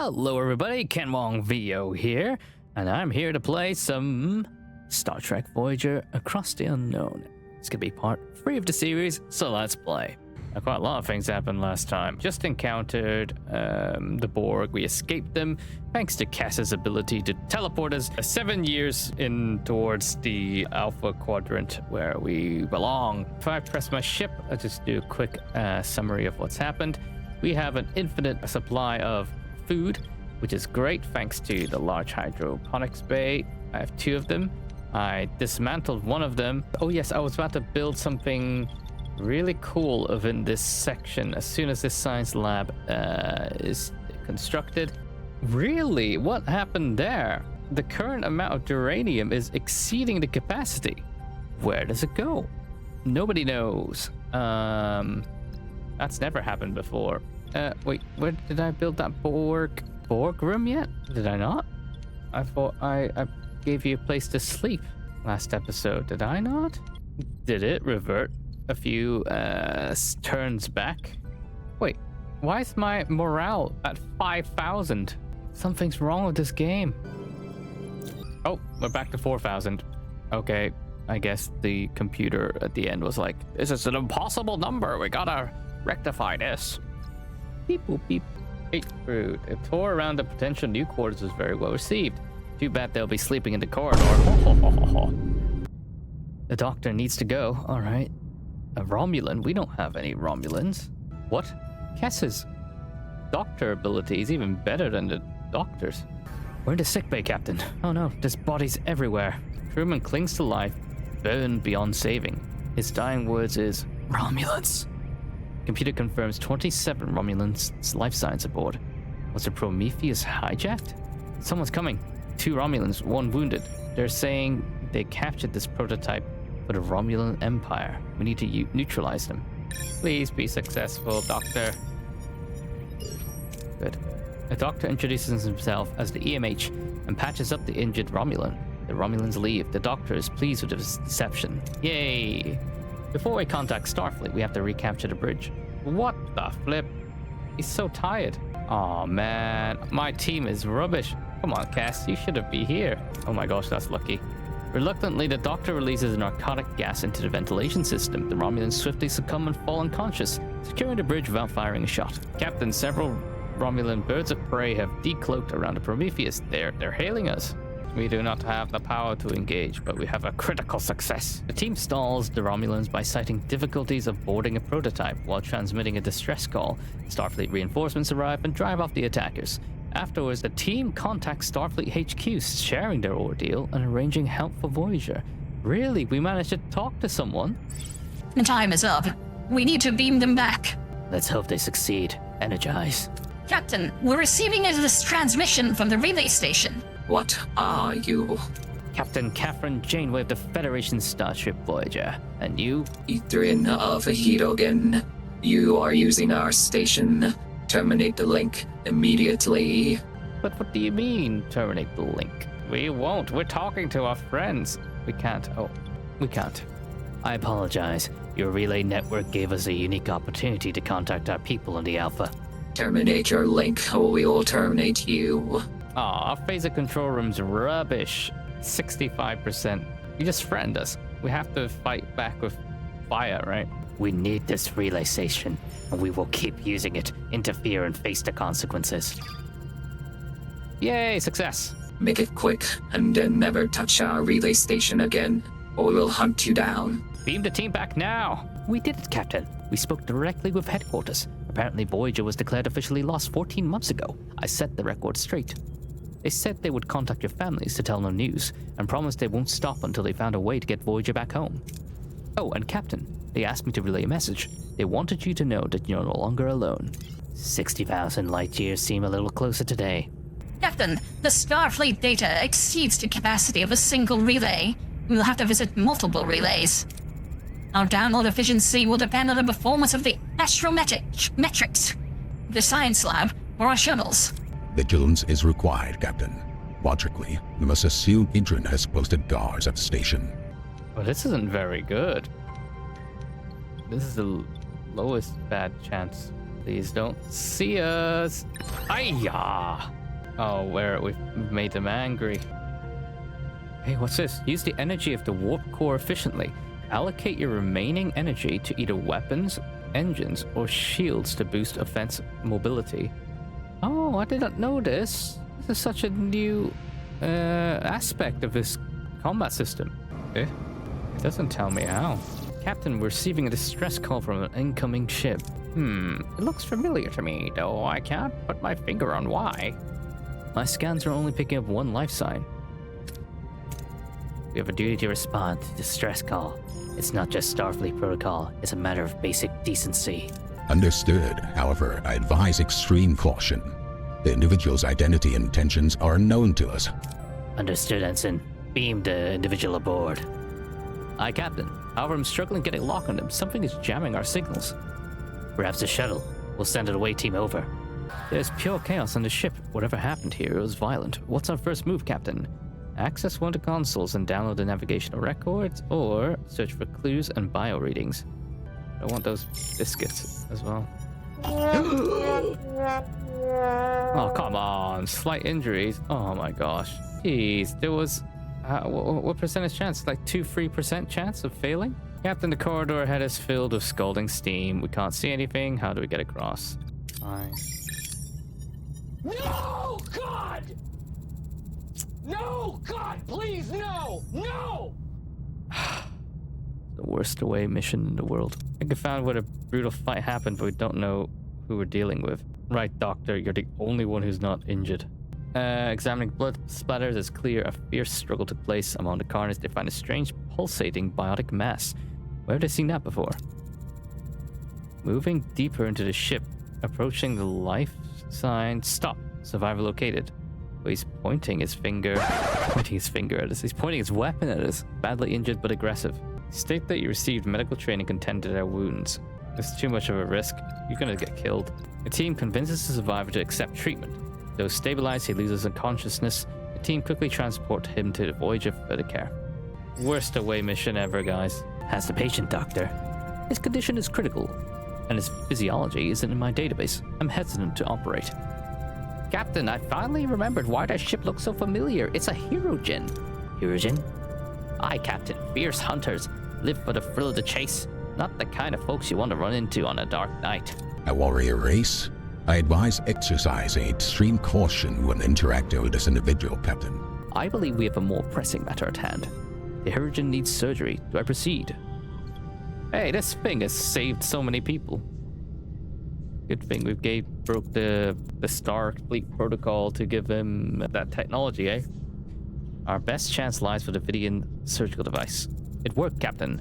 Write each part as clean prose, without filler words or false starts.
Hello everybody, KenWongVO here, and I'm here to play some Star Trek Voyager Across the Unknown. It's gonna be part 3 of the series, so let's play. Quite a lot of things happened last time. Just encountered the Borg. We escaped them thanks to Cass's ability to teleport us 7 years in towards the Alpha Quadrant where we belong. If I press my ship, I'll just do a quick summary of what's happened. We have an infinite supply of food, which is great thanks to the large hydroponics bay. I have 2 of them. I dismantled one of them. Oh yes, I was about to build something really cool in this section as soon as this science lab is constructed. Really? What happened there? The current amount of uranium is exceeding the capacity. Where does it go? Nobody knows. That's never happened before. Wait, where did I build that Borg room yet? Did I not? I thought I gave you a place to sleep last episode. Did I not? Did it revert a few turns back? Wait, why is my morale at 5,000? Something's wrong with this game. Oh, we're back to 4,000. Okay, I guess the computer at the end was like, this is an impossible number. We gotta rectify this. Beep boop beep. Ate fruit. A tour around the potential new quarters was very well received. Too bad they'll be sleeping in the corridor. The doctor needs to go. All right. A Romulan? We don't have any Romulans. What? Cass's doctor ability is even better than the doctor's. We're in the sickbay, Captain. Oh no, there's bodies everywhere. Crewman clings to life, burned beyond saving. His dying words is, Romulans. Computer confirms 27 Romulans' life signs aboard. Was the Prometheus hijacked? Someone's coming. 2 Romulans, 1 wounded. They're saying they captured this prototype for the Romulan Empire. We need to neutralize them. Please be successful, Doctor. Good. The Doctor introduces himself as the EMH and patches up the injured Romulan. The Romulans leave. The Doctor is pleased with his deception. Yay! Before we contact Starfleet, we have to recapture the bridge. What the flip? He's so tired. Aw, man. My team is rubbish. Come on, Cass. You shouldn't be here. Oh my gosh, that's lucky. Reluctantly, the Doctor releases a narcotic gas into the ventilation system. The Romulans swiftly succumb and fall unconscious, securing the bridge without firing a shot. Captain, several Romulan birds of prey have decloaked around the Prometheus. They're hailing us. We do not have the power to engage, but we have a critical success. The team stalls the Romulans by citing difficulties of boarding a prototype while transmitting a distress call. Starfleet reinforcements arrive and drive off the attackers. Afterwards, the team contacts Starfleet HQ, sharing their ordeal and arranging help for Voyager. Really? We managed to talk to someone? The time is up. We need to beam them back. Let's hope they succeed. Energize. Captain, we're receiving this transmission from the relay station. What are you? Captain Catherine Janeway of the Federation Starship Voyager. And you? Ethrin of Hedogan. You are using our station. Terminate the link immediately. But what do you mean, terminate the link? We won't. We're talking to our friends. We can't. Oh, we can't. I apologize. Your relay network gave us a unique opportunity to contact our people in the Alpha. Terminate your link or we will terminate you. Aw, our phaser control room's rubbish. 65%. You just threatened us. We have to fight back with fire, right? We need this relay station, and we will keep using it. Interfere and face the consequences. Yay, success. Make it quick, and then never touch our relay station again, or we will hunt you down. Beam the team back now. We did it, Captain. We spoke directly with headquarters. Apparently, Voyager was declared officially lost 14 months ago. I set the record straight. They said they would contact your families to tell no news, and promised they won't stop until they found a way to get Voyager back home. Oh, and Captain, they asked me to relay a message. They wanted you to know that you're no longer alone. 60,000 light years seem a little closer today. Captain, the Starfleet data exceeds the capacity of a single relay. We'll have to visit multiple relays. Our download efficiency will depend on the performance of the astrometrics, the science lab, or our shuttles. Vigilance is required, Captain. Logically, we must assume Idrin has posted guards at the station. Well, this isn't very good. This is the lowest bad chance Please don't see us. Hiya! Oh, we've made them angry. Hey, what's this? Use the energy of the warp core efficiently. Allocate your remaining energy to either weapons, engines, or shields to boost offensive mobility. Oh, I didn't know this. This is such a new aspect of this combat system. It doesn't tell me how. Captain, we're receiving a distress call from an incoming ship. It looks familiar to me, though I can't put my finger on why. My scans are only picking up one life sign. We have a duty to respond to distress call. It's not just Starfleet protocol, it's a matter of basic decency. Understood. However, I advise extreme caution. The individual's identity and intentions are unknown to us. Understood, Ensign. Beam the individual aboard. Aye, Captain. However, I'm struggling getting a lock on him. Something is jamming our signals. Perhaps a shuttle. We'll send an away team over. There's pure chaos on the ship. Whatever happened here, it was violent. What's our first move, Captain? Access one of the consoles and download the navigational records, or search for clues and bio readings. I want those biscuits as well. Oh, come on. Slight injuries. Oh my gosh. Jeez, there was... what percentage chance? Like 2-3% chance of failing? Captain, the corridor ahead is filled with scalding steam. We can't see anything. How do we get across? Fine. No, God! No, God, please, no! No! The worst away mission in the world. I think I found where a brutal fight happened, but we don't know who we're dealing with. Right, Doctor, you're the only one who's not injured. Examining blood splatters, it's clear a fierce struggle took place among the carnage. They find a strange pulsating biotic mass. Where have they seen that before? Moving deeper into the ship, approaching the life sign. Stop. Survivor located. Oh, he's pointing his finger at us. He's pointing his weapon at us. Badly injured but aggressive. State that you received medical training and tended their wounds. It's too much of a risk. You're gonna get killed. The team convinces the survivor to accept treatment. Though stabilized, he loses consciousness. The team quickly transport him to the Voyager for further care. Worst away mission ever, guys. How's the patient, Doctor? His condition is critical, and his physiology isn't in my database. I'm hesitant to operate. Captain, I finally remembered why that ship looks so familiar. It's a Hirogen. Hirogen? Aye, Captain. Fierce hunters. Live for the thrill of the chase. Not the kind of folks you want to run into on a dark night. A warrior race? I advise exercising extreme caution when interacting with this individual, Captain. I believe we have a more pressing matter at hand. The Hirogen needs surgery. Do I proceed? Hey, this thing has saved so many people. Good thing we broke the Starfleet protocol to give him that technology, eh? Our best chance lies with the Vidian surgical device. It worked, Captain.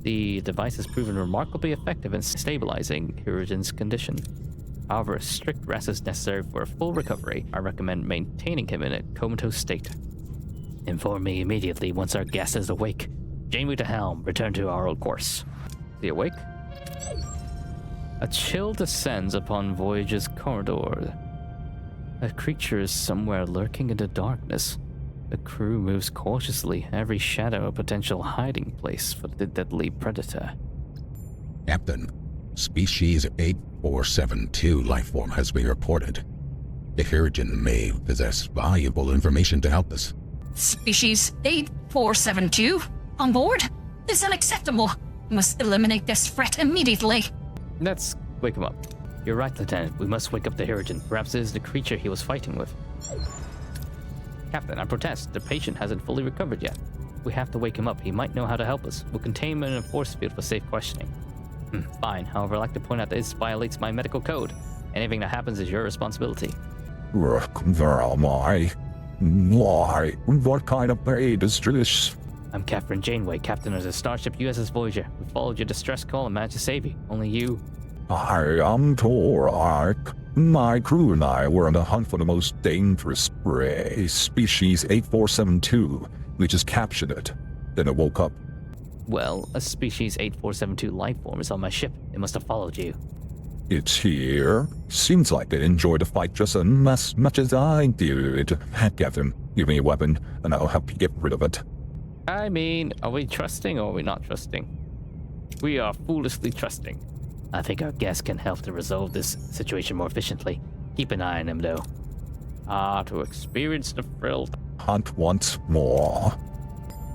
The device has proven remarkably effective in stabilizing Hirogen's condition. However, a strict rest is necessary for a full recovery. I recommend maintaining him in a comatose state. Inform me immediately once our guest is awake. Janeway to helm. Return to our old course. Is he awake? A chill descends upon Voyager's corridor. A creature is somewhere lurking in the darkness. The crew moves cautiously, every shadow a potential hiding place for the deadly predator. Captain, species 8472 lifeform has been reported. The Hirogen may possess valuable information to help us. Species 8472? On board? This is unacceptable. We must eliminate this threat immediately. Let's wake him up. You're right, Lieutenant. We must wake up the Hirogen. Perhaps it is the creature he was fighting with. Captain, I protest. The patient hasn't fully recovered yet. We have to wake him up. He might know how to help us. We'll contain him in a force field for safe questioning. Fine. However, I'd like to point out that this violates my medical code. Anything that happens is your responsibility. Why? What kind of aid is this? I'm Captain Janeway, captain of the starship USS Voyager. We followed your distress call and managed to save you. Only you. I am Torak. My crew and I were on the hunt for the most dangerous prey, species 8472. We just captured it. Then it woke up. Well, a species 8472 lifeform is on my ship. It must have followed you. It's here. Seems like they enjoyed the fight just as much as I did. Captain, give me a weapon, and I'll help you get rid of it. I mean, are we trusting or are we not trusting? We are foolishly trusting. I think our guest can help to resolve this situation more efficiently. Keep an eye on him, though. To experience the thrill. Hunt once more.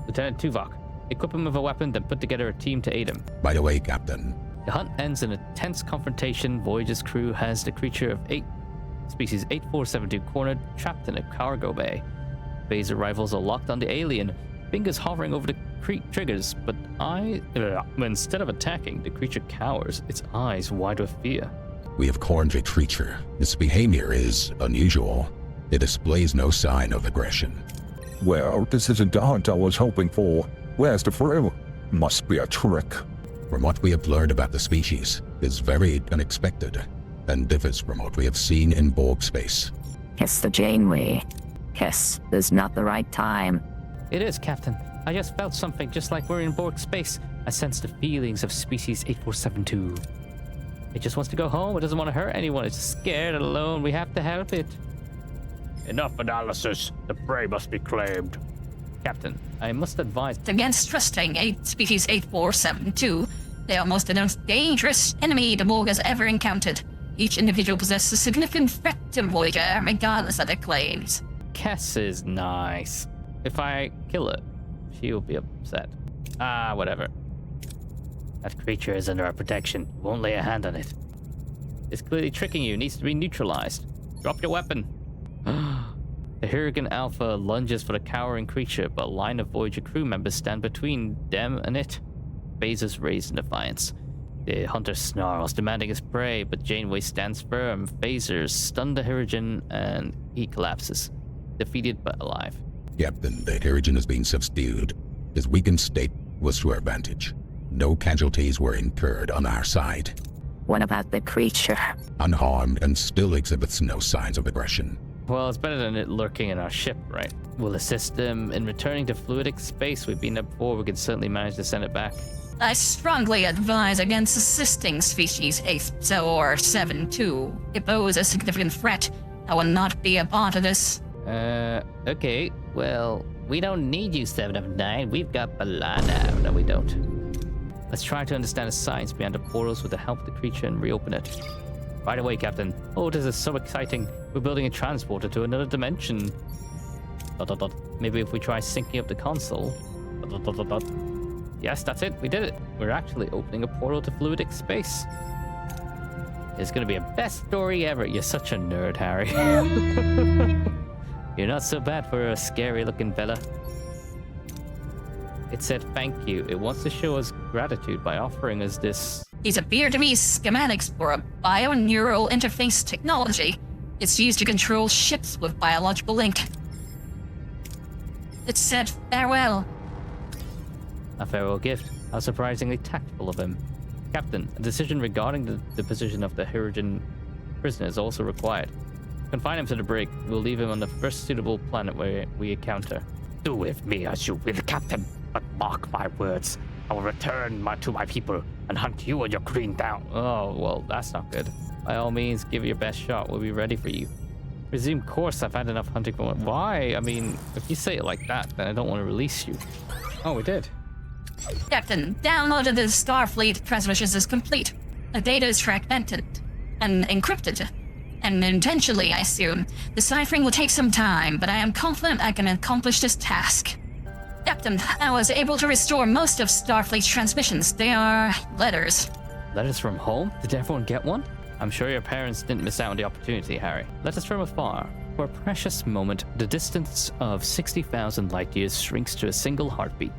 Lieutenant Tuvok, equip him with a weapon, then put together a team to aid him. By the way, Captain, The hunt ends in a tense confrontation. Voyager's crew has the creature of species 8472 cornered, trapped in a cargo bay. Phaser rifles are locked on the alien, fingers hovering over the triggers, but instead of attacking, the creature cowers, its eyes wide with fear. we have cornered the creature. Its behavior is unusual. It displays no sign of aggression. Well, this isn't the hunt I was hoping for. Where's the thrill? Must be a trick. From what we have learned about the species, it's very unexpected and differs from what we have seen in Borg space. It's the Janeway. Yes, there's not the right time. It is, Captain. I just felt something just like we're in Borg space. I sense the feelings of species 8472. It just wants to go home. It doesn't want to hurt anyone. It's scared and alone. We have to help it. Enough analysis. The prey must be claimed. Captain, I must advise. Against trusting species 8472, they are most the most dangerous enemy the Borg has ever encountered. Each individual possesses a significant threat to Voyager, regardless of their claims. Kess is nice. If I kill it, she'll be upset. Whatever. That creature is under our protection. Won't lay a hand on it. It's clearly tricking you. Needs to be neutralized. Drop your weapon. The Hurricane Alpha lunges for the cowering creature, but a line of Voyager crew members stand between them and it. Phasers raised in defiance. The hunter snarls, demanding his prey, but Janeway stands firm. Phasers stun the Hurricane and he collapses, defeated but alive. Captain, the Hurricane is being subdued. His weakened state was to our advantage. No casualties were incurred on our side. What about the creature? Unharmed and still exhibits no signs of aggression. Well, it's better than it lurking in our ship, right? We'll assist them in returning to fluidic space. We've been there before. We can certainly manage to send it back. I strongly advise against assisting species 8472. If pose a significant threat, I will not be a part of this. Okay. Well, we don't need you, 7 of 9. We've got Balana. No, we don't. Let's try to understand the science behind the portals with the help of the creature and reopen it. By the way, Captain. Oh, this is so exciting. We're building a transporter to another dimension. ... Maybe if we try syncing up the console. ... Yes, that's it. We did it. We're actually opening a portal to fluidic space. It's gonna be a best story ever. You're such a nerd, Harry. You're not so bad for a scary-looking fella. It said thank you. It wants to show us gratitude by offering us this. These appear to be schematics for a bio-neural interface technology. It's used to control ships with biological link. It said farewell. A farewell gift. How surprisingly tactful of him. Captain, a decision regarding the position of the Hurricane prisoner is also required. Confine him to the brig. We'll leave him on the first suitable planet where we encounter. Do with me as you will, Captain. But mark my words. I will return to my people and hunt you and your queen down. Oh, well, that's not good. By all means, give it your best shot. We'll be ready for you. Resume course. I've had enough hunting for one. Why? I mean, if you say it like that, then I don't want to release you. Oh, we did. Captain, download of the Starfleet transmissions is complete. The data is fragmented and encrypted. And intentionally, I assume. Deciphering will take some time, but I am confident I can accomplish this task. Captain, I was able to restore most of Starfleet's transmissions. They are letters. Letters from home? Did everyone get one? I'm sure your parents didn't miss out on the opportunity, Harry. Letters from afar. For a precious moment, the distance of 60,000 light years shrinks to a single heartbeat.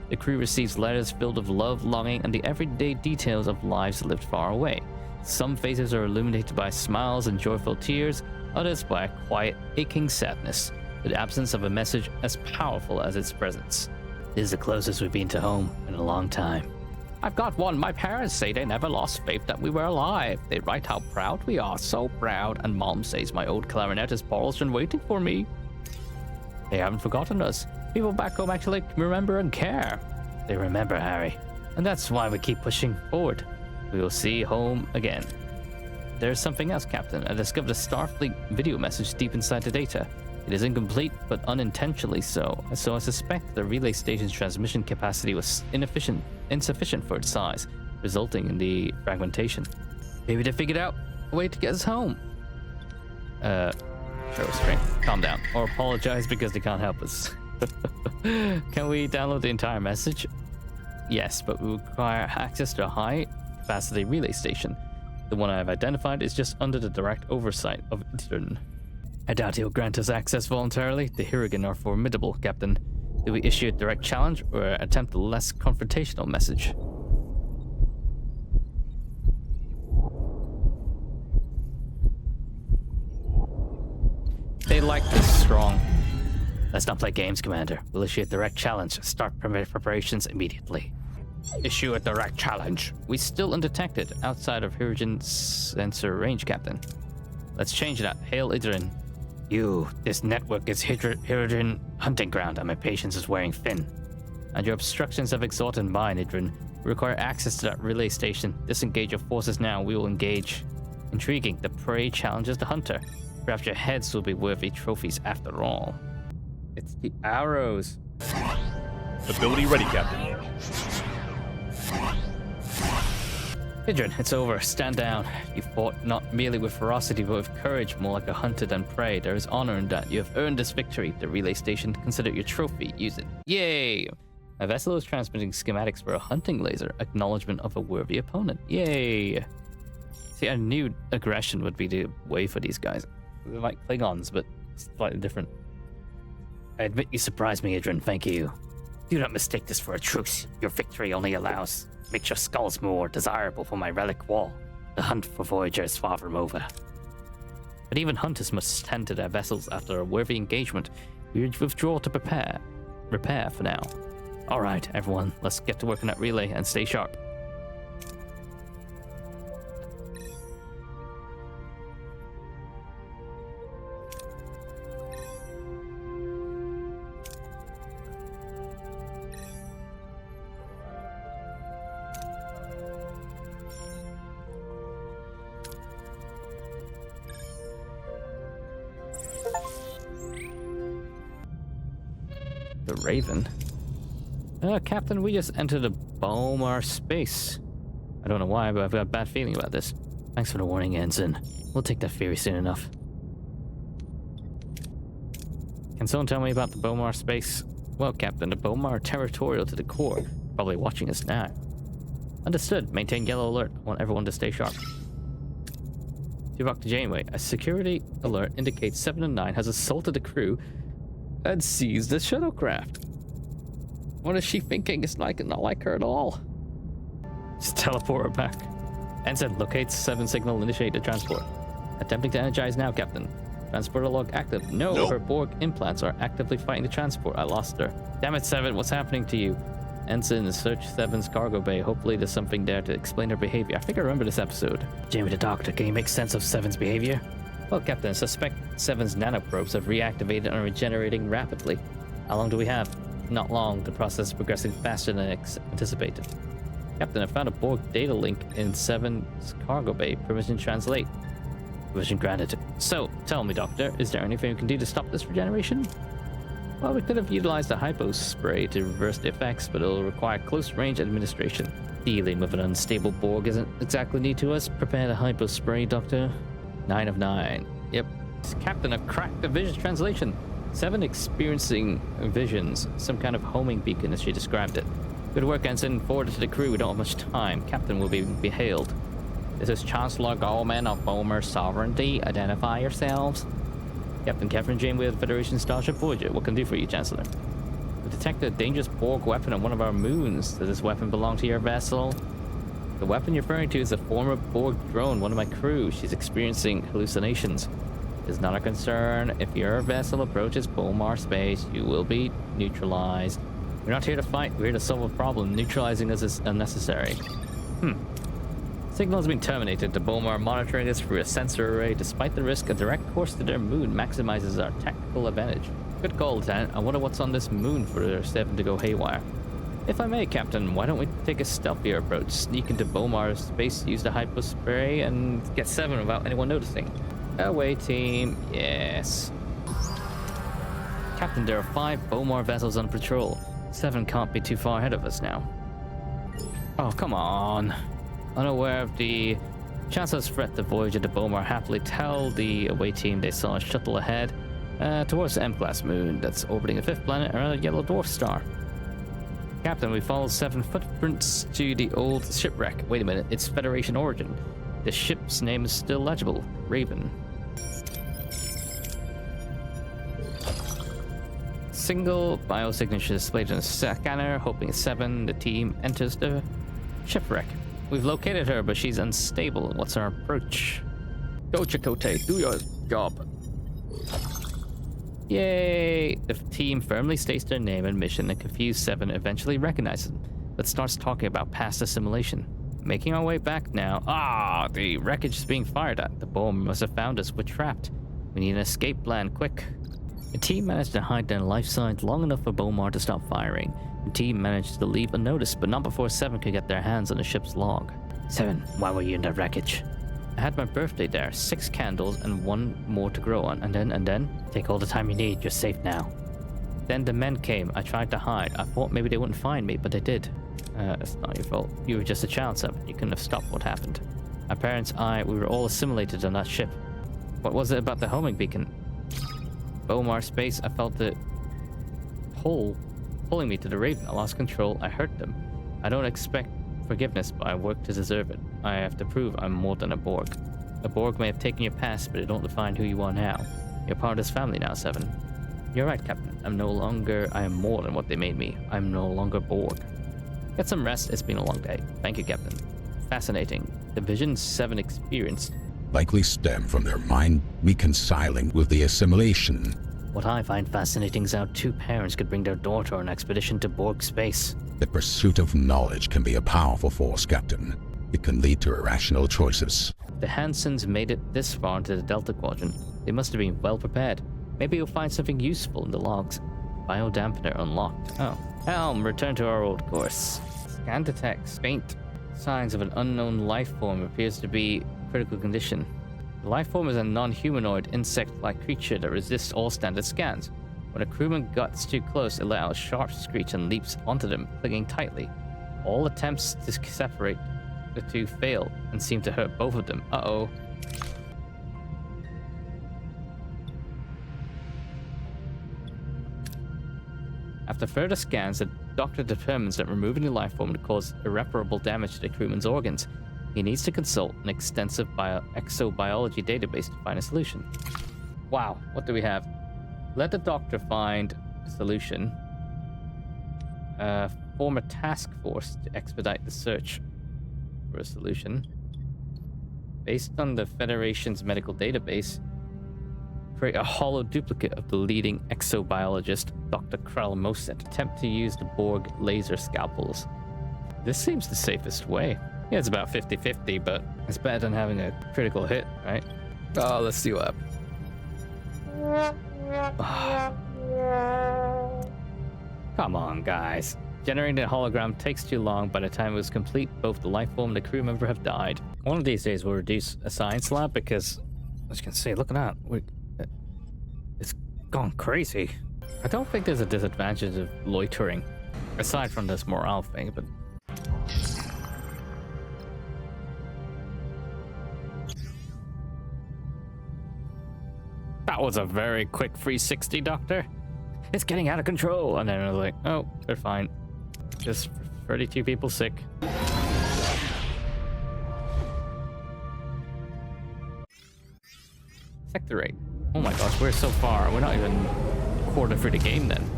The crew receives letters filled with love, longing, and the everyday details of lives lived far away. Some faces are illuminated by smiles and joyful tears, others by a quiet, aching sadness, the absence of a message as powerful as its presence. This is the closest we've been to home in a long time. I've got one. My parents say they never lost faith that we were alive. They write how proud we are, so proud, and Mom says my old clarinet is polished and waiting for me. They haven't forgotten us. People back home actually remember and care. They remember, Harry. And that's why we keep pushing forward. We will see home again. There's something else, Captain. I discovered a Starfleet video message deep inside the data. It is incomplete, but unintentionally so. So I suspect the relay station's transmission capacity was insufficient for its size. resulting in the fragmentation. Maybe they figured out a way to get us home. Show restraint. Calm down. Or apologize because they can't help us. Can we download the entire message? Yes, but we require access to a high-capacity relay station. The one I have identified is just under the direct oversight of Idrin. I doubt he'll grant us access voluntarily. The Hirogen are formidable, Captain. Do we issue a direct challenge or attempt a less confrontational message? They like this strong. Let's not play games, Commander. We'll issue a direct challenge. Start preparations immediately. Issue a direct challenge. We still undetected outside of Hirogen's sensor range, Captain. Let's change that. Hail Idrin. This network is Hirogen hunting ground, and my patience is wearing thin. And your obstructions have exhausted mine, Idrin. We require access to that relay station. Disengage your forces now. We will engage. Intriguing. The prey challenges the hunter. Perhaps your heads will be worthy trophies after all. It's the arrows. Ability ready, Captain. Idrin, it's over. Stand down. You fought not merely with ferocity, but with courage, more like a hunter than prey. There is honor in that. You have earned this victory. The relay station, consider it your trophy. Use it. Yay! My vessel is transmitting schematics for a hunting laser. Acknowledgement of a worthy opponent. Yay! See, I knew aggression would be the way for these guys. They're like Klingons, but slightly different. I admit you surprised me, Idrin. Thank you. Do not mistake this for a truce. Your victory only makes your skulls more desirable for my relic wall. The hunt for Voyager is far from over. But even hunters must tend to their vessels after a worthy engagement. We withdraw to repair for now. All right, everyone, let's get to work on that relay and stay sharp. The Raven. Captain, we just entered a Bomar space. I don't know why, but I've got a bad feeling about this. Thanks for the warning, Ensign. We'll take that theory soon enough. Can someone tell me about the Bomar space? Well, Captain, the Bomar are territorial to the core. Probably watching us now. Understood. Maintain yellow alert. I want everyone to stay sharp. Tuvok to Janeway. A security alert indicates 7 and 9 has assaulted the crew and seized the shuttlecraft. What is she thinking? It's not like her at all. Just teleport her back. Ensign, locates 7 signal, initiate the transport. Attempting to energize now, Captain. Transporter log active. No, her Borg implants are actively fighting the transport. I lost her. Damn it, 7, what's happening to you? Ensign, search 7's cargo bay. Hopefully there's something there to explain her behavior. I think I remember this episode. Jamie the Doctor, can you make sense of 7's behavior? Well, Captain, suspect 7's nanoprobes have reactivated and are regenerating rapidly. How long do we have? Not long. The process is progressing faster than anticipated. Captain, I found a Borg data link in 7's cargo bay. Permission translate. Permission granted. So, tell me, Doctor, is there anything we can do to stop this regeneration? Well, we could have utilized a hypo spray to reverse the effects, but it'll require close-range administration. Dealing with an unstable Borg isn't exactly new to us. Prepare the hypo spray, Doctor. 9 of 9. Yep. Captain, I've cracked the vision translation. 7 experiencing visions. Some kind of homing beacon, as she described it. Good work, Ensign. Forward to the crew. We don't have much time. Captain will be hailed. This is Chancellor Goldman of Bomar Sovereignty. Identify yourselves. Captain Catherine Janeway of the Federation Starship Voyager. What can I do for you, Chancellor? We detected a dangerous Borg weapon on one of our moons. Does this weapon belong to your vessel? The weapon you're referring to is a former Borg drone, one of my crew. She's experiencing hallucinations. It's not a concern. If your vessel approaches Bomar space, you will be neutralized. We're not here to fight, we're here to solve a problem. Neutralizing us is unnecessary. Signal has been terminated. The Bomar are monitoring us through a sensor array. Despite the risk, a direct course to their moon maximizes our tactical advantage. Good call, Lieutenant. I wonder what's on this moon for their 7 to go haywire. If I may, Captain, why don't we take a stealthier approach? Sneak into Bomar's space, use the hypo spray, and get 7 without anyone noticing. Away, team. Yes. Captain, there are 5 Bomar vessels on patrol. 7 can't be too far ahead of us now. Oh, come on. Unaware of the Chancellor's threat, the Voyager to Bomar happily tell the away team they saw a shuttle ahead towards the M-class moon that's orbiting a fifth planet around a yellow dwarf star. Captain, we followed 7 footprints to the old shipwreck. Wait a minute, it's Federation origin. The ship's name is still legible, Raven. Single biosignature displayed in a scanner, hoping 7, the team enters the shipwreck. We've located her, but she's unstable. What's our approach? Go, Chakotay, do your job. Yay! The team firmly states their name and mission, and confused 7 eventually recognizes them, but starts talking about past assimilation. Making our way back now. The wreckage is being fired at. The bomb must have found us. We're trapped. We need an escape plan, quick. The team managed to hide their life signs long enough for Bomar to stop firing. The team managed to leave unnoticed, but not before 7 could get their hands on the ship's log. 7, why were you in the wreckage? I had my birthday there, 6 candles and 1 more to grow on, and then, take all the time you need, you're safe now. Then the men came. I tried to hide. I thought maybe they wouldn't find me, but they did. It's not your fault. You were just a child, 7. You couldn't have stopped what happened. My parents, we were all assimilated on that ship. What was it about the homing beacon? Bomar space, I felt the pulling me to the Raven. I lost control. I hurt them. I don't expect forgiveness, but I work to deserve it. I have to prove I'm more than a Borg. A Borg may have taken your past, but it don't define who you are now. You're part of this family now, 7. You're right, Captain. I am more than what they made me. I'm no longer Borg. Get some rest. It's been a long day. Thank you, Captain. Fascinating. The vision 7 experienced Likely stem from their mind reconciling with the assimilation. What I find fascinating is how 2 parents could bring their daughter on an expedition to Borg space. The pursuit of knowledge can be a powerful force, Captain. It can lead to irrational choices. The Hansons made it this far into the Delta Quadrant. They must have been well prepared. Maybe you'll find something useful in the logs. Biodampener unlocked. Helm, return to our old course. Scan detects faint signs of an unknown life form appears to be critical condition. The life form is a non-humanoid insect-like creature that resists all standard scans. When a crewman gets too close, it lets out a sharp screech and leaps onto them, clinging tightly. All attempts to separate the 2 fail and seem to hurt both of them. Uh-oh. After further scans, the doctor determines that removing the life form would cause irreparable damage to the crewman's organs. He needs to consult an extensive exobiology database to find a solution. Wow, what do we have? Let the doctor find a solution. Form a task force to expedite the search for a solution. Based on the Federation's medical database, create a hollow duplicate of the leading exobiologist, Dr. Krell Moset. Attempt to use the Borg laser scalpels. This seems the safest way. Yeah, it's about 50-50, but it's better than having a critical hit, right? Oh, let's see what happens. Come on, guys. Generating a hologram takes too long. By the time it was complete, both the life form and the crew member have died. One of these days we'll reduce a science lab because, as you can see, look at that. It's gone crazy. I don't think there's a disadvantage of loitering, aside from this morale thing, but... That was a very quick 360, Doctor. It's getting out of control. And then I was like, oh, they're fine. Just 32 people sick. Sector 8. Oh my gosh, we're so far. We're not even a quarter through the game then.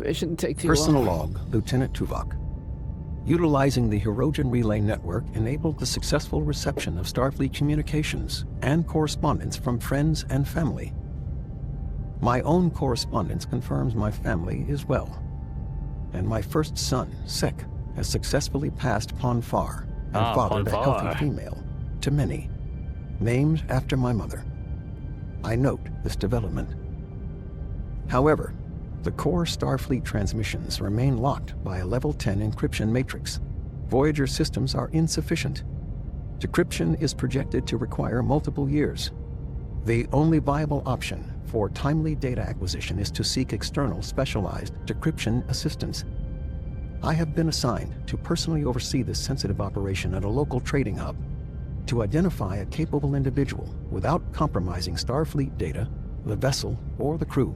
It shouldn't take too long. Personal log, Lieutenant Tuvok. Utilizing the Hirogen Relay Network enabled the successful reception of Starfleet communications and correspondence from friends and family. My own correspondence confirms my family is well. And my first son, Sek, has successfully passed Ponfar and fathered a healthy female, to many, named after my mother. I note this development. However, the core Starfleet transmissions remain locked by a level 10 encryption matrix. Voyager systems are insufficient. Decryption is projected to require multiple years. The only viable option for timely data acquisition is to seek external specialized decryption assistance. I have been assigned to personally oversee this sensitive operation at a local trading hub to identify a capable individual without compromising Starfleet data, the vessel, or the crew.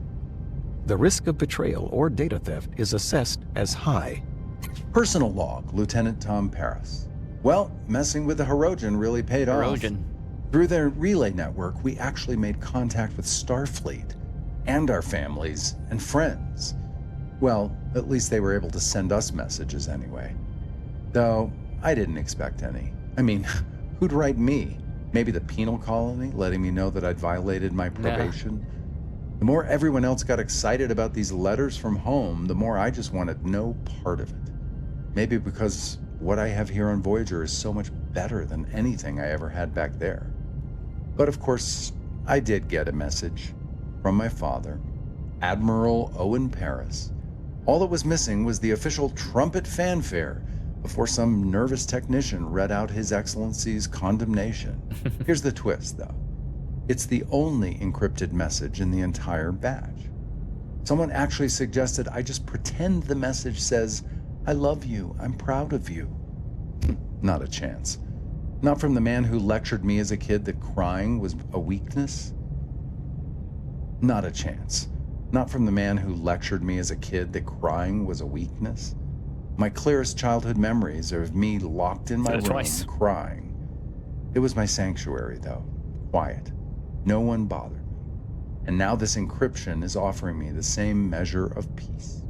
The risk of betrayal or data theft is assessed as high. Personal log, Lieutenant Tom Paris. Well, messing with the Hirogen really paid off. Through their relay network, we actually made contact with Starfleet and our families and friends. Well, at least they were able to send us messages anyway. Though, I didn't expect any. I mean, who'd write me? Maybe the penal colony, letting me know that I'd violated my probation? Yeah. The more everyone else got excited about these letters from home, the more I just wanted no part of it. Maybe because what I have here on Voyager is so much better than anything I ever had back there. But of course, I did get a message from my father, Admiral Owen Paris. All that was missing was the official trumpet fanfare before some nervous technician read out His Excellency's condemnation. Here's the twist, though. It's the only encrypted message in the entire batch. Someone actually suggested I just pretend the message says, "I love you, I'm proud of you." Not a chance. Not from the man who lectured me as a kid that crying was a weakness. Not a chance. Not from the man who lectured me as a kid that crying was a weakness. My clearest childhood memories are of me locked in my room crying. It was my sanctuary, though. Quiet. No one bothered me. And now this encryption is offering me the same measure of peace.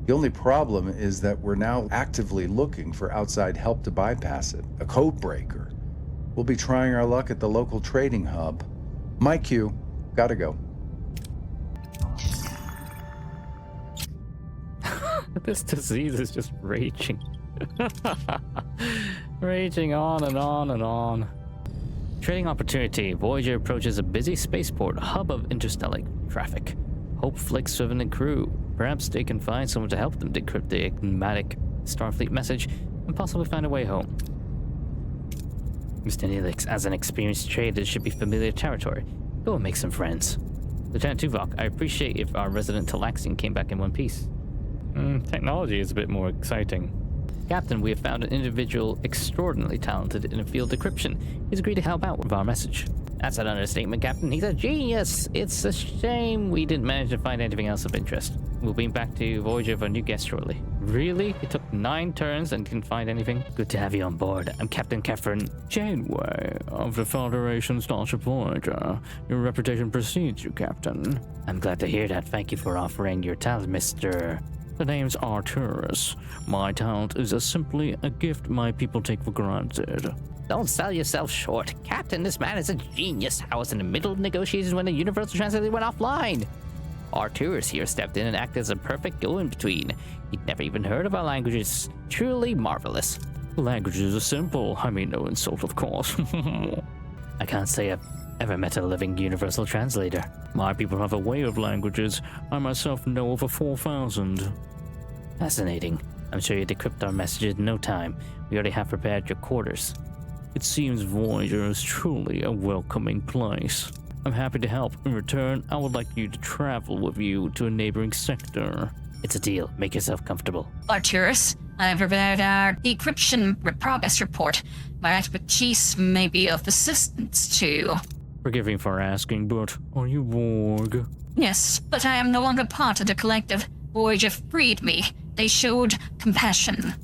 The only problem is that we're now actively looking for outside help to bypass it, a code breaker. We'll be trying our luck at the local trading hub. My cue. Gotta go. This disease is just raging. Raging on and on and on. Trading opportunity. Voyager approaches a busy spaceport, hub of interstellar traffic. Hope flicks Swiven and crew. Perhaps they can find someone to help them decrypt the enigmatic Starfleet message and possibly find a way home. Mr. Neelix, as an experienced trader, should be familiar territory. Go and make some friends. Lieutenant Tuvok, I appreciate if our resident Talaxian came back in one piece. Technology is a bit more exciting. Captain, we have found an individual extraordinarily talented in field decryption. He's agreed to help out with our message. That's an understatement, Captain. He's a genius. It's a shame we didn't manage to find anything else of interest. We'll be back to Voyager for a new guest shortly. Really? It took 9 turns and didn't find anything? Good to have you on board. I'm Captain Catherine Janeway of the Federation Starship Voyager. Your reputation precedes you, Captain. I'm glad to hear that. Thank you for offering your talent, Mr. The name's Arturus. My talent is simply a gift my people take for granted. Don't sell yourself short. Captain, this man is a genius. I was in the middle of negotiations when the Universal Translator went offline. Arturus here stepped in and acted as a perfect go-in-between. He'd never even heard of our languages. Truly marvelous. Languages are simple. I mean, no insult, of course. I can't say I've ever met a living Universal Translator. My people have a way of languages. I myself know over 4,000. Fascinating. I'm sure you decrypt our messages in no time. We already have prepared your quarters. It seems Voyager is truly a welcoming place. I'm happy to help. In return, I would like you to travel with you to a neighboring sector. It's a deal. Make yourself comfortable. Arturus, I have prepared our decryption progress report. My expertise may be of assistance to you. Forgive me for asking, but are you Borg? Yes, but I am no longer part of the collective. Voyager freed me. They showed compassion.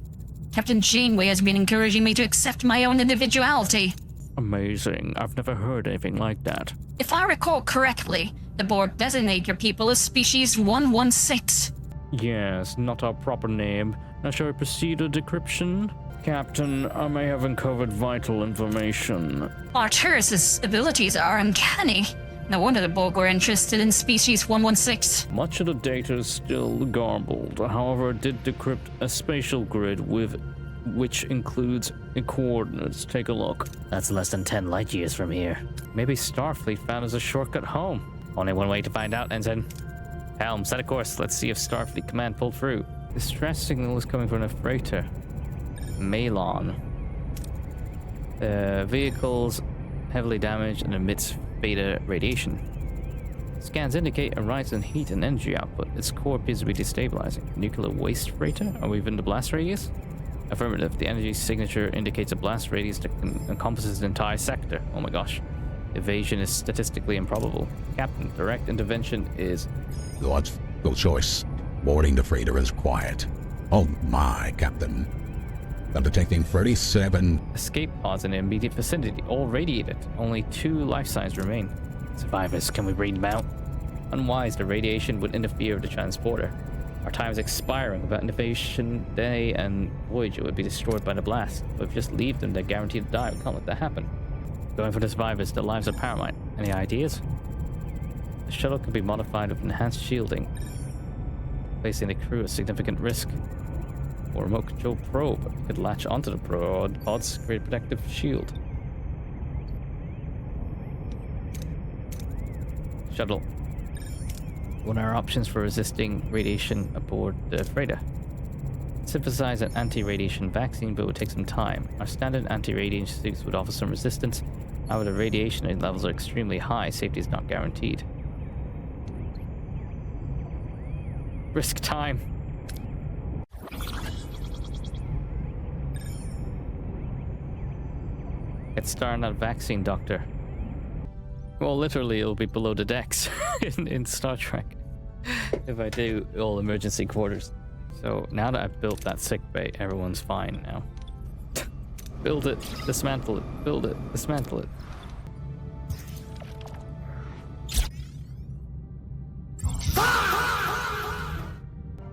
Captain Janeway has been encouraging me to accept my own individuality. Amazing. I've never heard anything like that. If I recall correctly, the board designate your people as Species 116. Yes, not our proper name. Now shall we proceed to decryption? Captain, I may have uncovered vital information. Arturus' abilities are uncanny. No wonder the Borg were interested in Species 116. Much of the data is still garbled. However, it did decrypt a spatial grid which includes the coordinates. Take a look. That's less than 10 light years from here. Maybe Starfleet found us a shortcut home. Only one way to find out, Ensign. Helm, set a course. Let's see if Starfleet Command pulled through. The stress signal is coming from a freighter. Malon. Vehicles heavily damaged and emits beta radiation. Scans indicate a rise in heat and energy output. Its core appears to be destabilizing. Nuclear waste freighter? Are we within the blast radius? Affirmative. The energy signature indicates a blast radius that encompasses the entire sector. Oh my gosh. Evasion is statistically improbable. Captain, direct intervention is... Logical choice. Boarding the freighter is quiet. Oh my, Captain. I'm detecting 37... Escape pods in the immediate vicinity, all radiated. Only 2 life signs remain. Survivors, can we bring them out? Unwise, the radiation would interfere with the transporter. Our time is expiring. Without innovation, they and Voyager would be destroyed by the blast. But if we just leave them, they're guaranteed to die. We can't let that happen. Going for the survivors, their lives are paramount. Any ideas? The shuttle could be modified with enhanced shielding, placing the crew at significant risk. Or a remote control probe could latch onto the pods, create a protective shield. Shuttle. What are our options for resisting radiation aboard the freighter? Synthesize an anti-radiation vaccine, but it would take some time. Our standard anti-radiation suits would offer some resistance. However, the radiation levels are extremely high. Safety is not guaranteed. Risk time. Get started on that vaccine, Doctor. Well, literally, it'll be below the decks in Star Trek if I do all emergency quarters. So now that I've built that sick bay, everyone's fine now. Build it, dismantle it, build it, dismantle it.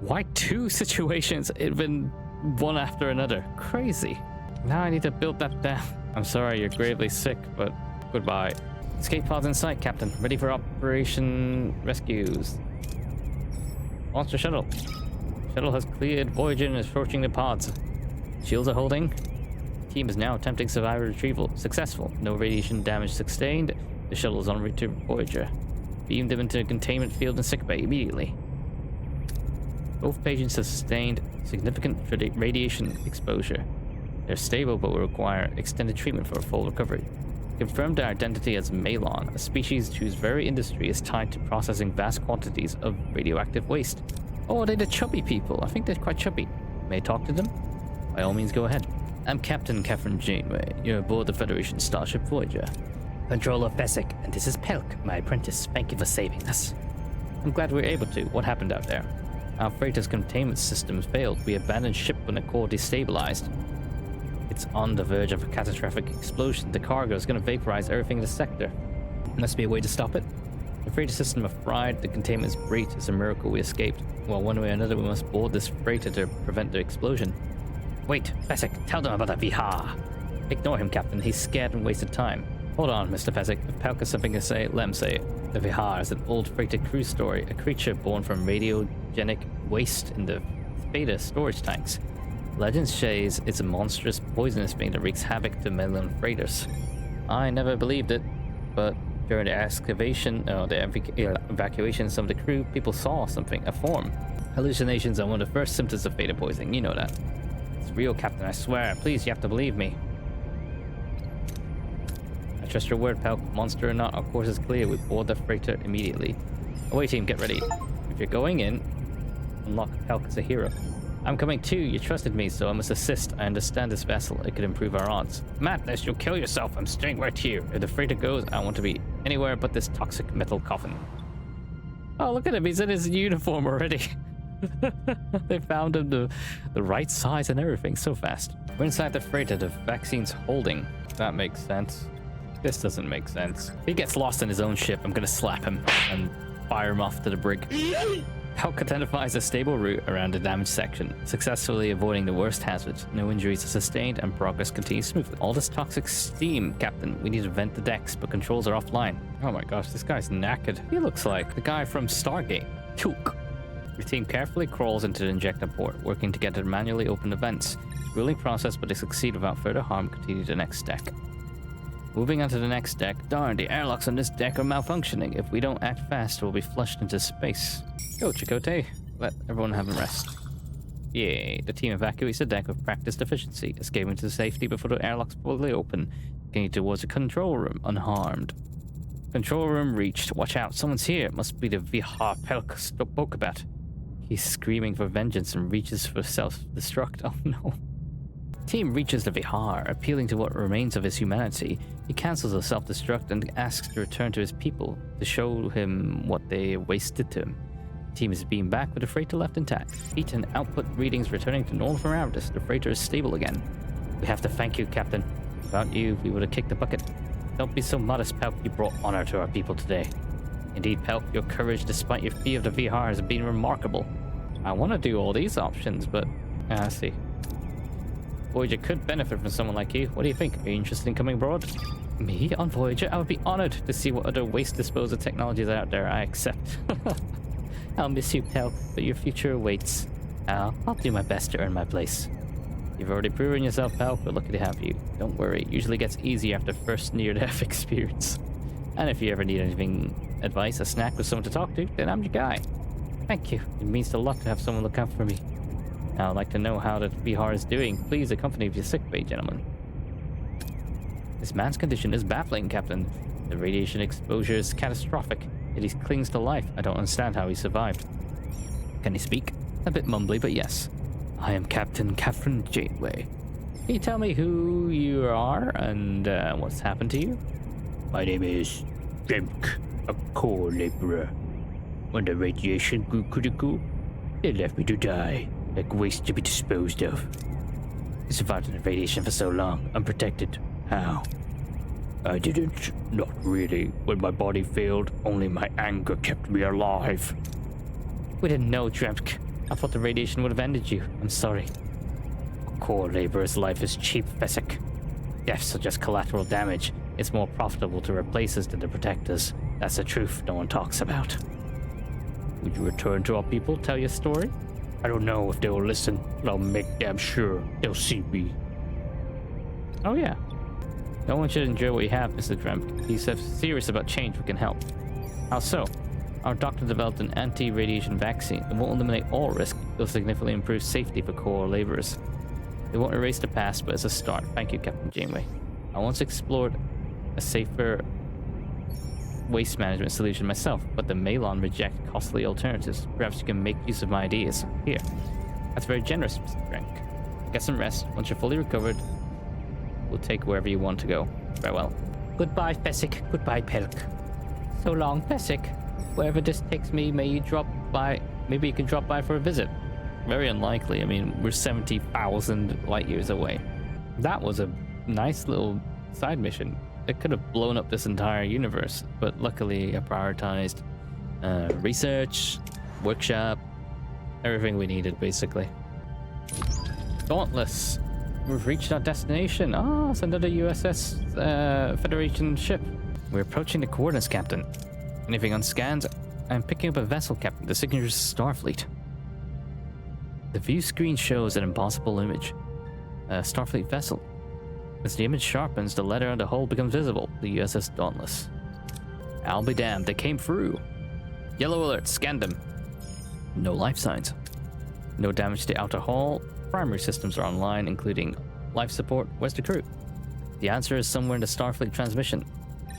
Why 2 situations? It's been one after another. Crazy. Now I need to build that down. I'm sorry, you're gravely sick, but goodbye. Escape pods in sight, Captain. Ready for Operation Rescues. Launch the shuttle. Shuttle has cleared Voyager and is approaching the pods. Shields are holding. Team is now attempting survivor retrieval. Successful. No radiation damage sustained. The shuttle is en route to Voyager. Beam them into a containment field in sickbay immediately. Both patients have sustained significant radiation exposure. They're stable but will require extended treatment for a full recovery. Confirmed their identity as Malon, a species whose very industry is tied to processing vast quantities of radioactive waste. Oh, they're the chubby people. I think they're quite chubby. May I talk to them? By all means, go ahead. I'm Captain Catherine Janeway. You're aboard the Federation starship Voyager. Controller Fezzik, and this is Pelk, my apprentice. Thank you for saving us. I'm glad we were able to. What happened out there? Our freighter's containment systems failed. We abandoned ship when the core destabilized. It's on the verge of a catastrophic explosion. The cargo is going to vaporize everything in the sector. Must be a way to stop it. The freighter system is fried. The containment is great. It's a miracle we escaped. Well, one way or another, we must board this freighter to prevent the explosion. Wait, Fezzik, tell them about the Vihar. Ignore him, Captain. He's scared and wasted time. Hold on, Mr. Fezzik. If Pelk has something to say, let him say it. The Vihar is an old freighter crew story. A creature born from radiogenic waste in the Theta storage tanks. Legend says it's a monstrous, poisonous being that wreaks havoc to mainland freighters. I never believed it, but during the excavation, evacuation of some of the crew, people saw something, a form. Hallucinations are one of the first symptoms of Theta poisoning, you know that. It's real, Captain, I swear. Please, you have to believe me. I trust your word, Pelk. Monster or not, our course is clear. We board the freighter immediately. Away team, get ready. If you're going in, unlock Pelk as a hero. I'm coming too. You trusted me, so I must assist. I understand this vessel. It could improve our odds. Madness, you'll kill yourself. I'm staying right here. If the freighter goes, I want to be anywhere but this toxic metal coffin. Oh, look at him. He's in his uniform already. They found him the right size and everything so fast. We're inside the freighter. The vaccine's holding. That makes sense. This doesn't make sense. If he gets lost in his own ship, I'm gonna slap him and fire him off to the brig. Pelk identifies a stable route around the damaged section, successfully avoiding the worst hazards. No injuries are sustained and progress continues smoothly. All this toxic steam, Captain. We need to vent the decks, but controls are offline. Oh my gosh, this guy's knackered. He looks like the guy from Stargate. Took. Your team carefully crawls into the injector port, working together to manually open the vents. Grueling process, but they succeed without further harm. Continue to the next deck. Moving on to the next deck. Darn, the airlocks on this deck are malfunctioning. If we don't act fast, we'll be flushed into space. Go, Chakotay. Let everyone have a rest. Yay. The team evacuates the deck with practiced efficiency, escaping to safety before the airlocks fully open. Continue towards the control room, unharmed. Control room reached. Watch out, someone's here. It must be the Vihar Pelk spoke about. He's screaming for vengeance and reaches for self-destruct. Oh no. Team reaches the Vihar, appealing to what remains of his humanity. He cancels the self-destruct and asks to return to his people to show him what they wasted to him. Team is beamed back with the freighter left intact. Heat and output readings returning to normal parameters. The freighter is stable again. We have to thank you, Captain. Without you, we would have kicked the bucket. Don't be so modest, Pelk. You brought honor to our people today. Indeed, Pelk, your courage despite your fear of the Vihar has been remarkable. I want to do all these options, but... I see. Voyager could benefit from someone like you. What do you think? Are you interested in coming abroad? Me on Voyager? I would be honored to see what other waste disposal technologies are out there. I accept. I'll miss you, Pelk, but your future awaits. I'll do my best to earn my place. You've already proven yourself, Pelk. We're lucky to have you. Don't worry, it usually gets easier after first near-death experience. And if you ever need anything, advice, a snack, or someone to talk to, then I'm your guy. Thank you. It means a lot to have someone look out for me. Now, I'd like to know how the Vihar is doing. Please accompany me to sick bay, gentlemen. This man's condition is baffling, Captain. The radiation exposure is catastrophic, yet he clings to life. I don't understand how he survived. Can he speak? A bit mumbly, but yes. I am Captain Catherine Janeway. Can you tell me who you are and what's happened to you? My name is Jemk, a core laborer. When the radiation grew critical, they left me to die, like waste to be disposed of. I survived in the radiation for so long, unprotected. How? I didn't. Not really. When my body failed, only my anger kept me alive. We didn't know, Dremk. I thought the radiation would have ended you. I'm sorry. A core laborer's life is cheap, Fessick. Deaths are just collateral damage. It's more profitable to replace us than to protect us. That's the truth no one talks about. Would you return to our people, tell your story? I don't know if they'll listen, but I'll make damn sure they'll see me. Oh yeah. No one should enjoy what you have, Mr. Dremk. He's so serious about change, we can help. How so? Our doctor developed an anti-radiation vaccine. It won't eliminate all risk. It'll significantly improve safety for core laborers. It won't erase the past, but it's a start. Thank you, Captain Janeway. I once explored a safer waste management solution myself, but the Malon reject costly alternatives. Perhaps you can make use of my ideas. Here. That's very generous, Mr. Dremk. Get some rest. Once you're fully recovered, we'll take wherever you want to go. Farewell. Goodbye, Fessick. Goodbye, Pelk. So long, Fessick. Wherever this takes me, maybe you can drop by for a visit. Very unlikely. I mean, we're 70,000 light years away. That was a nice little side mission. It could have blown up this entire universe, but luckily I prioritized research, workshop, everything we needed, basically. Dauntless. We've reached our destination. Ah, it's another USS Federation ship. We're approaching the coordinates, Captain. Anything on scans? I'm picking up a vessel, Captain. The signature is Starfleet. The view screen shows an impossible image. A Starfleet vessel. As the image sharpens, the letter on the hull becomes visible. The USS Dauntless. I'll be damned, they came through. Yellow alert, scan them. No life signs. No damage to the outer hull. Primary systems are online, including life support. Where's the crew? The answer is somewhere in the Starfleet transmission.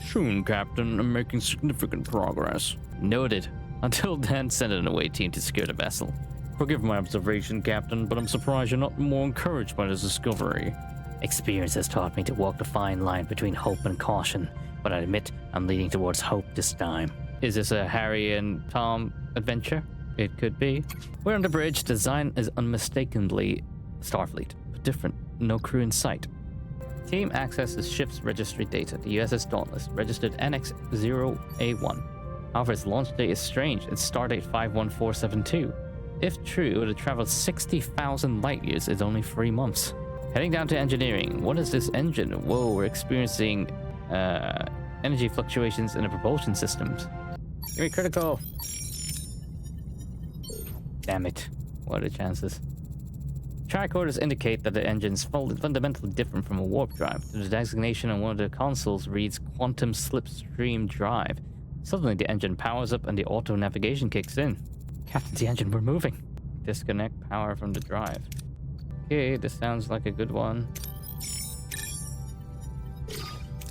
Soon, Captain. I'm making significant progress. Noted. Until then, send an away team to secure the vessel. Forgive my observation, Captain, but I'm surprised you're not more encouraged by this discovery. Experience has taught me to walk the fine line between hope and caution, but I admit I'm leaning towards hope this time. Is this a Harry and Tom adventure? It could be. We're on the bridge. Design is unmistakably Starfleet, but different. No crew in sight. Team accesses ship's registry data. The USS Dauntless, registered NX-0A1. However, its launch date is strange. It's stardate 51472. If true, it would have traveled 60,000 light years in only 3 months. Heading down to engineering. What is this engine? Whoa, we're experiencing energy fluctuations in the propulsion systems. Give me critical. Damn it. What are the chances? Tricorders indicate that the engine's fundamentally different from a warp drive. The designation on one of the consoles reads Quantum Slipstream Drive. Suddenly the engine powers up and the auto navigation kicks in. Captain, the engine, we're moving. Disconnect power from the drive. Okay, this sounds like a good one.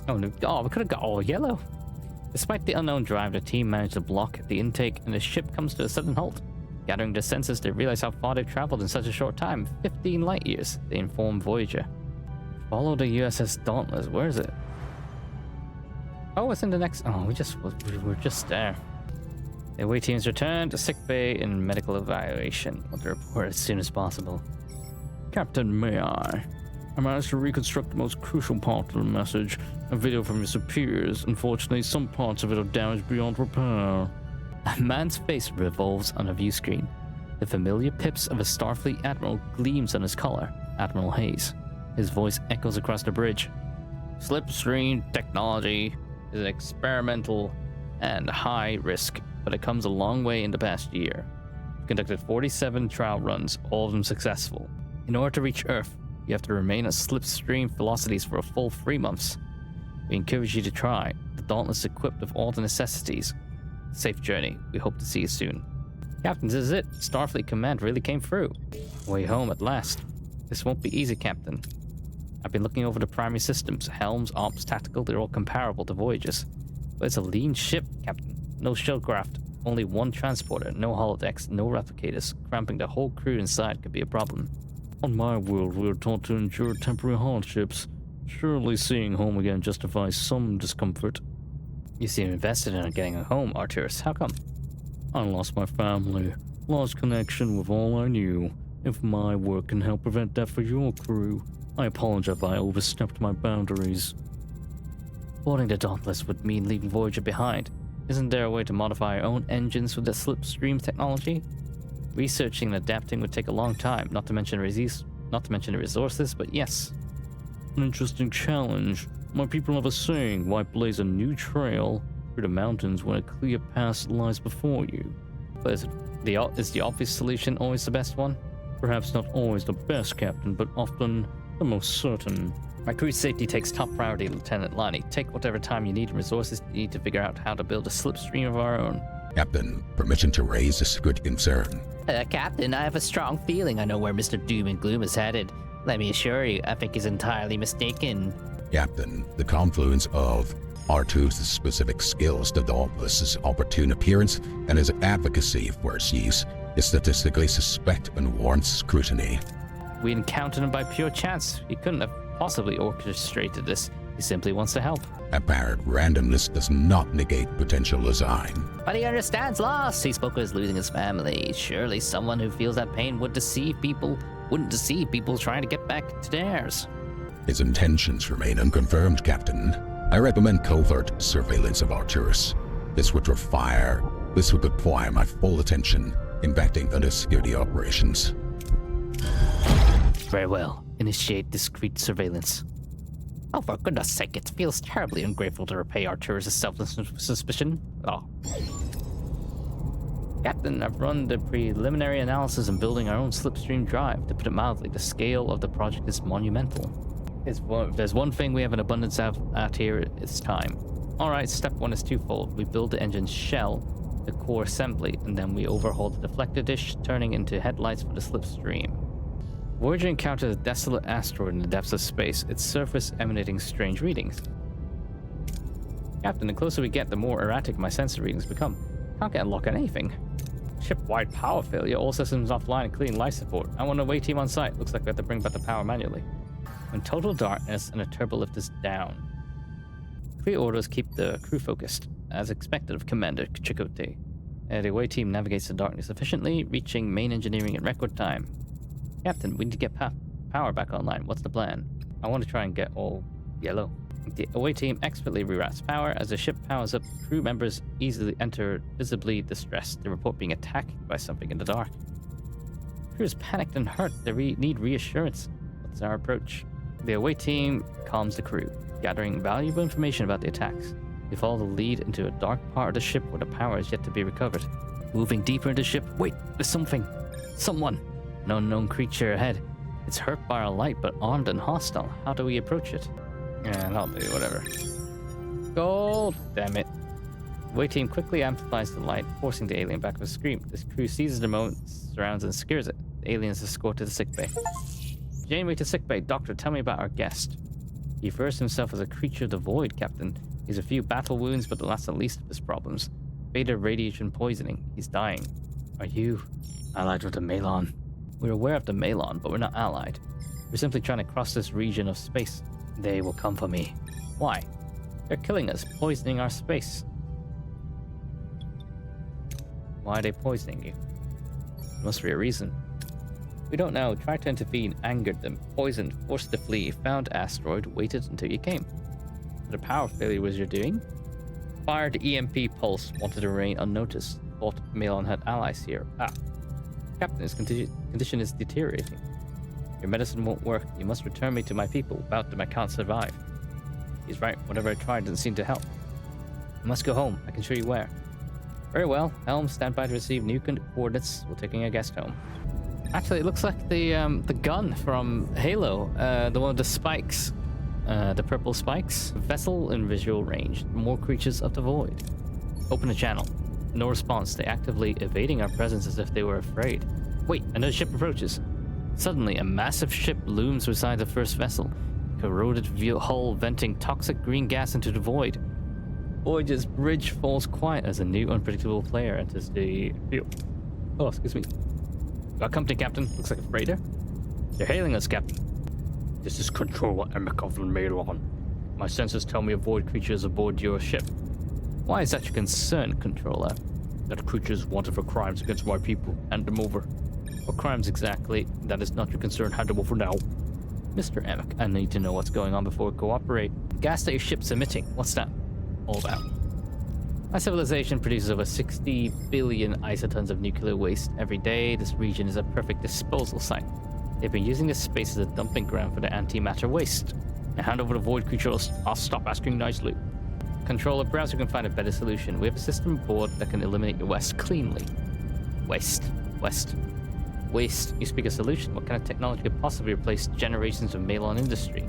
Oh no, we could have got all yellow. Despite the unknown drive, the team managed to block the intake and the ship comes to a sudden halt. Gathering their senses, they realize how far they've traveled in such a short time, 15 light years. They inform Voyager. Follow the USS Dauntless. Where is it? Oh, it's in the next... Oh, we're just there. The away teams return to sickbay in medical evaluation. Want to report as soon as possible. Captain, may I managed to reconstruct the most crucial part of the message. A video from your superiors. Unfortunately, some parts of it are damaged beyond repair. A man's face revolves on a view screen. The familiar pips of a Starfleet admiral gleams on his collar, Admiral Hayes. His voice echoes across the bridge. Slipstream technology is experimental and high risk, but it comes a long way in the past year. We've conducted 47 trial runs, all of them successful. In order to reach Earth, you have to remain at slipstream velocities for a full 3 months. We encourage you to try. The Dauntless is equipped with all the necessities. Safe journey. We hope to see you soon. Captain, this is it. Starfleet Command really came through. Way home at last. This won't be easy, Captain. I've been looking over the primary systems. Helms, Ops, Tactical, they're all comparable to Voyager's. But it's a lean ship, Captain. No shuttlecraft. Only one transporter. No holodecks. No replicators. Cramping the whole crew inside could be a problem. On my world, we are taught to endure temporary hardships. Surely seeing home again justifies some discomfort. You seem invested in getting a home, Arturus. How come? I lost my family. Lost connection with all I knew. If my work can help prevent that for your crew, I apologize if I overstepped my boundaries. Boarding the Dauntless would mean leaving Voyager behind. Isn't there a way to modify our own engines with the slipstream technology? Researching and adapting would take a long time, not to mention the resources, but yes. An interesting challenge. My people have a saying, why blaze a new trail through the mountains when a clear path lies before you? But is the obvious solution always the best one? Perhaps not always the best, Captain, but often the most certain. My crew's safety takes top priority, Lieutenant Lonnie. Take whatever time you need and resources you need to figure out how to build a slipstream of our own. Captain, permission to raise this good concern. Captain, I have a strong feeling I know where Mr. Doom and Gloom is headed. Let me assure you, I think he's entirely mistaken. Captain, the confluence of R2's specific skills, the Dauntless's opportune appearance, and his advocacy for its use is statistically suspect and warrants scrutiny. We encountered him by pure chance. He couldn't have possibly orchestrated this. He simply wants to help. Apparent randomness does not negate potential design. But he understands loss. He spoke of losing his family. Surely someone who feels that pain wouldn't deceive people trying to get back to theirs. His intentions remain unconfirmed, Captain. I recommend covert surveillance of Arturus. This would require my full attention, impacting other security operations. Very well. Initiate discreet surveillance. Oh, for goodness sake, it feels terribly ungrateful to repay Arturus' selfless suspicion. Oh. Captain, I've run the preliminary analysis on building our own slipstream drive. To put it mildly, the scale of the project is monumental. There's one thing we have an abundance of out here, it's time. Alright, step one is twofold. We build the engine's shell, the core assembly, and then we overhaul the deflector dish, turning into headlights for the slipstream. Voyager encountered a desolate asteroid in the depths of space, its surface emanating strange readings. Captain, the closer we get, the more erratic my sensor readings become. Can't get a lock on anything. Ship-wide power failure, all systems offline including life support. I want an away team on site. Looks like we have to bring back the power manually. When total darkness and a turbolift is down. Clear orders keep the crew focused, as expected of Commander Chakotay. The away team navigates the darkness efficiently, reaching main engineering in record time. Captain, we need to get power back online. What's the plan? I want to try and get all yellow. The away team expertly reroutes power. As the ship powers up, crew members easily enter visibly distressed. They report being attacked by something in the dark. Crew is panicked and hurt. They need reassurance. What's our approach? The away team calms the crew, gathering valuable information about the attacks. They follow the lead into a dark part of the ship where the power is yet to be recovered. Moving deeper into the ship. Wait, there's something. Someone. An unknown creature ahead. It's hurt by our light, but armed and hostile. How do we approach it? Yeah, I'll do whatever. Gold! Damn it. The away team quickly amplifies the light, forcing the alien back with a scream. This crew seizes the moment, surrounds and secures it. The alien is escorted to the sickbay. Janeway to sickbay. Doctor, tell me about our guest. He refers to himself as a creature of the void, Captain. He's a few battle wounds, but that's the least of his problems. Beta radiation poisoning. He's dying. Are you allied with the Malon? We're aware of the Malon, but we're not allied. We're simply trying to cross this region of space. They will come for me. Why? They're killing us, poisoning our space. Why are they poisoning you? There must be a reason. We don't know. Tried to intervene, angered them, poisoned, forced to flee, found asteroid, waited until you came. The power failure was your doing? Fired EMP pulse, wanted to remain unnoticed. Thought Malon had allies here. Captain, his condition is deteriorating. Your medicine won't work. You must return me to my people. Without them, I can't survive. He's right. Whatever I tried doesn't seem to help. I must go home. I can show you where. Very well. Helm, stand by to receive new coordinates. We're taking a guest home. Actually, it looks like the gun from Halo. The one with the spikes. The purple spikes. Vessel in visual range. More creatures of the void. Open a channel. No response. They actively evading our presence as if they were afraid. Wait, another ship approaches. Suddenly, a massive ship looms beside the first vessel. Corroded hull venting toxic green gas into the void. Voyager's bridge falls quiet as a new unpredictable player enters the field. Oh, excuse me. Got company, Captain. Looks like a freighter. They're hailing us, Captain. This is Controller Emic of the Malon. My sensors tell me a void creature is aboard your ship. Why is that your concern, Controller? That creatures wanted for crimes against my people. Hand them over. What crimes exactly? That is not your concern. Hand them over now. Mr. Emic, I need to know what's going on before we cooperate. Gas that your ship's emitting. What's that all about? My civilization produces over 60 billion isotons of nuclear waste every day. This region is a perfect disposal site. They've been using this space as a dumping ground for their antimatter waste. Now hand over the void creature, I'll stop asking nicely. Controller, perhaps we can find a better solution. We have a system aboard that can eliminate your waste cleanly. Waste. You speak a solution. What kind of technology could possibly replace generations of Malon industry?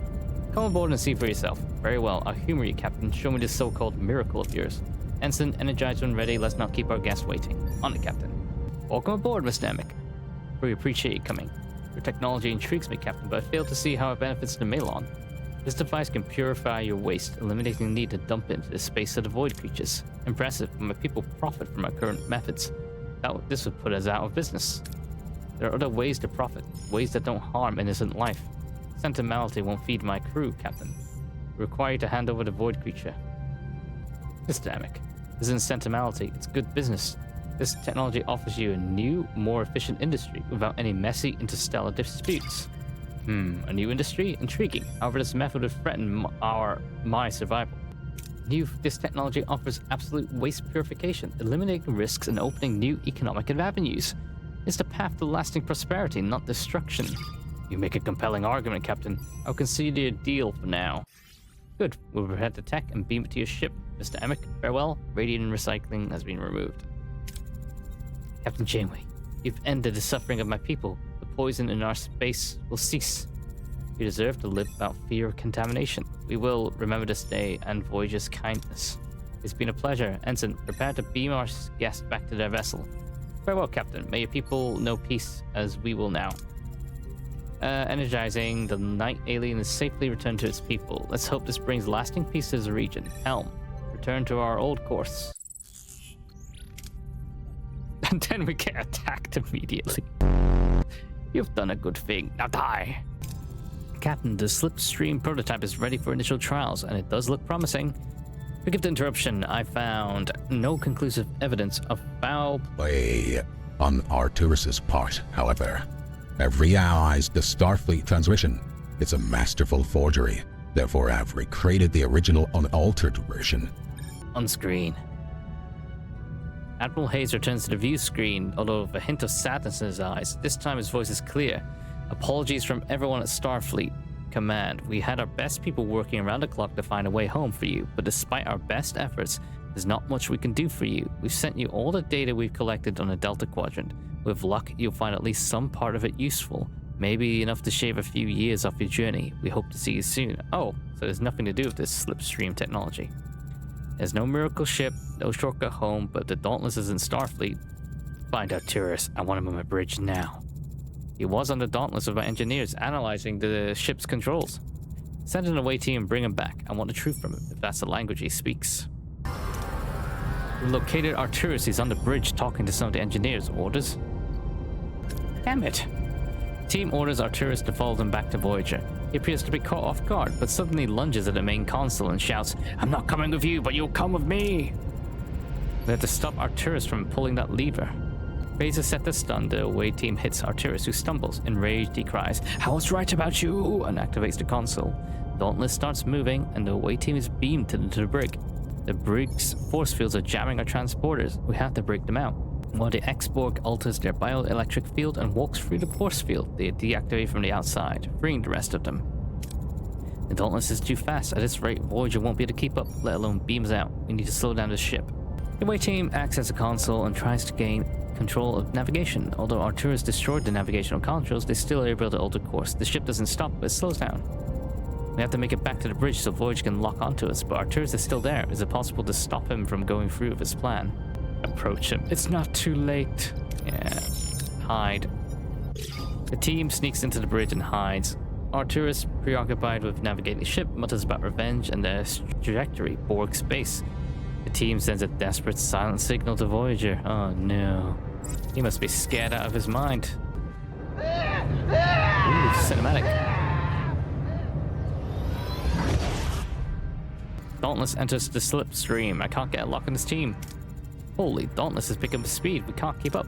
Come aboard and see for yourself. Very well, I'll humor you, Captain. Show me this so-called miracle of yours. Ensign, energized when ready. Let's not keep our guest waiting. On it, Captain. Welcome aboard, Mr. Emic. We appreciate you coming. Your technology intrigues me, Captain, but I fail to see how it benefits the Malon. This device can purify your waste, eliminating the need to dump into the space of the void creatures. Impressive, but my people profit from our current methods. This would put us out of business. There are other ways to profit, ways that don't harm innocent life. Sentimentality won't feed my crew, Captain. We require you to hand over the void creature. Mr. Emic, this isn't sentimentality, it's good business. This technology offers you a new, more efficient industry without any messy interstellar disputes. A new industry? Intriguing. However, this method would threaten my survival. This technology offers absolute waste purification, eliminating risks and opening new economic avenues. It's the path to lasting prosperity, not destruction. You make a compelling argument, Captain. I'll consider your deal for now. Good. We'll prepare the tech and beam it to your ship. Mr. Emic, farewell. Radiant recycling has been removed. Captain Janeway, you've ended the suffering of my people. The poison in our space will cease. You deserve to live without fear of contamination. We will remember this day and Voyager's kindness. It's been a pleasure. Ensign, prepare to beam our guests back to their vessel. Farewell, Captain. May your people know peace, as we will now. Energizing, the night alien is safely returned to its people. Let's hope this brings lasting peace to the region. Helm, return to our old course. And then we get attacked immediately. You've done a good thing. Now die! Captain, the slipstream prototype is ready for initial trials, and it does look promising. Forgive the interruption. I found no conclusive evidence of foul play on Arturus's part, however. I've realized the Starfleet transmission. It's a masterful forgery. Therefore, I've recreated the original unaltered version. On screen. Admiral Hayes returns to the view screen, although with a hint of sadness in his eyes. This time his voice is clear. Apologies from everyone at Starfleet Command. We had our best people working around the clock to find a way home for you, but despite our best efforts, there's not much we can do for you. We've sent you all the data we've collected on the Delta Quadrant. With luck, you'll find at least some part of it useful. Maybe enough to shave a few years off your journey. We hope to see you soon. Oh, so there's nothing to do with this slipstream technology. There's no miracle ship, no shortcut home, but the Dauntless is in Starfleet. Find Arturus. I want him on my bridge now. He was on the Dauntless with my engineers, analyzing the ship's controls. Send an away team and bring him back. I want the truth from him, if that's the language he speaks. We located Arcturus. He's on the bridge talking to some of the engineers. Orders? Damn it. Team orders Arcturus to follow them back to Voyager. He appears to be caught off guard, but suddenly lunges at the main console and shouts, "I'm not coming with you, but you'll come with me!" We have to stop Arcturus from pulling that lever. Phasers set to stun. The away team hits Arcturus, who stumbles. Enraged, he cries, "I was right about you!" and activates the console. Dauntless starts moving, and the away team is beamed into the brig. The brig's force fields are jamming our transporters. We have to break them out. While the X-Borg alters their bioelectric field and walks through the force field, they deactivate from the outside, freeing the rest of them. The Dauntless is too fast. At this rate, Voyager won't be able to keep up, let alone beams out. We need to slow down the ship. The away team accesses the console and tries to gain control of navigation. Although Arcturus destroyed the navigational controls, they still are able to alter course. The ship doesn't stop, but it slows down. We have to make it back to the bridge so Voyager can lock onto us, but Arcturus is still there. Is it possible to stop him from going through with his plan? Approach him. It's not too late. Yeah. Hide. The team sneaks into the bridge and hides. Arcturus, preoccupied with navigating the ship, mutters about revenge and their trajectory, Borg space. The team sends a desperate silent signal to Voyager. Oh no. He must be scared out of his mind. Ooh, cinematic. Dauntless enters the slipstream. I can't get a lock on his team. Holy, Dauntless is picking up speed. We can't keep up.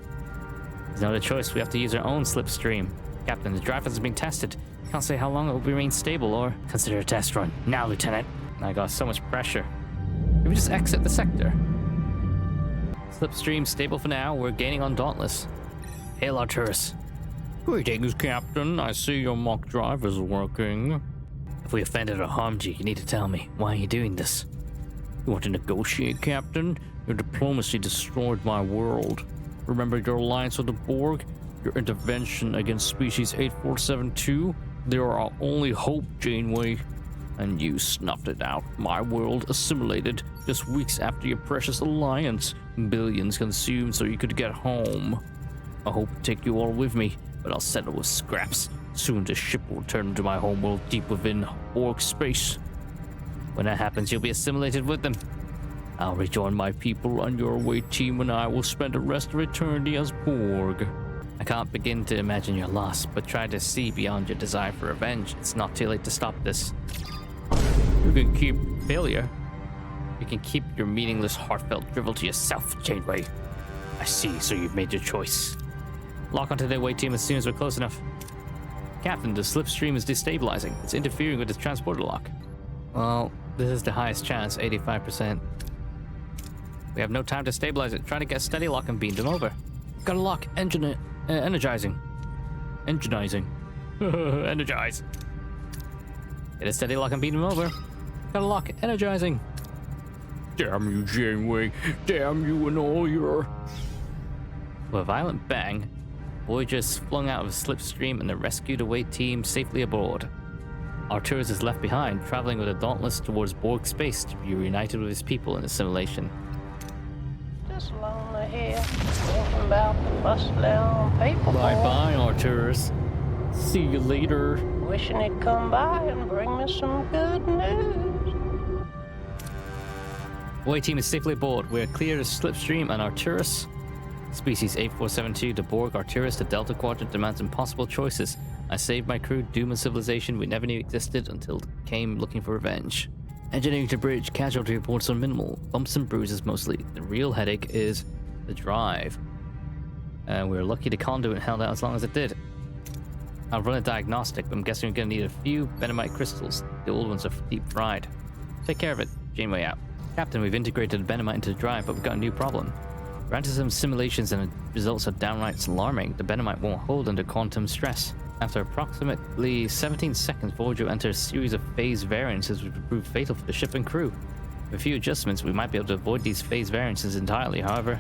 There's no other choice. We have to use our own slipstream. Captain, the drive has been tested. Can't say how long it will remain stable or... Consider a test run. Now, Lieutenant. I got so much pressure. Maybe just exit the sector. Slipstream stable for now. We're gaining on Dauntless. Hail Arcturus. Greetings, Captain. I see your mock drive is working. If we offended or harmed you, you need to tell me. Why are you doing this? You want to negotiate, Captain? Your diplomacy destroyed my world. Remember your alliance with the Borg? Your intervention against species 8472? They are our only hope, Janeway. And you snuffed it out. My world assimilated just weeks after your precious alliance. Billions consumed so you could get home. I hope to take you all with me, but I'll settle with scraps. Soon the ship will return to my homeworld deep within Borg space. When that happens, you'll be assimilated with them. I'll rejoin my people and your away team, and I will spend the rest of eternity as Borg. I can't begin to imagine your loss, but try to see beyond your desire for revenge. It's not too late to stop this. You can keep failure. You can keep your meaningless, heartfelt drivel to yourself, Janeway. I see, so you've made your choice. Lock onto the away team as soon as we're close enough. Captain, the slipstream is destabilizing. It's interfering with the transporter lock. Well, this is the highest chance, 85%. We have no time to stabilize it. Try to get steady lock and beam them over. Gotta lock. Energizing. Energize. Get a steady lock and beam them over. Gotta lock. Energizing. Damn you, Janeway. Damn you and all your... With a violent bang, Voyager is flung out of a slipstream and the rescued away team safely aboard. Arcturus is left behind, traveling with a Dauntless towards Borg space to be reunited with his people in assimilation. Just lonely here, thinking about the bust-down people. Bye-bye, Arcturus. See you later. Wishing he'd come by and bring me some good news. Away team is safely aboard. We're clear of Slipstream and Arcturus. Species 8472 to Borg Arcturus. The Delta Quadrant demands impossible choices. I saved my crew, doom and civilization we never knew existed until it came looking for revenge. Engineering to bridge, casualty reports are minimal. Bumps and bruises mostly. The real headache is the drive. We're lucky the conduit held out as long as it did. I'll run a diagnostic, but I'm guessing we're going to need a few Benamite crystals. The old ones are deep fried. Take care of it. Janeway out. Captain, we've integrated the Benamite into the drive, but we've got a new problem. Granted some simulations and the results are downright alarming. The Benamite won't hold under quantum stress. After approximately 17 seconds, Voyager enters a series of phase variances which would prove fatal for the ship and crew. With a few adjustments, we might be able to avoid these phase variances entirely. However,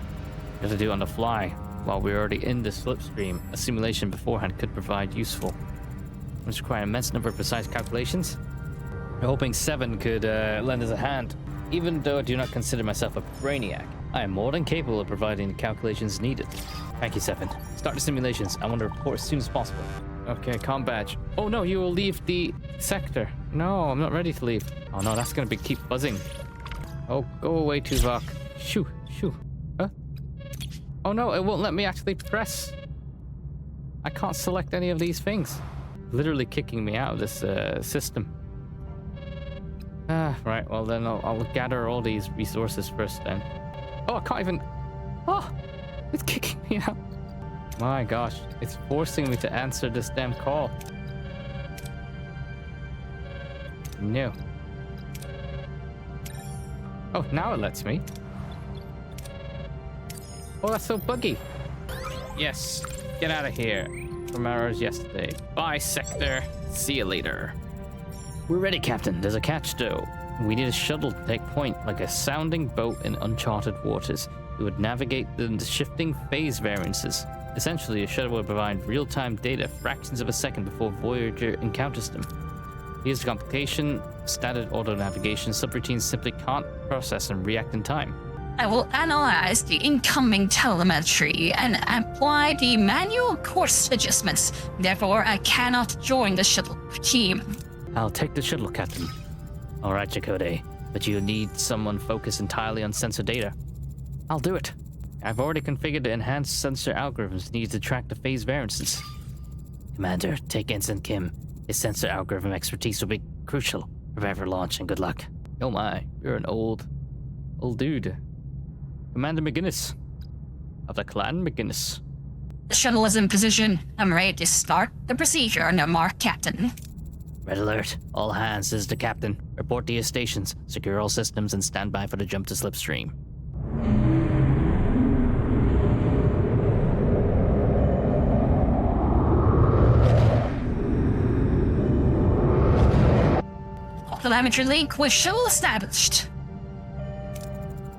we have to do it on the fly. While we're already in the slipstream, a simulation beforehand could provide useful. This requires an immense number of precise calculations. We're hoping Seven could lend us a hand. Even though I do not consider myself a brainiac, I am more than capable of providing the calculations needed. Thank you, Seven. Start the simulations. I want to report as soon as possible. Okay, comm badge. Oh no, you will leave the sector. No, I'm not ready to leave. Oh no, that's gonna keep buzzing. Oh, go away, Tuvok. Shoo, shoo. Huh? Oh no, it won't let me actually press. I can't select any of these things. Literally kicking me out of this system. Right, well then I'll gather all these resources first then. Oh, I can't even... Oh, it's kicking me out. My gosh, it's forcing me to answer this damn call. No. Oh, now it lets me. Oh, that's so buggy. Yes, get out of here. From hours yesterday. Bye, Sector. See you later. We're ready, Captain. There's a catch, though. We need a shuttle to take point, like a sounding boat in uncharted waters. It would navigate the shifting phase variances. Essentially, a shuttle would provide real-time data fractions of a second before Voyager encounters them. Here's the complication. Standard auto-navigation subroutines simply can't process and react in time. I will analyze the incoming telemetry and apply the manual course adjustments. Therefore, I cannot join the shuttle team. I'll take the shuttle, Captain. All right, Chakotay, but you need someone focused entirely on sensor data. I'll do it. I've already configured the enhanced sensor algorithms needed to track the phase variances. Commander, take Ensign Kim. His sensor algorithm expertise will be crucial. Prepare for launch and good luck. Oh my, you're an old dude. Commander McGinnis. Of the Clan McGinnis. The shuttle is in position. I'm ready to start the procedure on your mark, Captain. Red alert. All hands, this is the Captain. Report to your stations. Secure all systems and stand by for the jump to slipstream. Telemetry link with shuttle established.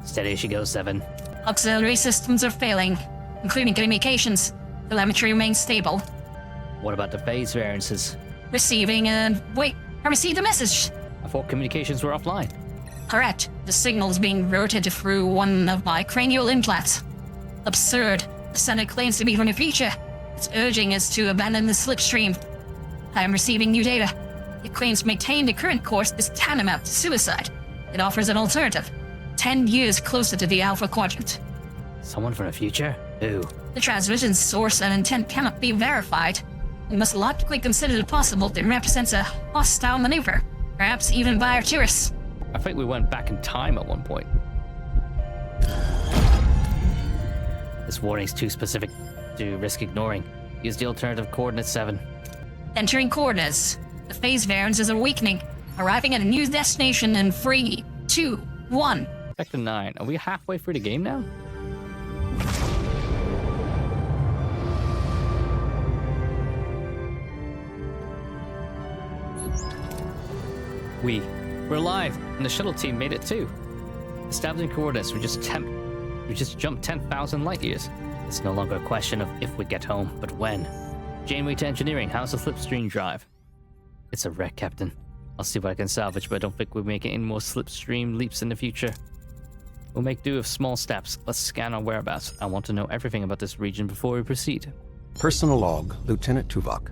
Steady as she goes, 7. Auxiliary systems are failing, including communications. Telemetry remains stable. What about the phase variances? Receiving and... Wait, I received a message. I thought communications were offline. Correct. The signal is being routed through one of my cranial implants. Absurd. The Senate claims to be from the future. Its urging is to abandon the slipstream. I am receiving new data. It claims to maintain the current course is tantamount to suicide. It offers an alternative. 10 years closer to the Alpha Quadrant. Someone from the future? Who? The transmission source and intent cannot be verified. We must logically consider it possible that it represents a hostile maneuver, perhaps even by Arcturus. I think we went back in time at one point. This warning's too specific to risk ignoring. Use the alternative coordinate 7. Entering coordinates. The phase variances are weakening, arriving at a new destination in 3, 2, 1. Sector 9. Are we halfway through the game now? We're alive, and the shuttle team made it too. Establishing coordinates, we just jumped 10,000 light years. It's no longer a question of if we get home, but when. Janeway to engineering, how's the slipstream drive? It's a wreck, Captain. I'll see what I can salvage, but I don't think we'll make any more slipstream leaps in the future. We'll make do with small steps. Let's scan our whereabouts. I want to know everything about this region before we proceed. Personal log, Lieutenant Tuvok.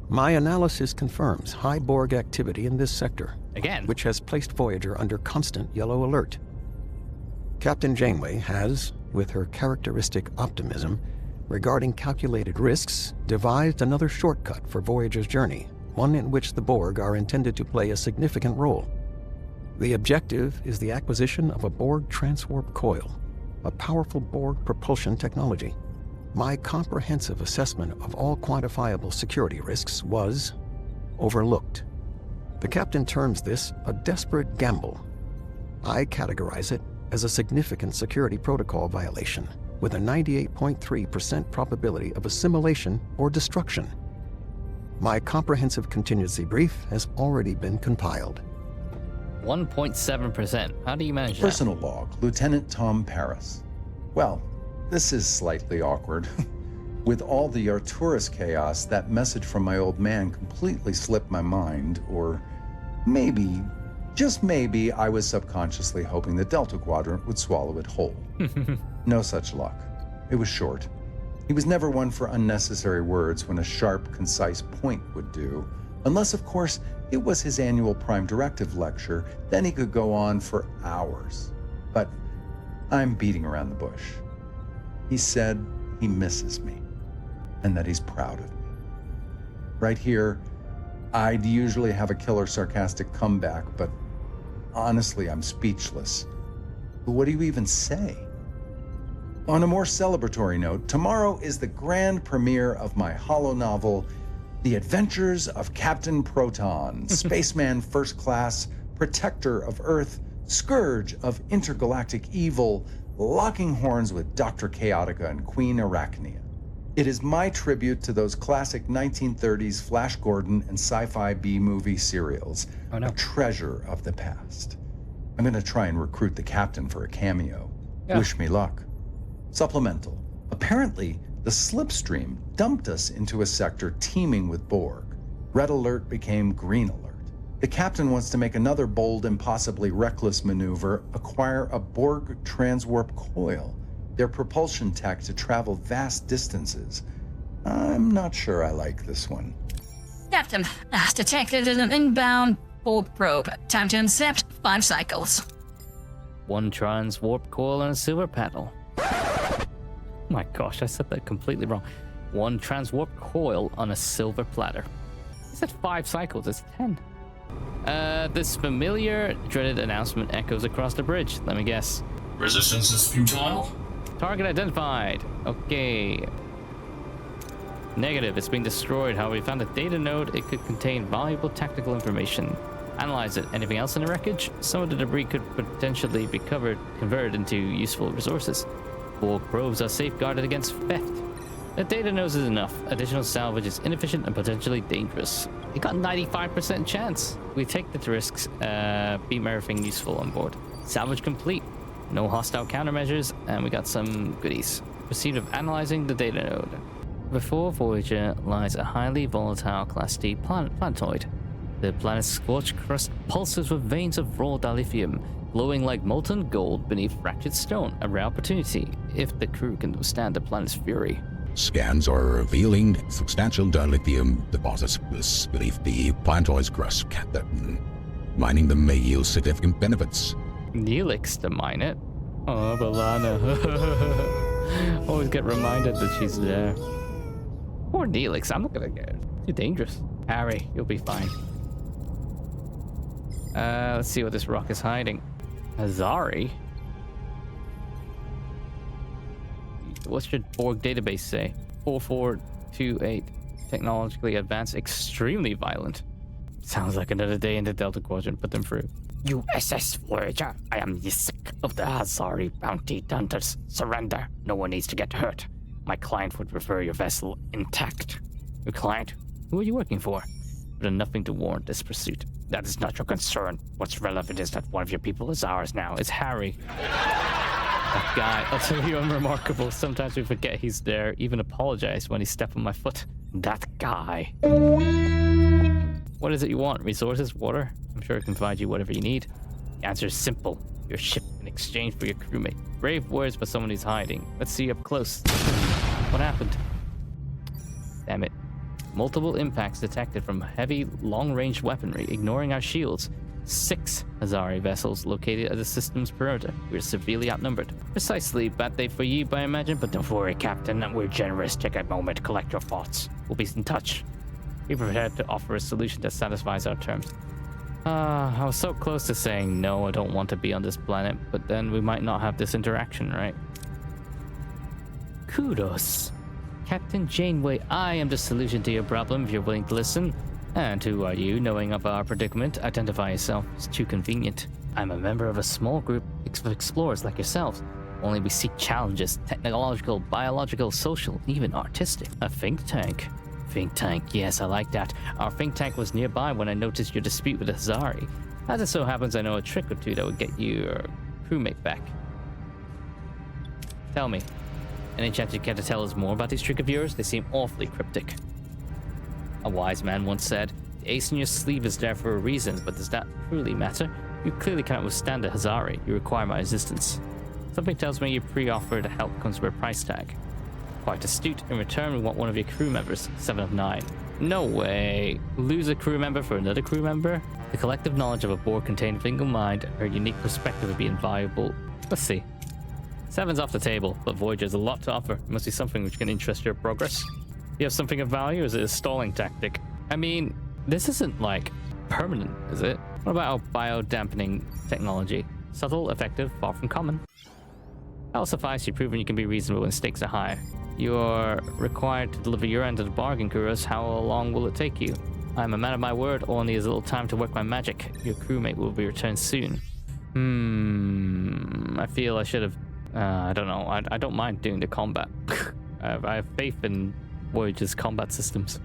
My analysis confirms high Borg activity in this sector. Again? Which has placed Voyager under constant yellow alert. Captain Janeway has, with her characteristic optimism regarding calculated risks, devised another shortcut for Voyager's journey, one in which the Borg are intended to play a significant role. The objective is the acquisition of a Borg transwarp coil, a powerful Borg propulsion technology. My comprehensive assessment of all quantifiable security risks was overlooked. The captain terms this a desperate gamble. I categorize it as a significant security protocol violation with a 98.3% probability of assimilation or destruction. My comprehensive contingency brief has already been compiled. 1.7%. How do you manage that? Personal log, Lieutenant Tom Paris. Well, this is slightly awkward. With all the Arcturus chaos, that message from my old man completely slipped my mind, or maybe, just maybe, I was subconsciously hoping the Delta Quadrant would swallow it whole. No such luck. It was short. He was never one for unnecessary words when a sharp, concise point would do, unless, of course, It was his annual Prime Directive lecture, then he could go on for hours. But I'm beating around the bush. He said he misses me, and that he's proud of me. Right here, I'd usually have a killer sarcastic comeback, but honestly, I'm speechless. What do you even say? On a more celebratory note, tomorrow is the grand premiere of my holo novel, The Adventures of Captain Proton, Spaceman First Class, Protector of Earth, Scourge of Intergalactic Evil, locking horns with Dr. Chaotica and Queen Arachnia. It is my tribute to those classic 1930s Flash Gordon and sci-fi B-movie serials, a treasure of the past. I'm going to try and recruit the captain for a cameo. Yeah. Wish me luck. Supplemental. Apparently, the slipstream dumped us into a sector teeming with Borg. Red alert became green alert. The captain wants to make another bold and possibly reckless maneuver, acquire a Borg transwarp coil, their propulsion tech to travel vast distances. I'm not sure I like this one. Captain, detected an inbound Borg probe. Time to intercept 5 cycles. 1 transwarp coil and a silver panel. My gosh, I said that completely wrong. 1 transwarp coil on a silver platter. I said 5 cycles, it's 10. This familiar, dreaded announcement echoes across the bridge. Let me guess. Resistance is futile. Target identified. Okay. Negative, it's been destroyed. However, we found a data node. It could contain valuable tactical information. Analyze it. Anything else in the wreckage? Some of the debris could potentially be converted into useful resources. Borg probes are safeguarded against theft. The data knows is enough. Additional salvage is inefficient and potentially dangerous. You got 95% chance. We take the risks, beam everything useful on board. Salvage complete. No hostile countermeasures, and we got some goodies. Proceed with analyzing the data node. Before Voyager lies a highly volatile Class D planetoid. The planet's scorched crust pulses with veins of raw dilithium, glowing like molten gold beneath fractured stone, a rare opportunity if the crew can withstand the planet's fury. Scans are revealing substantial dilithium deposits beneath the planetoid's crust. Mining them may yield significant benefits. Neelix to mine it? Oh, Balana. Always get reminded that she's there. Poor Neelix, I'm not gonna get it. Too dangerous. Harry, you'll be fine. Let's see what this rock is hiding. Azari? What's your Borg database say? 4428. Technologically advanced, extremely violent. Sounds like another day in the Delta Quadrant. Put them through. USS Voyager, I am Yisik of the Azari Bounty Hunters. Surrender. No one needs to get hurt. My client would prefer your vessel intact. Your client? Who are you working for? But nothing to warrant this pursuit. That is not your concern. What's relevant is that one of your people is ours now. It's Harry. That guy, utterly unremarkable. Sometimes we forget he's there. Even apologize when he stepped on my foot. That guy. What is it you want? Resources? Water? I'm sure it can provide you whatever you need. The answer is simple. Your ship in exchange for your crewmate. Brave words, but someone who's hiding. Let's see up close. What happened? Damn it. Multiple impacts detected from heavy, long-range weaponry, ignoring our shields. 6 Azari vessels located at the system's perimeter. We're severely outnumbered. Precisely. Bad day for you, I imagine, but don't worry, Captain. We're generous. Take a moment, collect your thoughts. We'll be in touch. Be prepared to offer a solution that satisfies our terms. I was so close to saying no, I don't want to be on this planet, but then we might not have this interaction, right? Kudos. Captain Janeway, I am the solution to your problem if you're willing to listen. And who are you, knowing of our predicament? Identify yourself. It's too convenient. I'm a member of a small group of explorers like yourselves. Only we seek challenges, technological, biological, social, even artistic. A think tank. Think tank, yes, I like that. Our think tank was nearby when I noticed your dispute with Azari. As it so happens, I know a trick or two that would get your crewmate back. Tell me, any chance you care to tell us more about these tricks of yours? They seem awfully cryptic. A wise man once said, the ace in your sleeve is there for a reason, but does that truly matter? You clearly cannot withstand the Hazari. You require my assistance. Something tells me your pre-offer to help comes with a price tag. Quite astute. In return, we want one of your crew members, 7 of 9. No way. Lose a crew member for another crew member? The collective knowledge of a board containing a single mind, her unique perspective would be invaluable. Let's see. 7's off the table, but Voyager has a lot to offer. It must be something which can interest your progress. You have something of value, or is it a stalling tactic? I mean, this isn't like permanent, is it? What about our bio-dampening technology? Subtle, effective, far from common. That'll suffice. You've proven you can be reasonable when stakes are high. You are required to deliver your end of the bargain, Kuros. How long will it take you? I'm a man of my word. All I need is a little time to work my magic. Your crewmate will be returned soon. I feel I should have... I don't know. I don't mind doing the combat. I have faith in Voyager's combat systems.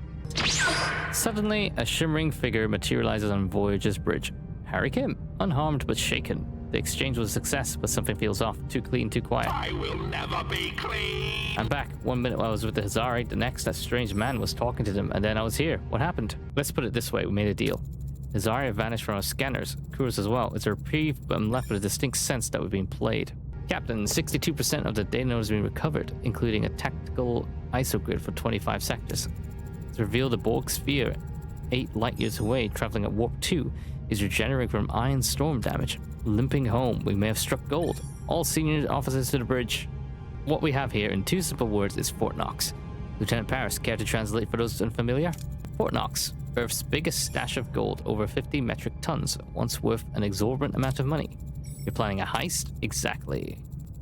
Suddenly, a shimmering figure materializes on Voyager's bridge. Harry Kim, unharmed but shaken. The exchange was a success, but something feels off. Too clean, too quiet. I will never be clean! I'm back. 1 minute I was with the Hazari, the next that strange man was talking to them, and then I was here. What happened? Let's put it this way, we made a deal. Hazari have vanished from our scanners. Kuros as well. It's a reprieve, but I'm left with a distinct sense that we're being played. Captain, 62% of the data node has been recovered, including a tactical ISO grid for 25 sectors. It's revealed the Borg sphere, 8 light years away, traveling at warp 2, is regenerating from ion storm damage. Limping home, we may have struck gold. All senior officers to the bridge. What we have here, in 2 simple words, is Fort Knox. Lieutenant Paris, care to translate for those unfamiliar? Fort Knox, Earth's biggest stash of gold, over 50 metric tons, once worth an exorbitant amount of money. You're planning a heist? Exactly.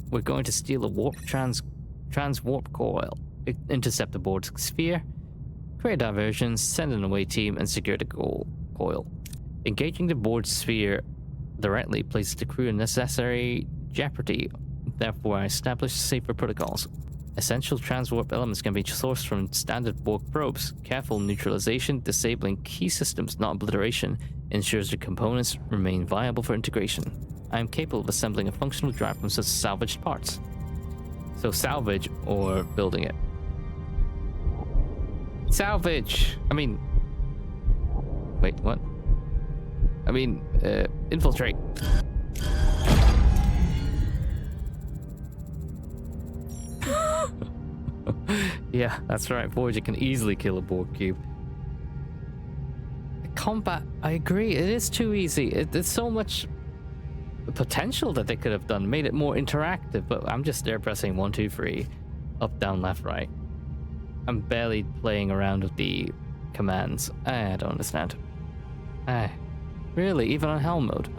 We're going to steal a warp trans-warp coil, intercept the board's sphere, create a diversion, send an away team, and secure the coil. Engaging the board's sphere directly places the crew in necessary jeopardy. Therefore, I established safer protocols. Essential transwarp elements can be sourced from standard Borg probes. Careful neutralization, disabling key systems, not obliteration, ensures the components remain viable for integration. I am capable of assembling a functional drive from such salvaged parts. So salvage or building it. Salvage! I mean... Wait, what? I mean, infiltrate. Yeah, that's right. Voyager can easily kill a Borg cube. Combat, I agree. It is too easy. There's so much potential that they could have done, made it more interactive, but I'm just there pressing 1, 2, 3, up, down, left, right. I'm barely playing around with the commands. I don't understand. Really, even on helm mode.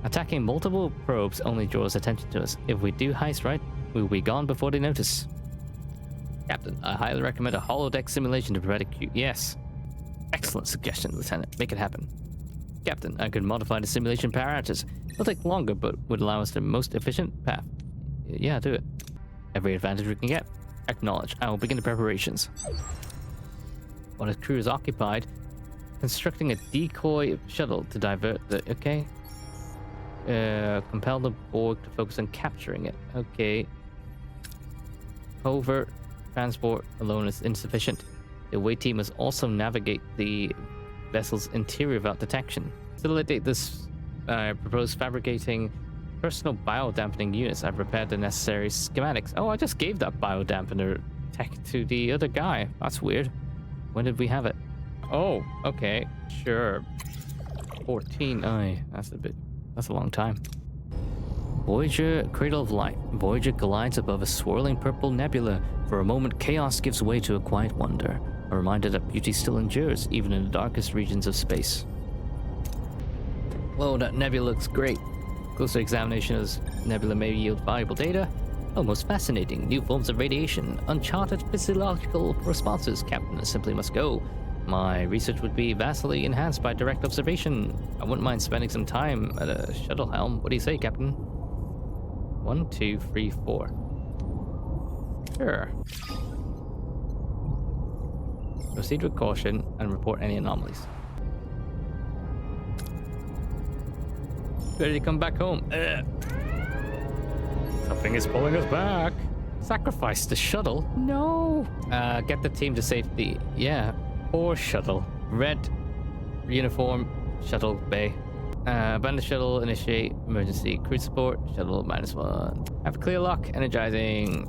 Attacking multiple probes only draws attention to us. If we do heist right, we'll be gone before they notice. Captain, I highly recommend a holodeck simulation to prevent a cube. Yes. Excellent suggestion, Lieutenant. Make it happen. Captain, I could modify the simulation parameters. It'll take longer, but would allow us the most efficient path. Yeah, do it. Every advantage we can get. Acknowledge. I will begin the preparations. While the crew is occupied, constructing a decoy shuttle to divert the... Okay. Compel the Borg to focus on capturing it. Okay. Covert transport alone is insufficient. The away team must also navigate the vessel's interior without detection. To facilitate this, I propose fabricating personal biodampening units. I've prepared the necessary schematics. Oh, I just gave that biodampener tech to the other guy. That's weird. When did we have it? Oh, okay. Sure. 14. That's a long time. Voyager, Cradle of Light. Voyager glides above a swirling purple nebula. For a moment, chaos gives way to a quiet wonder. A reminder that beauty still endures, even in the darkest regions of space. Whoa, that nebula looks great. Closer examination of this nebula may yield valuable data. Oh, most fascinating. New forms of radiation. Uncharted physiological responses. Captain, simply must go. My research would be vastly enhanced by direct observation. I wouldn't mind spending some time at a shuttle helm. What do you say, Captain? 1, 2, 3, 4. Sure. Proceed with caution and report any anomalies. Ready to come back home. Something is pulling us back. Sacrifice the shuttle? No. Get the team to safety. Yeah. Or shuttle. Red uniform. Shuttle bay. Abandon shuttle. Initiate emergency crew support. Shuttle -1. Have a clear lock. Energizing.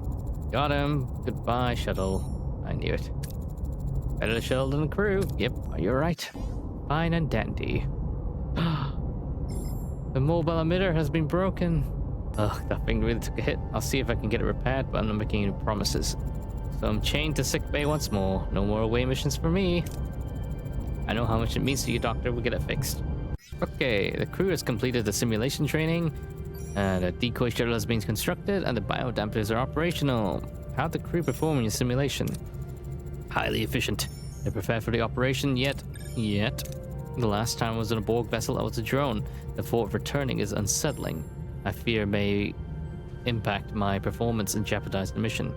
Got him. Goodbye, shuttle. I knew it. Better the shuttle than the crew. Yep, you're right. Fine and dandy. The mobile emitter has been broken. Ugh, that thing really took a hit. I'll see if I can get it repaired, but I'm not making any promises. So I'm chained to sick bay once more. No more away missions for me. I know how much it means to you, Doctor. We'll get it fixed. Okay, the crew has completed the simulation training. The decoy shuttle has been constructed, and the biodampers are operational. How'd the crew perform in your simulation? Highly efficient. They're prepared for the operation, yet. The last time I was in a Borg vessel, I was a drone. The thought of returning is unsettling. I fear may impact my performance and jeopardize the mission.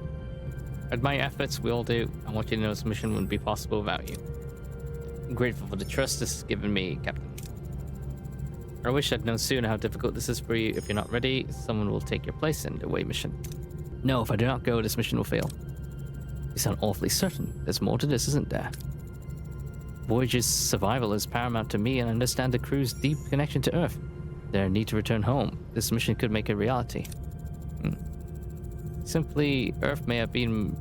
Admire your efforts, we all do. I want you to know this mission wouldn't be possible without you. I'm grateful for the trust this has given me, Captain. I wish I'd known sooner how difficult this is for you. If you're not ready, someone will take your place in the away mission. No, if I do not go, this mission will fail. You sound awfully certain. There's more to this, isn't there? Voyager's survival is paramount to me, and I understand the crew's deep connection to Earth. Their need to return home. This mission could make a reality. Simply, Earth may have been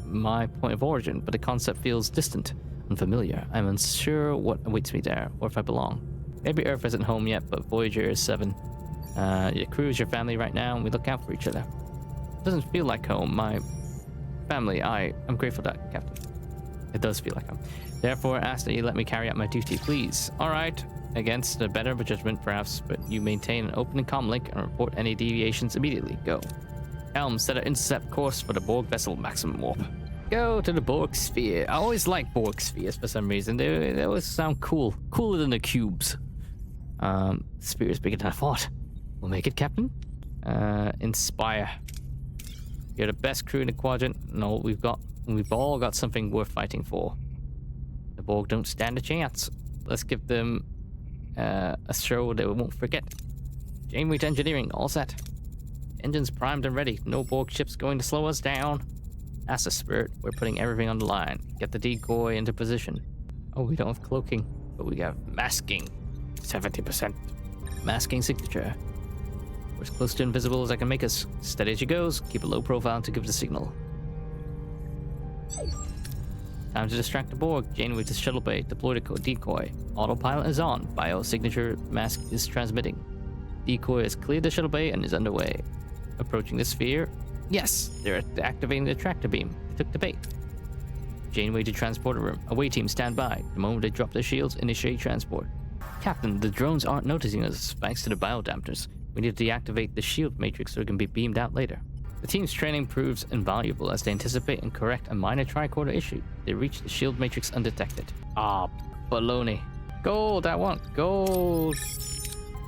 my point of origin, but the concept feels distant, unfamiliar. I'm unsure what awaits me there, or if I belong. Maybe Earth isn't home yet, but Voyager is 7. Your crew is your family right now, and we look out for each other. It doesn't feel like home. My family, I'm grateful for that, Captain. It does feel like home. Therefore, I ask that you let me carry out my duty, please. All right. Against a better judgment, perhaps, but you maintain an open and calm link and report any deviations immediately. Go. Helm, set an intercept course for the Borg vessel maximum warp. Go to the Borg sphere. I always like Borg spheres for some reason. They always sound cool. Cooler than the cubes. Sphere is bigger than I thought. We'll make it, Captain. Inspire. You're the best crew in the quadrant. No, we've all got something worth fighting for. The Borg don't stand a chance. Let's give them a show they won't forget. Janeway to engineering, all set. Engines primed and ready. No Borg ships going to slow us down. That's the spirit. We're putting everything on the line. Get the decoy into position. Oh, we don't have cloaking, but we have masking. 70%. Masking signature. We're as close to invisible as I can make us. Steady as she goes. Keep a low profile to give the signal. Time to distract the Borg. Janeway to shuttle bay. Deploy the decoy. Autopilot is on. Biosignature mask is transmitting. Decoy has cleared the shuttle bay and is underway. Approaching the sphere. Yes, they're activating the tractor beam. They took the bait. Janeway to transporter room. Away team, stand by. The moment they drop their shields, initiate transport. Captain, the drones aren't noticing us thanks to the biodampers. We need to deactivate the shield matrix so it can be beamed out later. The team's training proves invaluable as they anticipate and correct a minor tricorder issue. They reach the shield matrix undetected. Baloney. Gold, I want gold.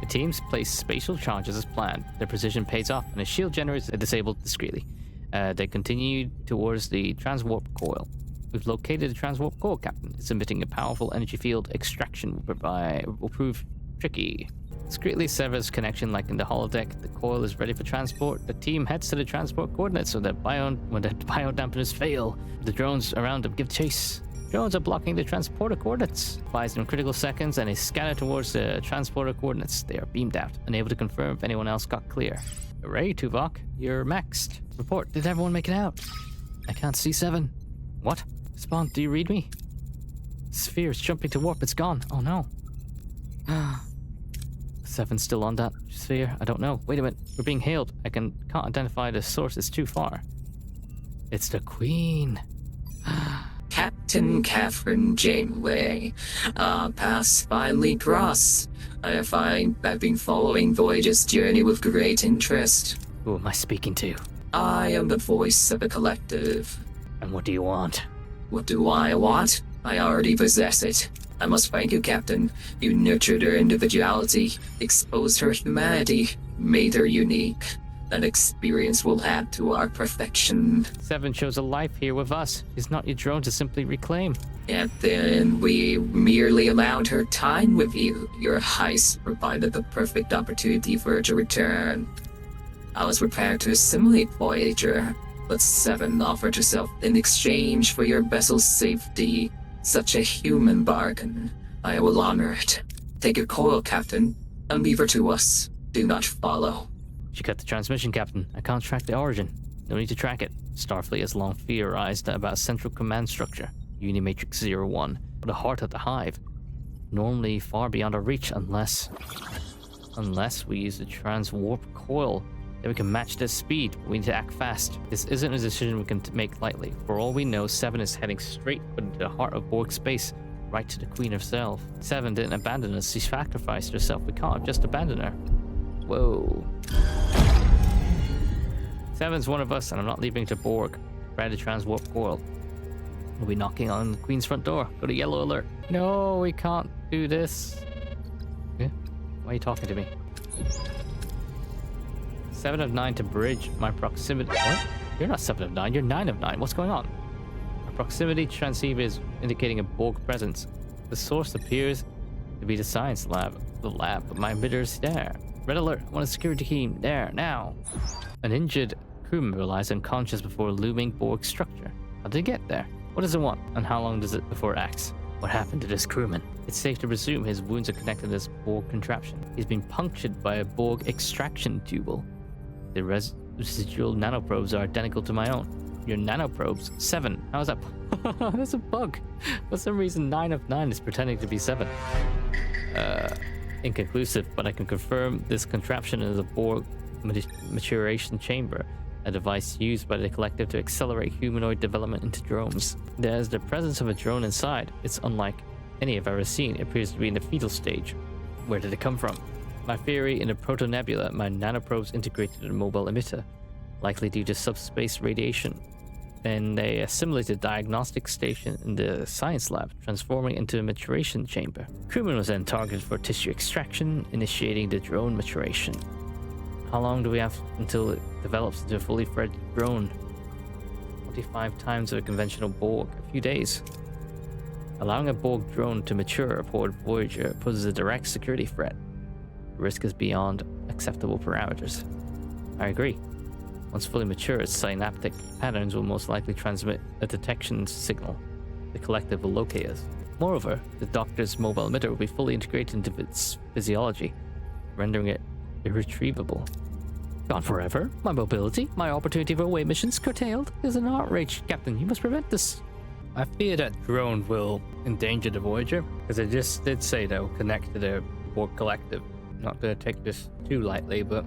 The teams place spatial charges as planned. Their precision pays off, and the shield generators are disabled discreetly. They continue towards the transwarp coil. We've located the transwarp coil, Captain. It's emitting a powerful energy field. Extraction will prove tricky. Discreetly severs connection like in the holodeck. The coil is ready for transport. The team heads to the transport coordinates so that when the biodampers fail, the drones around them give chase. Drones are blocking the transporter coordinates. Buys them critical seconds and they scatter towards the transporter coordinates. They are beamed out, unable to confirm if anyone else got clear. Hooray, Tuvok. You're maxed. Report. Did everyone make it out? I can't see 7. What? Spawn, do you read me? Sphere is jumping to warp. It's gone. Oh no. 7's still on that sphere. I don't know. Wait a minute. We're being hailed. I can't identify the source. It's too far. It's the Queen. Captain Catherine Janeway. Pass finally cross. I've been following Voyager's journey with great interest. Who am I speaking to? I am the voice of the collective. And what do you want? What do I want? I already possess it. I must thank you, Captain. You nurtured her individuality, exposed her humanity, made her unique. That experience will add to our perfection. 7 chose a life here with us. It's not your drone to simply reclaim. And then we merely allowed her time with you. Your heist provided the perfect opportunity for her to return. I was prepared to assimilate Voyager, but 7 offered herself in exchange for your vessel's safety. Such a human bargain. I will honor it. Take your coil, Captain, and leave her to us. Do not follow. She cut the transmission, Captain. I can't track the origin. No need to track it. Starfleet has long theorized about a central command structure. Unimatrix 01, the heart of the hive. Normally far beyond our reach unless we use the transwarp coil. Then we can match this speed. We need to act fast. This isn't a decision we can make lightly. For all we know, 7 is heading straight into the heart of Borg space, right to the Queen herself. 7 didn't abandon us. She sacrificed herself. We can't just abandon her. Whoa. 7's one of us, and I'm not leaving to Borg. Ready to transwarp coil. We'll be knocking on the Queen's front door. Go to yellow alert. No, we can't do this. Yeah? Why are you talking to me? 7 of 9 to bridge my proximity. What? You're not 7 of 9, you're 9 of 9. What's going on? My proximity transceiver is indicating a Borg presence. The source appears to be the science lab. The lab, but my emitter is there. Red alert, I want a security team. There, now. An injured crew member lies unconscious before a looming Borg structure. How did it get there? What does it want, and how long does it before it acts? What happened to this crewman? It's safe to presume his wounds are connected to this Borg contraption. He's been punctured by a Borg extraction tubule. The residual nanoprobes are identical to my own. Your nanoprobes? 7. How is that? That's a bug. For some reason, 9 of 9 is pretending to be 7. Inconclusive, but I can confirm this contraption is a Borg maturation chamber, a device used by the collective to accelerate humanoid development into drones. There's the presence of a drone inside. It's unlike any I've ever seen. It appears to be in the fetal stage. Where did it come from? My theory, in a proto-nebula, my nanoprobes integrated a mobile emitter, likely due to subspace radiation. Then they assimilated a diagnostic station in the science lab, transforming it into a maturation chamber. Crewman was then targeted for tissue extraction, initiating the drone maturation. How long do we have until it develops into a fully fledged drone? 25 times of a conventional Borg. A few days. Allowing a Borg drone to mature aboard Voyager poses a direct security threat. The risk is beyond acceptable parameters. I agree. Once fully mature, its synaptic patterns will most likely transmit a detection signal. The collective will locate us. Moreover, the Doctor's mobile emitter will be fully integrated into its physiology, rendering it irretrievable. Gone forever? My mobility? My opportunity for away missions curtailed? There's an outrage, Captain. You must prevent this. I fear that drone will endanger the Voyager, because it just did say they'll connect to the Borg collective. Not gonna take this too lightly, but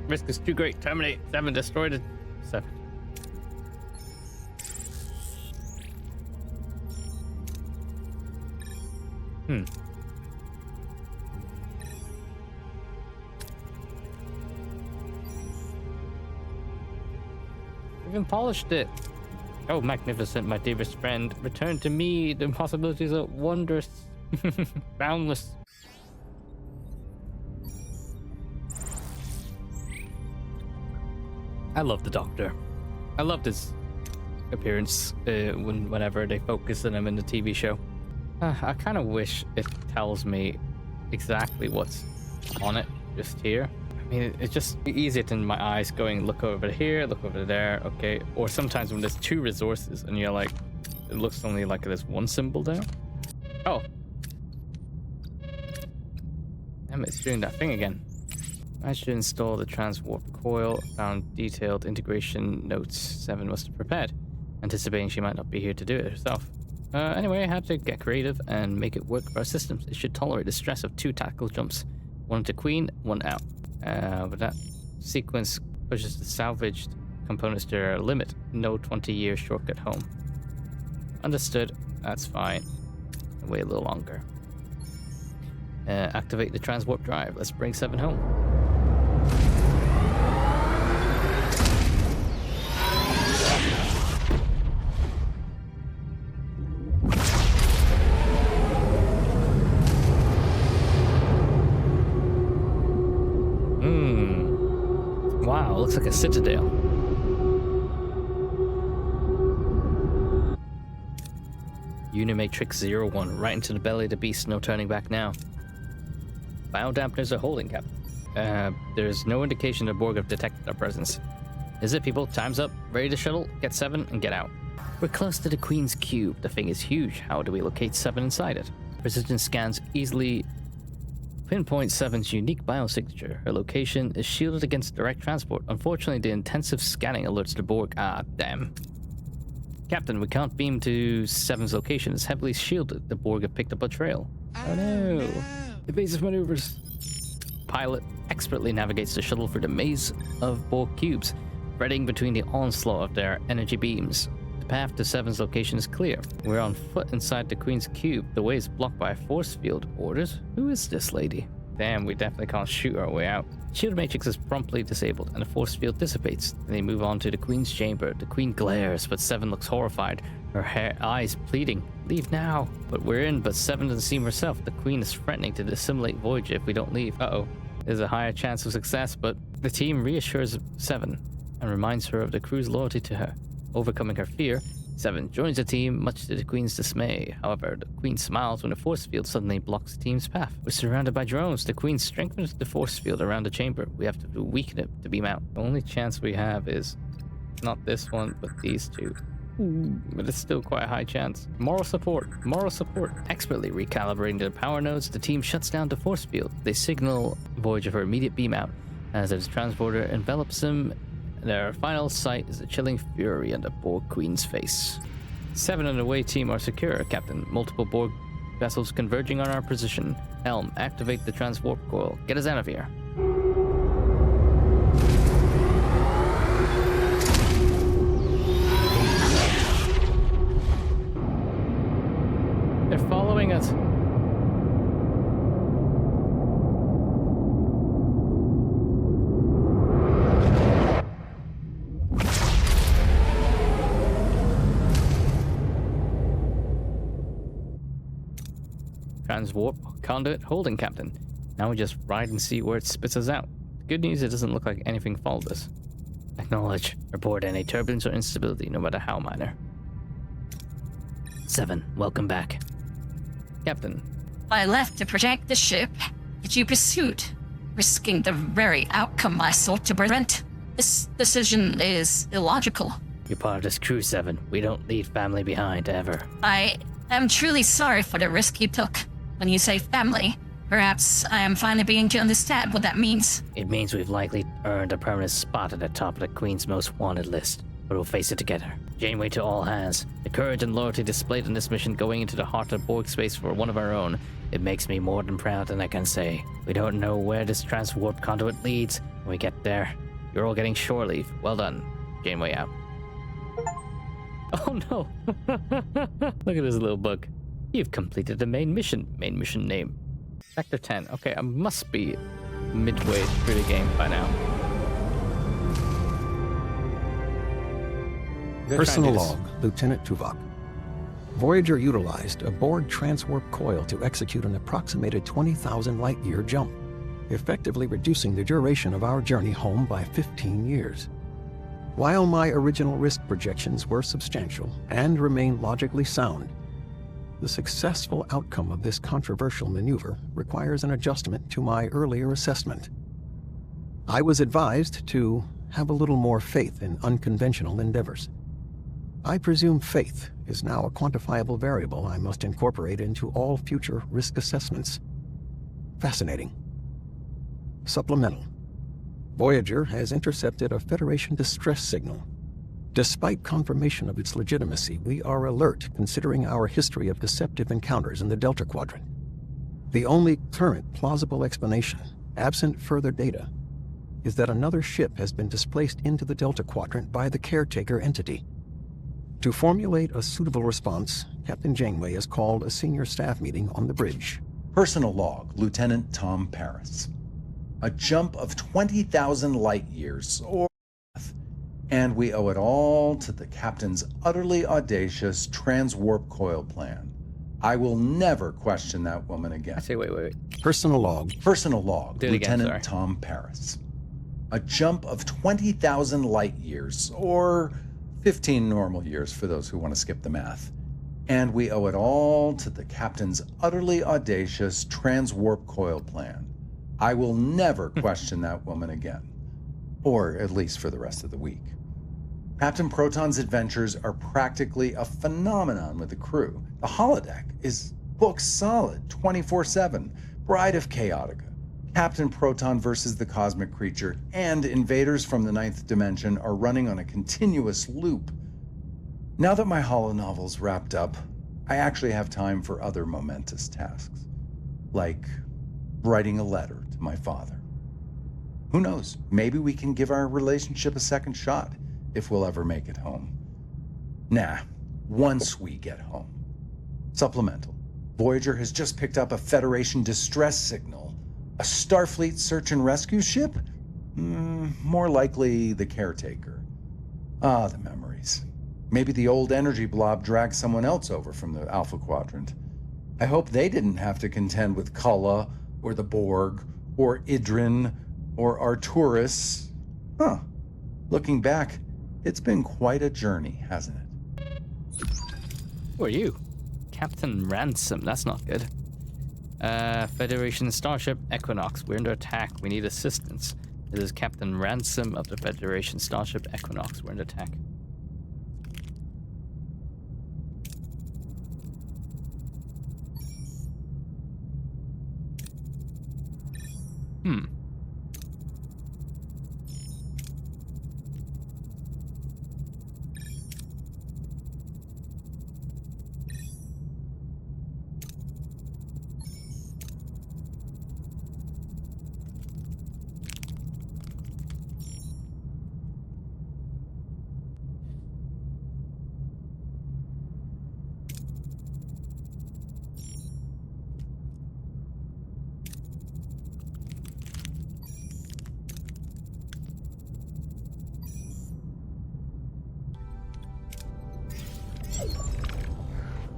risk is too great. Terminate. 7 destroyed it. 7. Even polished it. Oh, magnificent, my dearest friend. Return to me. The possibilities are wondrous. Boundless. I love the Doctor. I loved his appearance whenever they focus on him in the TV show. I kind of wish it tells me exactly what's on it just here. I mean, it's just easier than my eyes going, look over here, look over there, okay. Or sometimes when there's 2 resources and you're like, it looks only like there's 1 symbol there. Oh. Damn, it's doing that thing again. I should install the transwarp coil. Found detailed integration notes. 7 must have prepared, anticipating she might not be here to do it herself. Anyway, I had to get creative and make it work for our systems. It should tolerate the stress of 2 tactical jumps. 1 to Queen, 1 out. But that sequence pushes the salvaged components to their limit. No 20-year shortcut home. Understood. That's fine. Wait a little longer. Activate the transwarp drive. Let's bring 7 home. Wow, looks like a citadel. Unimatrix 01, right into the belly of the beast, no turning back now. Biodampeners are holding, Captain. There's no indication the Borg have detected our presence. Is it, people? Time's up. Ready to shuttle? Get 7 and get out. We're close to the Queen's cube. The thing is huge. How do we locate 7 inside it? Precision scans easily pinpoint 7's unique biosignature. Her location is shielded against direct transport. Unfortunately, the intensive scanning alerts the Borg. Ah, damn. Captain, we can't beam to 7's location. It's heavily shielded. The Borg have picked up a trail. Oh no. Evasive maneuvers. Pilot expertly navigates the shuttle through the maze of Borg cubes, threading between the onslaught of their energy beams. The path to 7's location is clear. We're on foot inside the Queen's cube. The way is blocked by a force field. Orders? Who is this lady? Damn, we definitely can't shoot our way out. Shield matrix is promptly disabled and the force field dissipates. Then they move on to the Queen's chamber. The Queen glares, but 7 looks horrified, her eyes pleading, leave now. But we're in, but 7 doesn't seem herself. The Queen is threatening to dissimulate Voyager if we don't leave. Uh-oh. There's a higher chance of success, but the team reassures 7 and reminds her of the crew's loyalty to her. Overcoming her fear, 7 joins the team, much to the Queen's dismay. However, the Queen smiles when the force field suddenly blocks the team's path. We're surrounded by drones. The Queen strengthens the force field around the chamber. We have to weaken it to beam out. The only chance we have is not this one, but these two. But it's still quite a high chance. Moral support. Moral support. Expertly recalibrating the power nodes, the team shuts down the force field. They signal Voyager for immediate beam out. As its transporter envelops them, their final sight is a chilling fury on the Borg Queen's face. 7 and the away team are secure, Captain. Multiple Borg vessels converging on our position. Helm, activate the transwarp coil. Get us out of here. They're following us. Transwarp conduit holding, Captain. Now we just ride and see where it spits us out. The good news, it doesn't look like anything followed us. Acknowledge. Report any turbulence or instability, no matter how minor. 7, welcome back. Captain. I left to protect the ship, yet you pursued, risking the very outcome I sought to prevent. This decision is illogical. You're part of this crew, 7. We don't leave family behind, ever. I am truly sorry for the risk you took. When you say family, perhaps I am finally beginning to understand what that means. It means we've likely earned a permanent spot at the top of the Queen's most wanted list, but we'll face it together. Janeway to all hands. The courage and loyalty displayed in this mission going into the heart of Borg space for one of our own. It makes me more than proud than I can say. We don't know where this transwarp conduit leads. When we get there, you're all getting shore leave. Well done. Janeway out. Oh no! Look at this little bug. You've completed the main mission. Main mission name. Sector 10. Okay, I must be midway through the game by now. Personal log, Lieutenant Tuvok. Voyager utilized a Borg transwarp coil to execute an approximated 20,000 light-year jump, effectively reducing the duration of our journey home by 15 years. While my original risk projections were substantial and remain logically sound, the successful outcome of this controversial maneuver requires an adjustment to my earlier assessment. I was advised to have a little more faith in unconventional endeavors. I presume faith is now a quantifiable variable I must incorporate into all future risk assessments. Fascinating. Supplemental. Voyager has intercepted a Federation distress signal. Despite confirmation of its legitimacy, we are alert considering our history of deceptive encounters in the Delta Quadrant. The only current plausible explanation, absent further data, is that another ship has been displaced into the Delta Quadrant by the caretaker entity. To formulate a suitable response, Captain Janeway has called a senior staff meeting on the bridge. Personal log, Lieutenant Tom Paris. A jump of 20,000 light years, or and we owe it all to the captain's utterly audacious transwarp coil plan. I will never question that woman again. I say, wait. Personal log. Personal log, Lieutenant Tom Paris. A jump of 20,000 light years, or 15 normal years for those who want to skip the math. And we owe it all to the captain's utterly audacious transwarp coil plan. I will never question that woman again. Or at least for the rest of the week. Captain Proton's adventures are practically a phenomenon with the crew. The holodeck is booked solid 24/7. Bride of Chaotica, Captain Proton versus the Cosmic Creature, and Invaders from the Ninth Dimension are running on a continuous loop. Now that my holonovel's wrapped up, I actually have time for other momentous tasks, like writing a letter to my father. Who knows, maybe we can give our relationship a second shot if we'll ever make it home. Nah, once we get home. Supplemental. Voyager has just picked up a Federation distress signal. A Starfleet search and rescue ship? More likely the Caretaker. Ah, the memories. Maybe the old energy blob dragged someone else over from the Alpha Quadrant. I hope they didn't have to contend with Kulla, or the Borg, or Idrin, or Arturus. Looking back, it's been quite a journey, hasn't it? Who are you? Captain Ransom, that's not good. Federation Starship Equinox, we're under attack, we need assistance. This is Captain Ransom of the Federation Starship Equinox, we're under attack.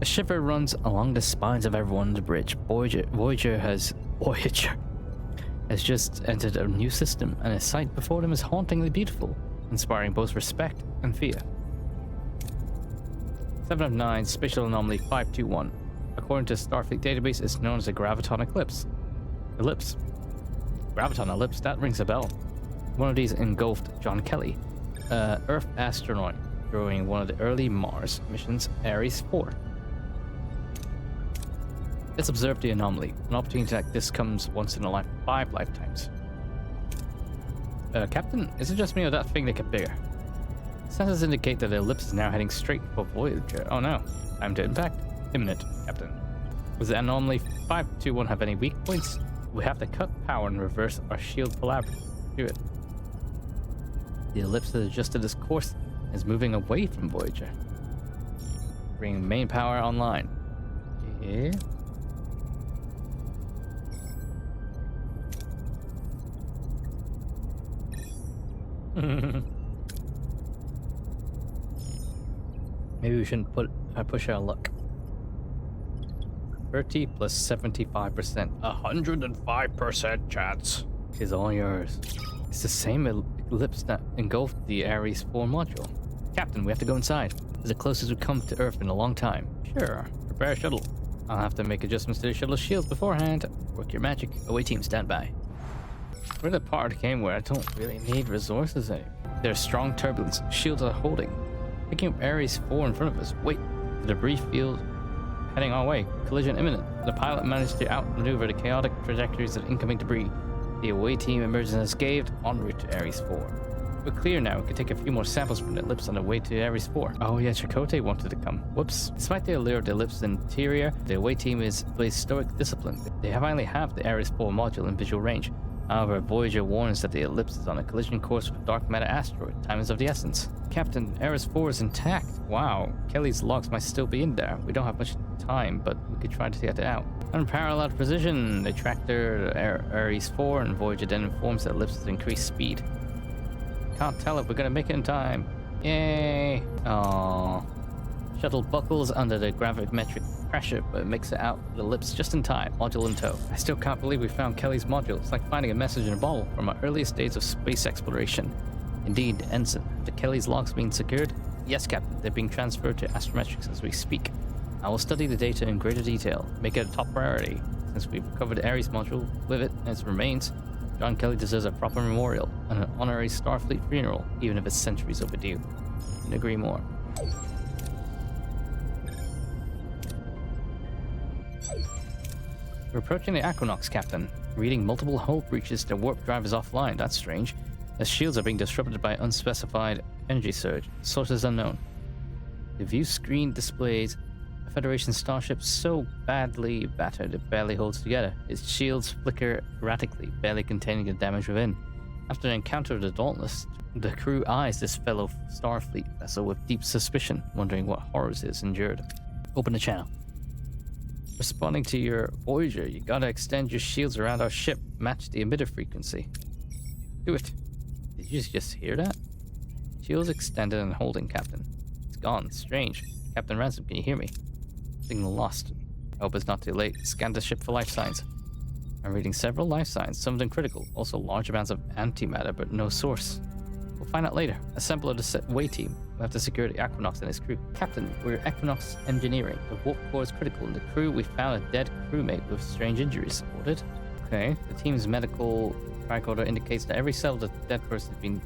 A shiver runs along the spines of everyone on the bridge. Voyager has just entered a new system, and a sight before them is hauntingly beautiful, inspiring both respect and fear. 7 of 9, Spatial Anomaly 521. According to Starfleet database, it's known as a graviton eclipse. Graviton ellipse, that rings a bell. One of these engulfed John Kelly, Earth astronaut during one of the early Mars missions, Ares 4. Let's observe the anomaly. An opportunity like this comes once in a 5 lifetimes. Captain, is it just me or that thing that get bigger? Sensors indicate that the ellipse is now heading straight for Voyager. Oh no, time to impact. Imminent, Captain. Does the anomaly 521 have any weak points? We have to cut power and reverse our shield collaborative. Do it. The ellipse has adjusted its course and is moving away from Voyager. Bring main power online. Yeah. Maybe we shouldn't push our luck. 30 plus 75%. 105% chance. Is all yours. It's the same ellipse that engulfed the Ares 4 module. Captain, we have to go inside. It's the closest we've come to Earth in a long time. Sure. Prepare a shuttle. I'll have to make adjustments to the shuttle's shields beforehand. Work your magic. Away team, stand by. We're the part of the game where I don't really need resources anymore. There's strong turbulence. Shields are holding. Picking up Ares 4 in front of us. Wait. The debris field heading our way. Collision imminent. The pilot managed to outmaneuver the chaotic trajectories of incoming debris. The away team emerges unscathed en route to Ares 4. We're clear now. We can take a few more samples from the ellipse on the way to Ares 4. Oh yeah, Chakotay wanted to come. Whoops. Despite the allure of the ellipse's interior, the away team displays stoic discipline. They finally have the Ares 4 module in visual range. However, Voyager warns that the ellipse is on a collision course with a dark matter asteroid. Time is of the essence. Captain, Ares 4 is intact. Wow, Kelly's logs might still be in there. We don't have much time, but we could try to get it out. Unparalleled precision. They track their Ares 4, and Voyager then informs that ellipse has increased speed. Can't tell if we're gonna make it in time. Yay! Aww. Shuttle buckles under the gravimetric pressure, but makes it out the ellipse just in time. Module in tow. I still can't believe we found Kelly's module. It's like finding a message in a bottle from our earliest days of space exploration. Indeed, Ensign. The Kelly's logs being secured? Yes, Captain. They're being transferred to astrometrics as we speak. I will study the data in greater detail. Make it a top priority. Since we've recovered the Ares module with it and its remains, John Kelly deserves a proper memorial and an honorary Starfleet funeral, even if it's centuries overdue. Couldn't agree more. We're approaching the Equinox, Captain. Reading multiple hull breaches, the warp drive is offline. That's strange. The shields are being disrupted by unspecified energy surge. Source is unknown. The view screen displays a Federation starship so badly battered it barely holds together. Its shields flicker erratically, barely containing the damage within. After an encounter with the Dauntless, the crew eyes this fellow Starfleet vessel with deep suspicion, wondering what horrors it has endured. Open the channel. Responding to your Voyager, you gotta extend your shields around our ship, match the emitter frequency. Do it. Did you just hear that? Shields extended and holding, Captain. It's gone. Strange. Captain Ransom, can you hear me? Signal lost. I hope it's not too late. Scan the ship for life signs. I'm reading several life signs, some of them critical. Also large amounts of antimatter, but no source. We'll find out later. Assemble a way team. We'll have to secure the Equinox and his crew. Captain, we're Equinox Engineering. The warp core is critical. In the crew, we found a dead crewmate with strange injuries. Ordered? Okay. The team's medical tricorder indicates that every cell of the dead person has been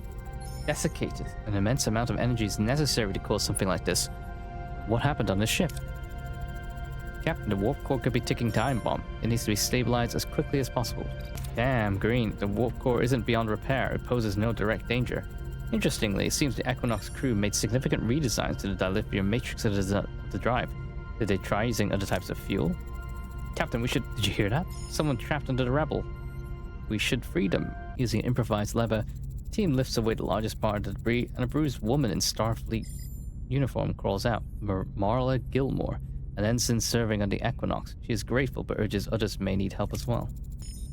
desiccated. An immense amount of energy is necessary to cause something like this. What happened on this ship? Captain, the warp core could be ticking time bomb. It needs to be stabilized as quickly as possible. Damn, Green. The warp core isn't beyond repair. It poses no direct danger. Interestingly, it seems the Equinox crew made significant redesigns to the dilithium matrix of the drive. Did they try using other types of fuel? Captain, Did you hear that? Someone trapped under the rebel. We should free them. Using an improvised lever, the team lifts away the largest part of the debris, and a bruised woman in Starfleet uniform crawls out. Marla Gilmore, an ensign serving on the Equinox. She is grateful, but urges others may need help as well.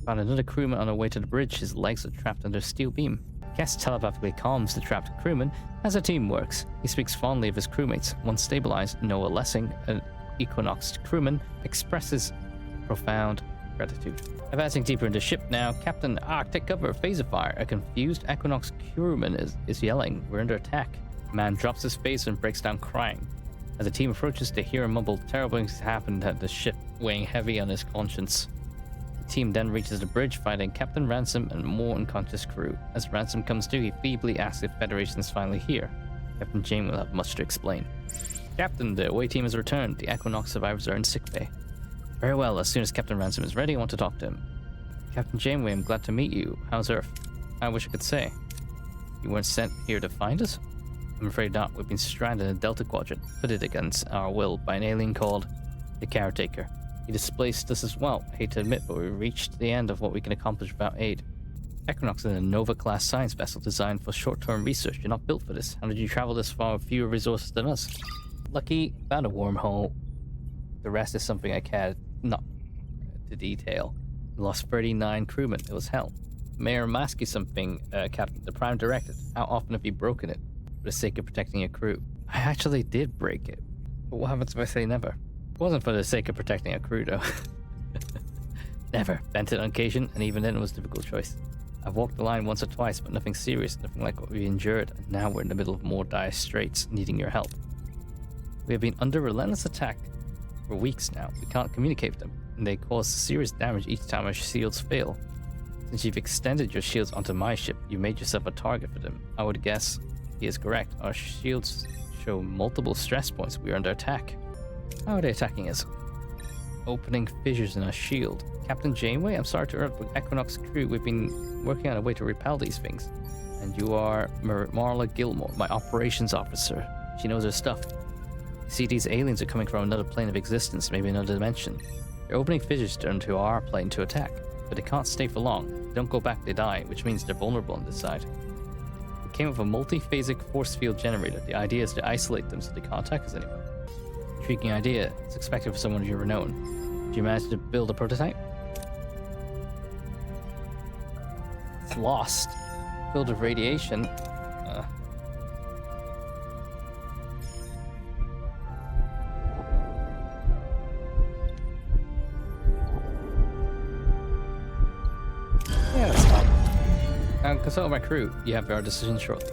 Found another crewman on her way to the bridge. His legs are trapped under a steel beam. Guest telepathically calms the trapped crewman as the team works. He speaks fondly of his crewmates. Once stabilized, Noah Lessing, an Equinox crewman, expresses profound gratitude. Advancing deeper into the ship now, Captain, take cover, phaser fire. A confused Equinox crewman is yelling. We're under attack. The man drops his face and breaks down crying. As the team approaches, they hear him mumble, terrible things happened at the ship, weighing heavy on his conscience. The team then reaches the bridge, finding Captain Ransom and more unconscious crew. As Ransom comes to, he feebly asks if Federation is finally here. Captain Jane will have much to explain. Captain, the away team has returned. The Equinox survivors are in sickbay. Very well, as soon as Captain Ransom is ready, I want to talk to him. Captain Janeway, I'm glad to meet you. How's Earth? I wish I could say. You weren't sent here to find us? I'm afraid not. We've been stranded in the Delta Quadrant, pitted against our will by an alien called the Caretaker. He displaced us as well. I hate to admit, but we reached the end of what we can accomplish without aid. Equinox is a Nova-class science vessel designed for short-term research. You're not built for this. How did you travel this far with fewer resources than us? Lucky, found a wormhole. The rest is something I cared not to detail. We lost 39 crewmen. It was hell. May I ask you something, Captain? The Prime Directive. How often have you broken it for the sake of protecting your crew? I actually did break it. But what happens if I say never? It wasn't for the sake of protecting a crew, though. Never. Bent it on occasion, and even then it was a difficult choice. I've walked the line once or twice, but nothing serious, nothing like what we endured, and now we're in the middle of more dire straits, needing your help. We have been under relentless attack for weeks now. We can't communicate with them, and they cause serious damage each time our shields fail. Since you've extended your shields onto my ship, you made yourself a target for them. I would guess he is correct. Our shields show multiple stress points. We are under attack. How are they attacking us? Opening fissures in our shield. Captain Janeway, I'm sorry to interrupt with Equinox crew. We've been working on a way to repel these things. And you are Marla Gilmore, my operations officer. She knows her stuff. See, these aliens are coming from another plane of existence, maybe another dimension. They're opening fissures into our plane to attack, but they can't stay for long. They don't go back, they die, which means they're vulnerable on this side. We came with a multi-phasic force field generator. The idea is to isolate them so they can't attack us anymore. Intriguing idea. It's expected for someone of your renown. Did you manage to build a prototype? It's lost. Filled with radiation. Yeah, that's fine. Consult my crew. You have our decision shortly.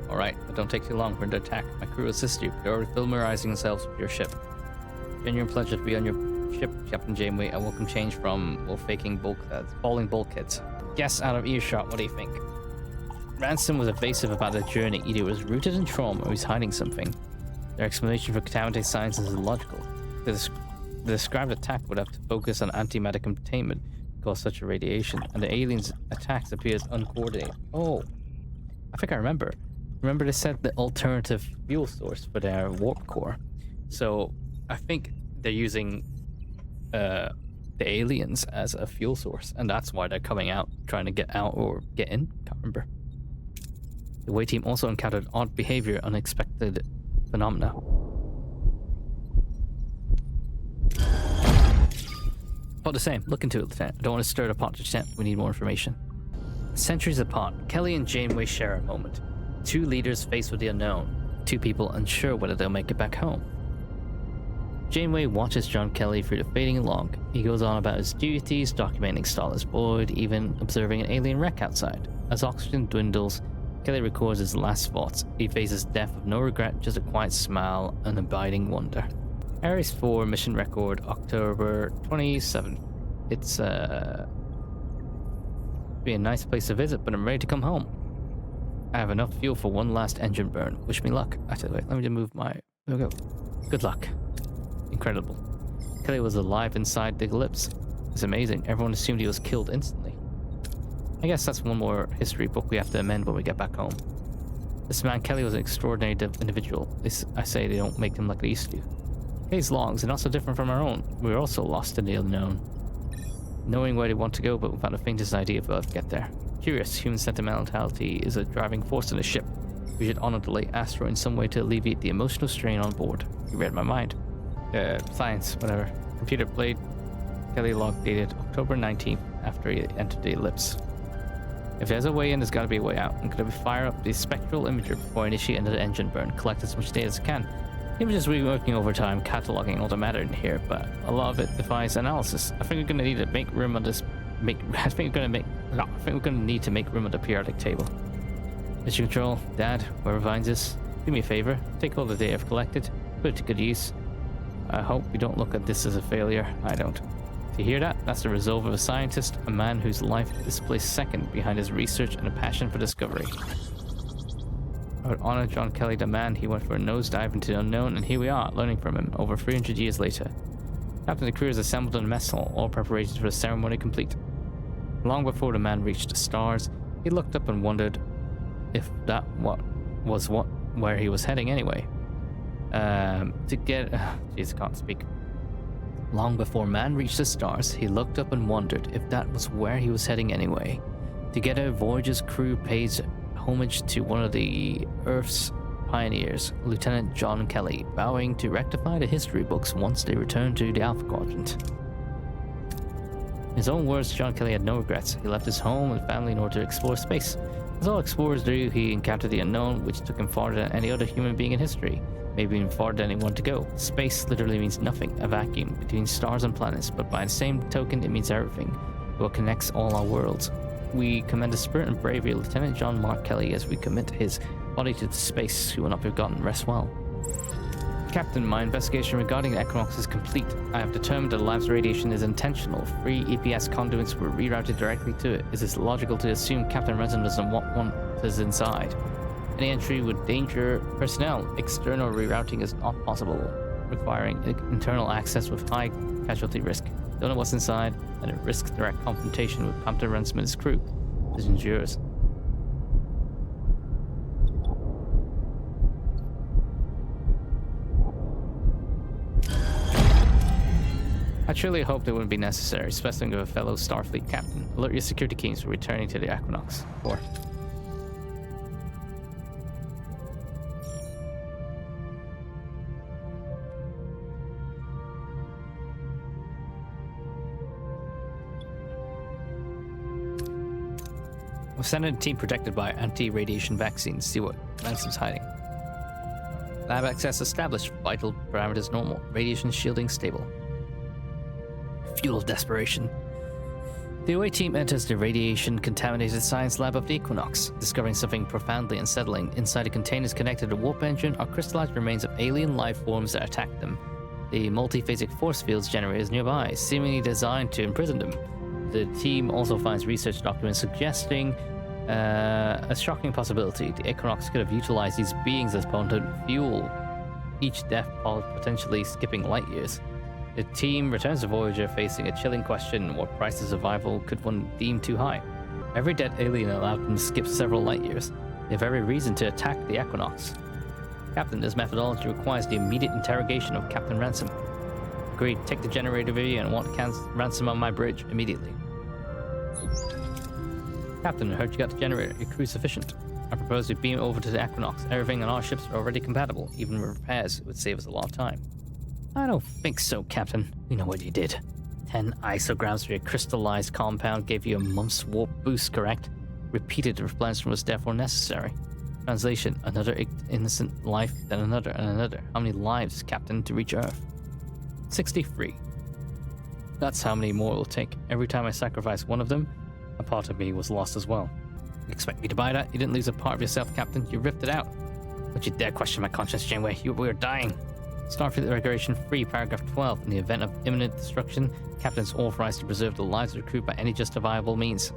Alright, but don't take too long. We're under attack. My crew will assist you. They're already familiarizing themselves with your ship. Genuine pleasure to be on your ship, Captain Janeway. I welcome change from faking falling bulkheads. Guess out of earshot, what do you think? Ransom was evasive about the journey. Either it was rooted in trauma or he's hiding something. Their explanation for contaminated science is illogical. The described attack would have to focus on antimatter containment to cause such a radiation, and the aliens' attacks appears uncoordinated. Oh, I think I remember. Remember they said the alternative fuel source for their warp core. So I think they're using the aliens as a fuel source, and that's why they're coming out, trying to get out or get in. Can't remember. The away team also encountered odd behavior, unexpected phenomena. About the same, look into it, Lieutenant. I don't want to stir the pot just yet. We need more information. Centuries apart, Kelly and Janeway share a moment. Two leaders faced with the unknown. Two people unsure whether they'll make it back home. Janeway watches John Kelly through the fading log. He goes on about his duties, documenting Starless Void, even observing an alien wreck outside. As oxygen dwindles, Kelly records his last thoughts. He faces death with no regret, just a quiet smile and abiding wonder. Ares 4 mission record, October 27th. It's be a nice place to visit, but I'm ready to come home. I have enough fuel for one last engine burn. Wish me luck. Actually, wait, let me just move my... There we go. Good luck. Incredible. Kelly was alive inside the ellipse. It's amazing. Everyone assumed he was killed instantly. I guess that's one more history book we have to amend when we get back home. This man Kelly was an extraordinary individual. I say they don't make him like they used to. Kelly's logs are not so different from our own. We were also lost in the unknown. Knowing where they want to go, but without the faintest idea of how to get there. Curious, human sentimentality is a driving force in the ship. We should honor the late asteroid in some way to alleviate the emotional strain on board. You read my mind. Science, whatever. Computer played. Kelly log dated October 19th after he entered the ellipse. If there's a way in, there's got to be a way out. I'm going to fire up the spectral imager before I initiate another engine burn. Collect as much data as I can. Images reworking over time, cataloging all the matter in here, but a lot of it defies analysis. I think we're going to need to make room on this. I think we're going to need to make room on the periodic table. Mission Control, Dad, whoever finds this, do me a favor. Take all the data I've collected, put it to good use. I hope you don't look at this as a failure. I don't. Do you hear that? That's the resolve of a scientist, a man whose life is placed second behind his research and a passion for discovery. I would honor John Kelly, the man. He went for a nosedive into the unknown, and here we are, learning from him, over 300 years later. Captain the crew is assembled in the mess hall, all preparations for the ceremony complete. Long before the man reached the stars, he looked up and wondered if that was where he was heading anyway. Jeez, I can't speak. Long before man reached the stars, he looked up and wondered if that was where he was heading anyway. Together, Voyager's crew pays homage to one of the Earth's pioneers, Lieutenant John Kelly, vowing to rectify the history books once they return to the Alpha Quadrant. In his own words, John Kelly had no regrets. He left his home and family in order to explore space. As all explorers do, he encountered the unknown, which took him farther than any other human being in history. Maybe even farther than he wanted to go. Space literally means nothing, a vacuum between stars and planets, but by the same token, it means everything. What connects all our worlds. We commend the spirit and bravery of Lieutenant John Mark Kelly as we commit his body to the space who will not be forgotten. Rest well. Captain, my investigation regarding the Equinox is complete. I have determined that the lab's radiation is intentional. 3 EPS conduits were rerouted directly to it. Is it logical to assume Captain Renson doesn't want one is inside? Any entry would danger personnel. External rerouting is not possible, requiring internal access with high casualty risk. Don't know what's inside, and it risks direct confrontation with Captain Renson and his crew. Decision's yours. I truly hoped it wouldn't be necessary, especially with a fellow Starfleet captain. Alert your security teams for returning to the Equinox. 4. We've sent in a team protected by anti-radiation vaccines to see what Ransom's hiding. Lab access established. Vital parameters normal. Radiation shielding stable. Fuel of desperation. The away team enters the radiation-contaminated science lab of the Equinox, discovering something profoundly unsettling. Inside the containers connected to the warp engine are crystallized remains of alien life forms that attacked them. The multiphasic force fields generators nearby, seemingly designed to imprison them. The team also finds research documents suggesting a shocking possibility. The Equinox could have utilized these beings as potent fuel, each death pod potentially skipping light years. The team returns to Voyager facing a chilling question: what price of survival could one deem too high? Every dead alien allowed them to skip several light years. The very reason to attack the Equinox. Captain, this methodology requires the immediate interrogation of Captain Ransom. Agreed, take the generator video and want Ransom on my bridge immediately. Captain, I heard you got the generator. Your crew's sufficient. I propose we beam over to the Equinox. Everything on our ships are already compatible. Even repairs would save us a lot of time. I don't think so, Captain. We know what you did. 10 isograms for your crystallized compound gave you a month's warp boost, correct? Repeated replenishment was therefore necessary. Translation, another innocent life, then another and another. How many lives, Captain, to reach Earth? 63. That's how many more it will take. Every time I sacrificed one of them, a part of me was lost as well. You expect me to buy that? You didn't lose a part of yourself, Captain. You ripped it out. Don't you dare question my conscience, Janeway. We were dying. Starfleet Regulation 3, Paragraph 12. In the event of imminent destruction, captains authorized to preserve the lives of the crew by any justifiable means.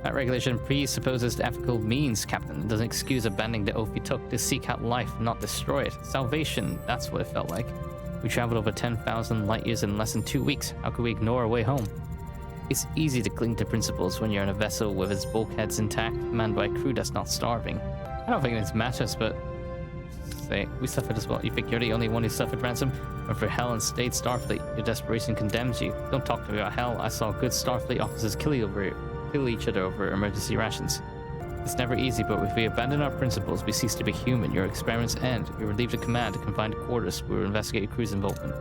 That regulation presupposes ethical means, Captain. It doesn't excuse abandoning the oath you took to seek out life, not destroy it. Salvation, that's what it felt like. We traveled over 10,000 light years in less than 2 weeks. How could we ignore our way home? It's easy to cling to principles when you're in a vessel with its bulkheads intact, manned by a crew that's not starving. I don't think this matters, but... Say, we suffered as well. You think you're the only one who suffered, Ransom? Went for hell and stayed Starfleet. Your desperation condemns you. Don't talk to me about hell. I saw good Starfleet officers kill each other over emergency rations. It's never easy, but if we abandon our principles, we cease to be human. Your experiments end. You're relieved of command to confined quarters. We will investigate your crew's involvement.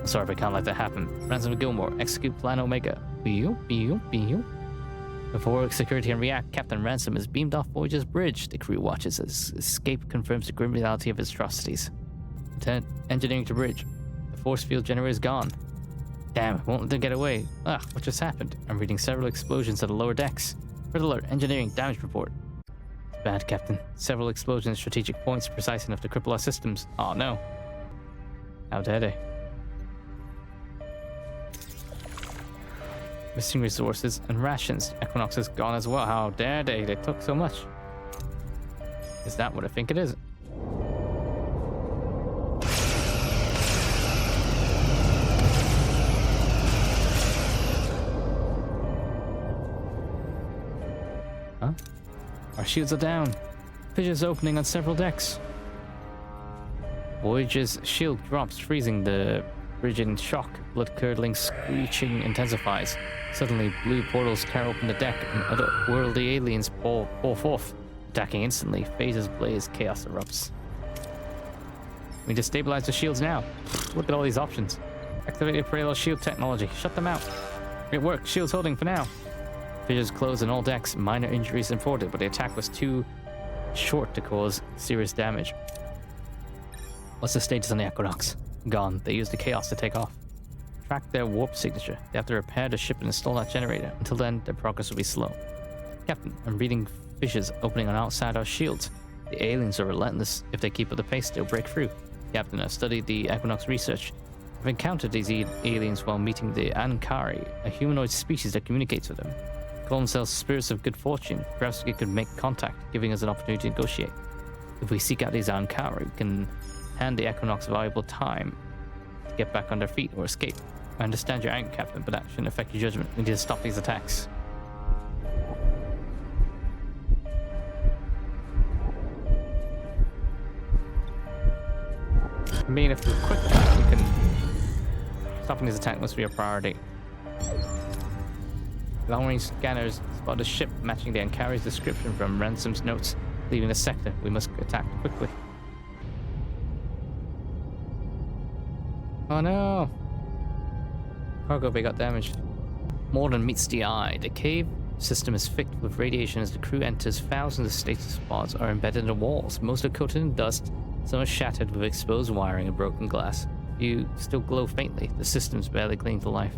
I'm sorry if I can't let that happen. Ransom Gilmore, execute Plan Omega. Before security can react, Captain Ransom is beamed off Voyager's bridge. The crew watches as escape confirms the grim reality of his atrocities. Lieutenant, engineering to bridge. The force field generator is gone. Damn, won't let them get away. What just happened? I'm reading several explosions at the lower decks. Red alert, engineering damage report. It's bad, Captain. Several explosions at strategic points precise enough to cripple our systems. Oh no. How dare they? Missing resources and rations. Equinox is gone as well. How dare they? They took so much. Is that what I think it is? Huh? Our shields are down. Fissures opening on several decks. Voyager's shield drops, freezing the bridge in shock. Blood-curdling screeching intensifies. Suddenly, blue portals tear open the deck, and otherworldly aliens pour forth. Attacking instantly, phases blaze, chaos erupts. We destabilize the shields now. Look at all these options. Activated parallel shield technology. Shut them out. It worked. Shields holding for now. Fissures closed on all decks. Minor injuries reported, but the attack was too short to cause serious damage. What's the status on the Equinox? Gone. They used the chaos to take off. Track their warp signature. They have to repair the ship and install that generator. Until then, their progress will be slow. Captain, I'm reading fissures opening on outside our shields. The aliens are relentless. If they keep up the pace, they'll break through. Captain, I've studied the Equinox research. I've encountered these aliens while meeting the Ankari, a humanoid species that communicates with them. They call themselves spirits of good fortune. Perhaps we could make contact, giving us an opportunity to negotiate. If we seek out these Ankari, we can hand the Equinox valuable time to get back on their feet or escape. I understand your anger, Captain, but that shouldn't affect your judgment. We need to stop these attacks. I mean, if we're quick enough, we can... Stopping these attacks must be a priority. Long-range scanners spot a ship matching the Ankari's description from Ransom's notes. Leaving the sector, we must attack quickly. Oh no! Cargo bay got damaged. More than meets the eye. The cave system is thick with radiation as the crew enters. Thousands of stasis pods are embedded in the walls. Most are coated in dust. Some are shattered with exposed wiring and broken glass. You still glow faintly. The system's barely clinging to life.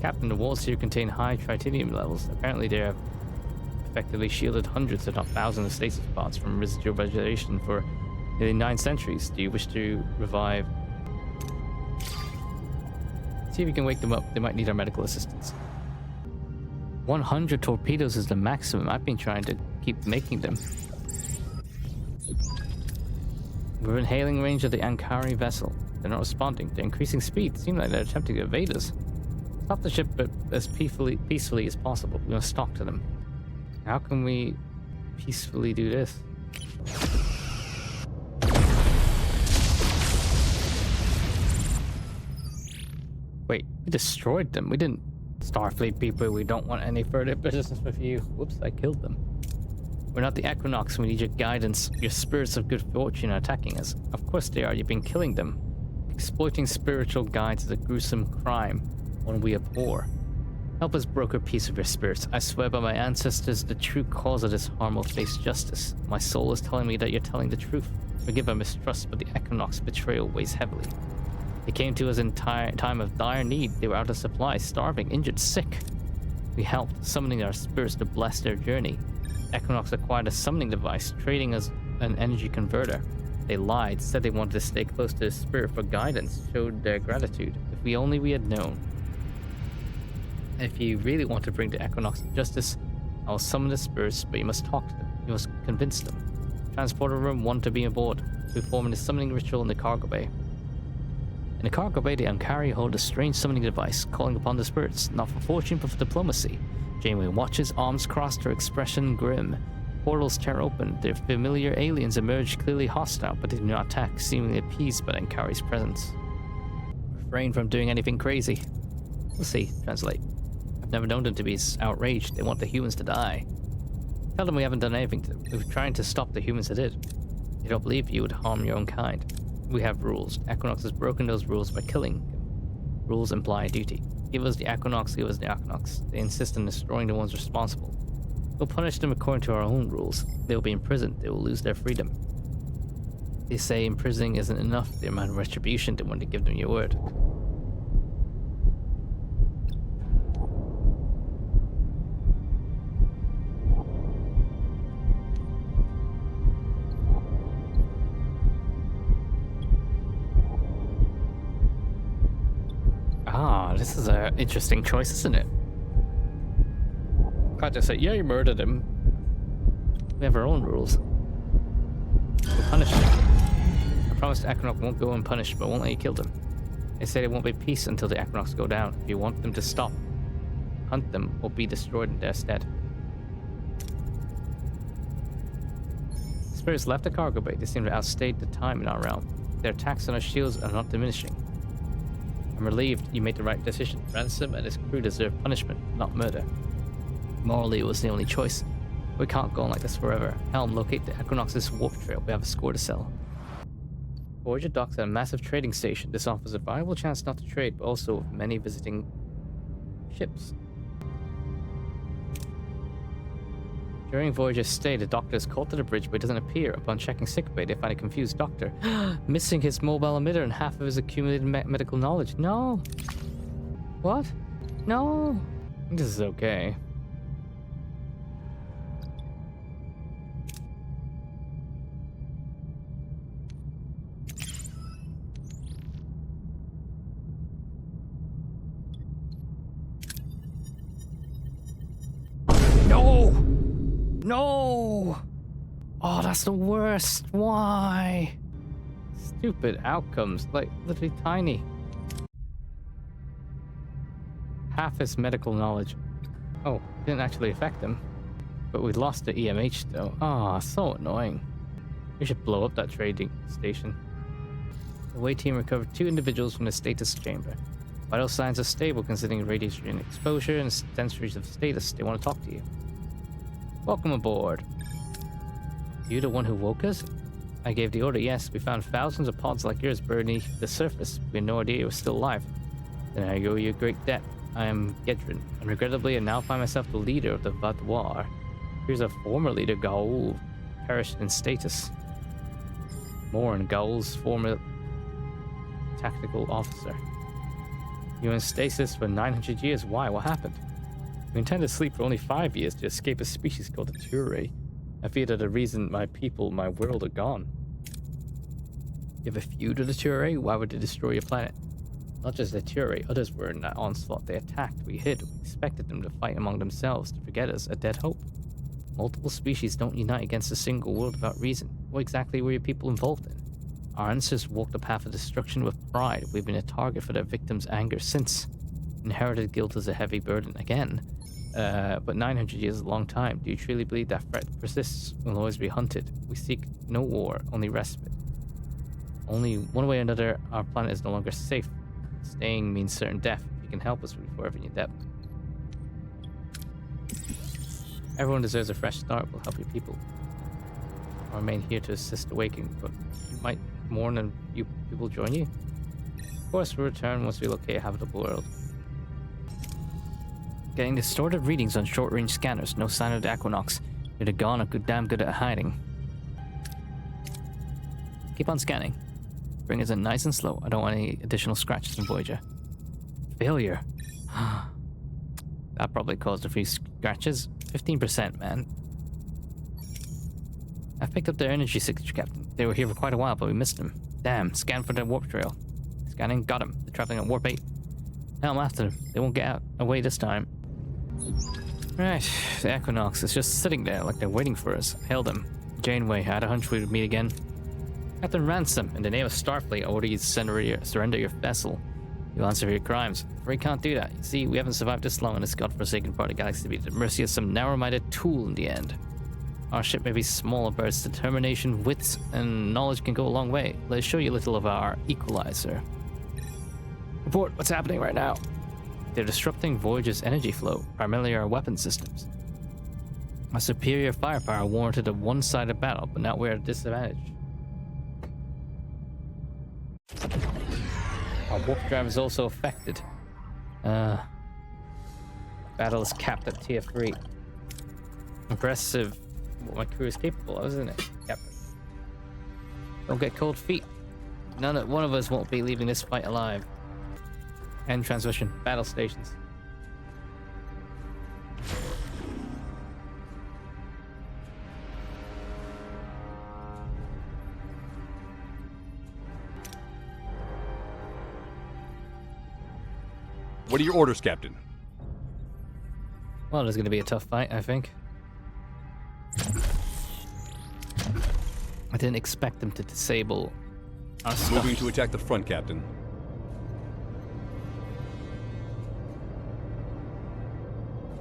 Captain, the walls here contain high tritinium levels. Apparently they have effectively shielded hundreds, if not thousands, of stasis pods from residual vegetation for nearly 9 centuries. Do you wish to revive? See if we can wake them up. They might need our medical assistance. 100 torpedoes is the maximum. I've been trying to keep making them. We're in hailing range of the Ankari vessel. They're not responding. They're increasing speed. Seems like they're attempting to evade us. Stop the ship, but as peacefully as possible. We must stalk to them. How can we peacefully do this? Wait, we destroyed them. We didn't. Starfleet people, we don't want any further business with you. Whoops, I killed them. We're not the Equinox. We need your guidance. Your spirits of good fortune are attacking us. Of course they are. You've been killing them. Exploiting spiritual guides is a gruesome crime, one we abhor. Help us broker peace of your spirits. I swear by my ancestors, the true cause of this harm will face justice. My soul is telling me that you're telling the truth. Forgive our mistrust, but the Equinox betrayal weighs heavily. They came to us in time of dire need. They were out of supplies, starving, injured, sick. We helped, summoning our spirits to bless their journey. Equinox acquired a summoning device, trading us an energy converter. They lied, said they wanted to stay close to the spirit for guidance, showed their gratitude. If we only had known. If you really want to bring the Equinox to justice, I will summon the spirits, but you must talk to them. You must convince them. Transporter room 1 to be aboard. We perform the summoning ritual in the cargo bay. In the cargo bay, the Ankari hold a strange summoning device, calling upon the spirits, not for fortune, but for diplomacy. Janeway watches, arms crossed, her expression grim. Portals tear open. Their familiar aliens emerge, clearly hostile, but they do not attack, seemingly appeased by Ankari's presence. Refrain from doing anything crazy. We'll see. Translate. I've never known them to be outraged. They want the humans to die. Tell them we haven't done anything to them. We were trying to stop the humans that did. They don't believe you would harm your own kind. We have rules. Equinox has broken those rules by killing them. Rules imply duty. Give us the Equinox, give us the Equinox. They insist on destroying the ones responsible. We'll punish them according to our own rules. They will be imprisoned. They will lose their freedom. They say imprisoning isn't enough. The amount of retribution they want to give them your word. This is an interesting choice, isn't it? Can't just say, yeah, you murdered him. We have our own rules. We'll punish them. I promised Equinox won't go unpunished, but won't let you kill them. They say there won't be peace until the Equinox go down. If you want them to stop, hunt them or be destroyed in their stead. The spirits left the cargo bay. They seem to outstayed the time in our realm. Their attacks on our shields are not diminishing. I'm relieved you made the right decision. Ransom and his crew deserve punishment, not murder. Morally, it was the only choice. We can't go on like this forever. Helm, locate the Equinox's warp trail. We have a score to sell. Voyager docks at a massive trading station. This offers a viable chance not to trade, but also with many visiting ships. During Voyager's stay, the Doctor is called to the bridge, but he doesn't appear. Upon checking sickbay, they find a confused Doctor, missing his mobile emitter and half of his accumulated medical knowledge. No. What? No. I think this is okay. No! No! Oh, that's the worst. Why? Stupid outcomes. Like, literally tiny. Half his medical knowledge. Oh, didn't actually affect him. But we lost the EMH though. Ah, so annoying. We should blow up that trading station. The away team recovered 2 individuals from the status chamber. Vital signs are stable considering radiation exposure and centuries of status. They want to talk to you. Welcome aboard. You the one who woke us? I gave the order, yes. We found thousands of pods like yours beneath the surface. We had no idea you were still alive. Then I owe you a great debt. I am Gedrin, and regrettably I now find myself the leader of the Vatoir. Here's a former leader, Gaul, perished in status. Morn, Gaul's former tactical officer. You were in stasis for 900 years. Why? What happened? We intend to sleep for only 5 years to escape a species called the Turay. I fear that the reason my people, my world are gone. You have a feud with the Turay? Why would they destroy your planet? Not just the Turay, others were in that onslaught. They attacked, we hid, we expected them to fight among themselves, to forget us, a dead hope. Multiple species don't unite against a single world without reason. What exactly were your people involved in? Our ancestors walked the path of destruction with pride. We've been a target for their victims' anger since. Inherited guilt is a heavy burden. Again, but 900 years is a long time. Do you truly believe that threat persists? We'll always be hunted. We seek no war, only respite. Only one way or another, our planet is no longer safe. Staying means certain death. If you can help us, we'll be forever in your debt. Everyone deserves a fresh start. We'll help your people. I remain here to assist awakening, but you might mourn and you people join you. Of course, we'll return once we locate a habitable world. Getting distorted readings on short-range scanners. No sign of the Equinox. You're the gone are damn good at hiding. Keep on scanning. Bring us in nice and slow. I don't want any additional scratches from Voyager. Failure. That probably caused a few scratches. 15%, man. I've picked up their energy signature, Captain. They were here for quite a while, but we missed them. Damn, scan for the warp trail. Scanning, got them. They're traveling at warp 8. Now I'm after them. They won't get away this time. Right, the Equinox is just sitting there like they're waiting for us. Hail them. Janeway, I had a hunch we would meet again. Captain Ransom, in the name of Starfleet, I order you to surrender your vessel. You'll answer for your crimes. We can't do that. You see, we haven't survived this long in this godforsaken part of the galaxy to be at the mercy of some narrow-minded tool in the end. Our ship may be small, but its determination, wits, and knowledge can go a long way. Let's show you a little of our equalizer. Report, what's happening right now? They're disrupting Voyager's energy flow, primarily our weapon systems. Our superior firepower warranted a one-sided battle, but now we're at a disadvantage. Our warp drive is also affected. Battle is capped at tier 3. Impressive what my crew is capable of, isn't it, Captain? Don't get cold feet. One of us won't be leaving this fight alive. End transmission. Battle stations. What are your orders, Captain? Well, it's going to be a tough fight, I think. I didn't expect them to disable our stuff. Moving to attack the front, Captain.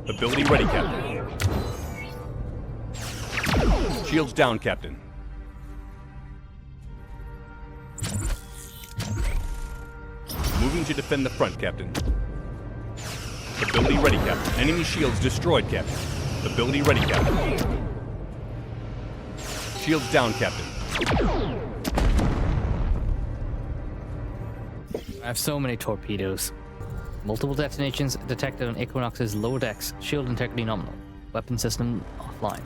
Ability ready, Captain. Shields down, Captain. Moving to defend the front, Captain. Ability ready, Captain. Enemy shields destroyed, Captain. Ability ready, Captain. Shields down, Captain. I have so many torpedoes. Multiple detonations detected on Equinox's lower decks. Shield integrity nominal. Weapon system offline.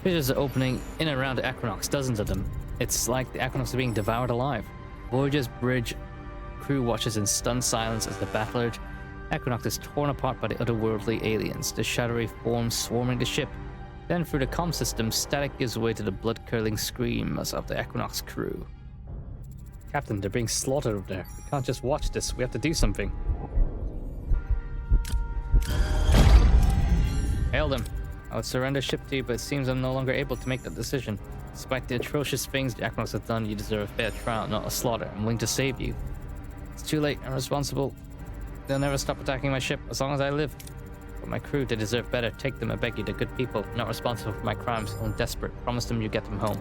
Fissures are opening in and around the Equinox, dozens of them. It's like the Equinox are being devoured alive. Voyager's bridge crew watches in stunned silence as the battled Equinox is torn apart by the otherworldly aliens, the shadowy forms swarming the ship. Then through the comm system, static gives way to the blood-curdling screams of the Equinox crew. Captain, they're being slaughtered over there. We can't just watch this. We have to do something. Hail them. I would surrender ship to you, but it seems I'm no longer able to make that decision. Despite the atrocious things the Equinox have done, you deserve a fair trial, not a slaughter. I'm willing to save you. It's too late. I'm responsible. They'll never stop attacking my ship as long as I live. But my crew, they deserve better. Take them, I beg you. They're good people. Not responsible for my crimes. I'm desperate. Promise them you get them home.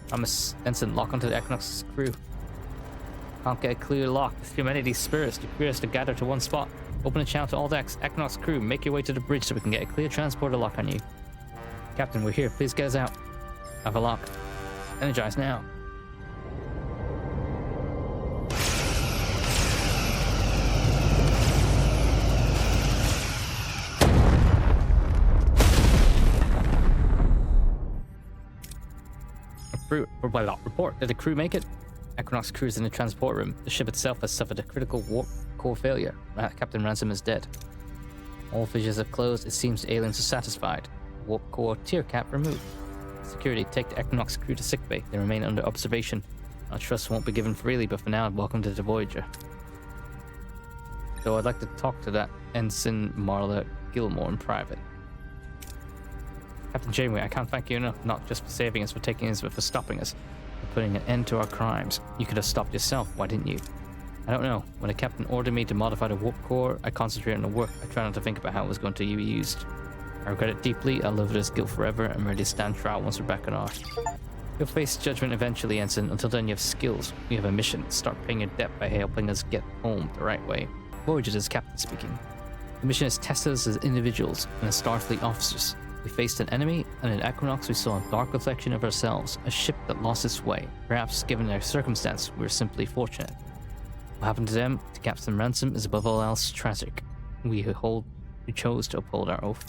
Promise, Ensign, lock onto the Equinox's crew. Can't get a clear lock. With humanity's spirits, the crew has to gather to one spot. Open a channel to all decks. Equinox crew, make your way to the bridge so we can get a clear transporter lock on you. Captain, we're here. Please get us out. Have a lock. Energize now. Report. Did the crew make it? Equinox crew is in the transport room. The ship itself has suffered a critical warp core failure. Captain Ransom is dead. All fissures have closed. It seems the aliens are satisfied. Warp core tier cap removed. Security, take the Equinox crew to sickbay. They remain under observation. Our trust won't be given freely, but for now, welcome to the Voyager. So I'd like to talk to that Ensign Marla Gilmore in private. Captain Janeway, I can't thank you enough, not just for saving us, for taking us, but for stopping us, for putting an end to our crimes. You could have stopped yourself, why didn't you? I don't know. When the captain ordered me to modify the warp core, I concentrated on the work. I tried not to think about how it was going to be used. I regret it deeply. I'll live with this guilt forever. I'm ready to stand trial once we're back on Earth. You'll face judgment eventually, Ensign. Until then, you have skills. We have a mission. Start paying your debt by helping us get home the right way. Voyager is captain speaking. The mission has tested us as individuals and as Starfleet officers. We faced an enemy, and in Equinox we saw a dark reflection of ourselves, a ship that lost its way. Perhaps, given their circumstance, we were simply fortunate. What happened to them, to Captain Ransom, is above all else tragic. We chose to uphold our oath.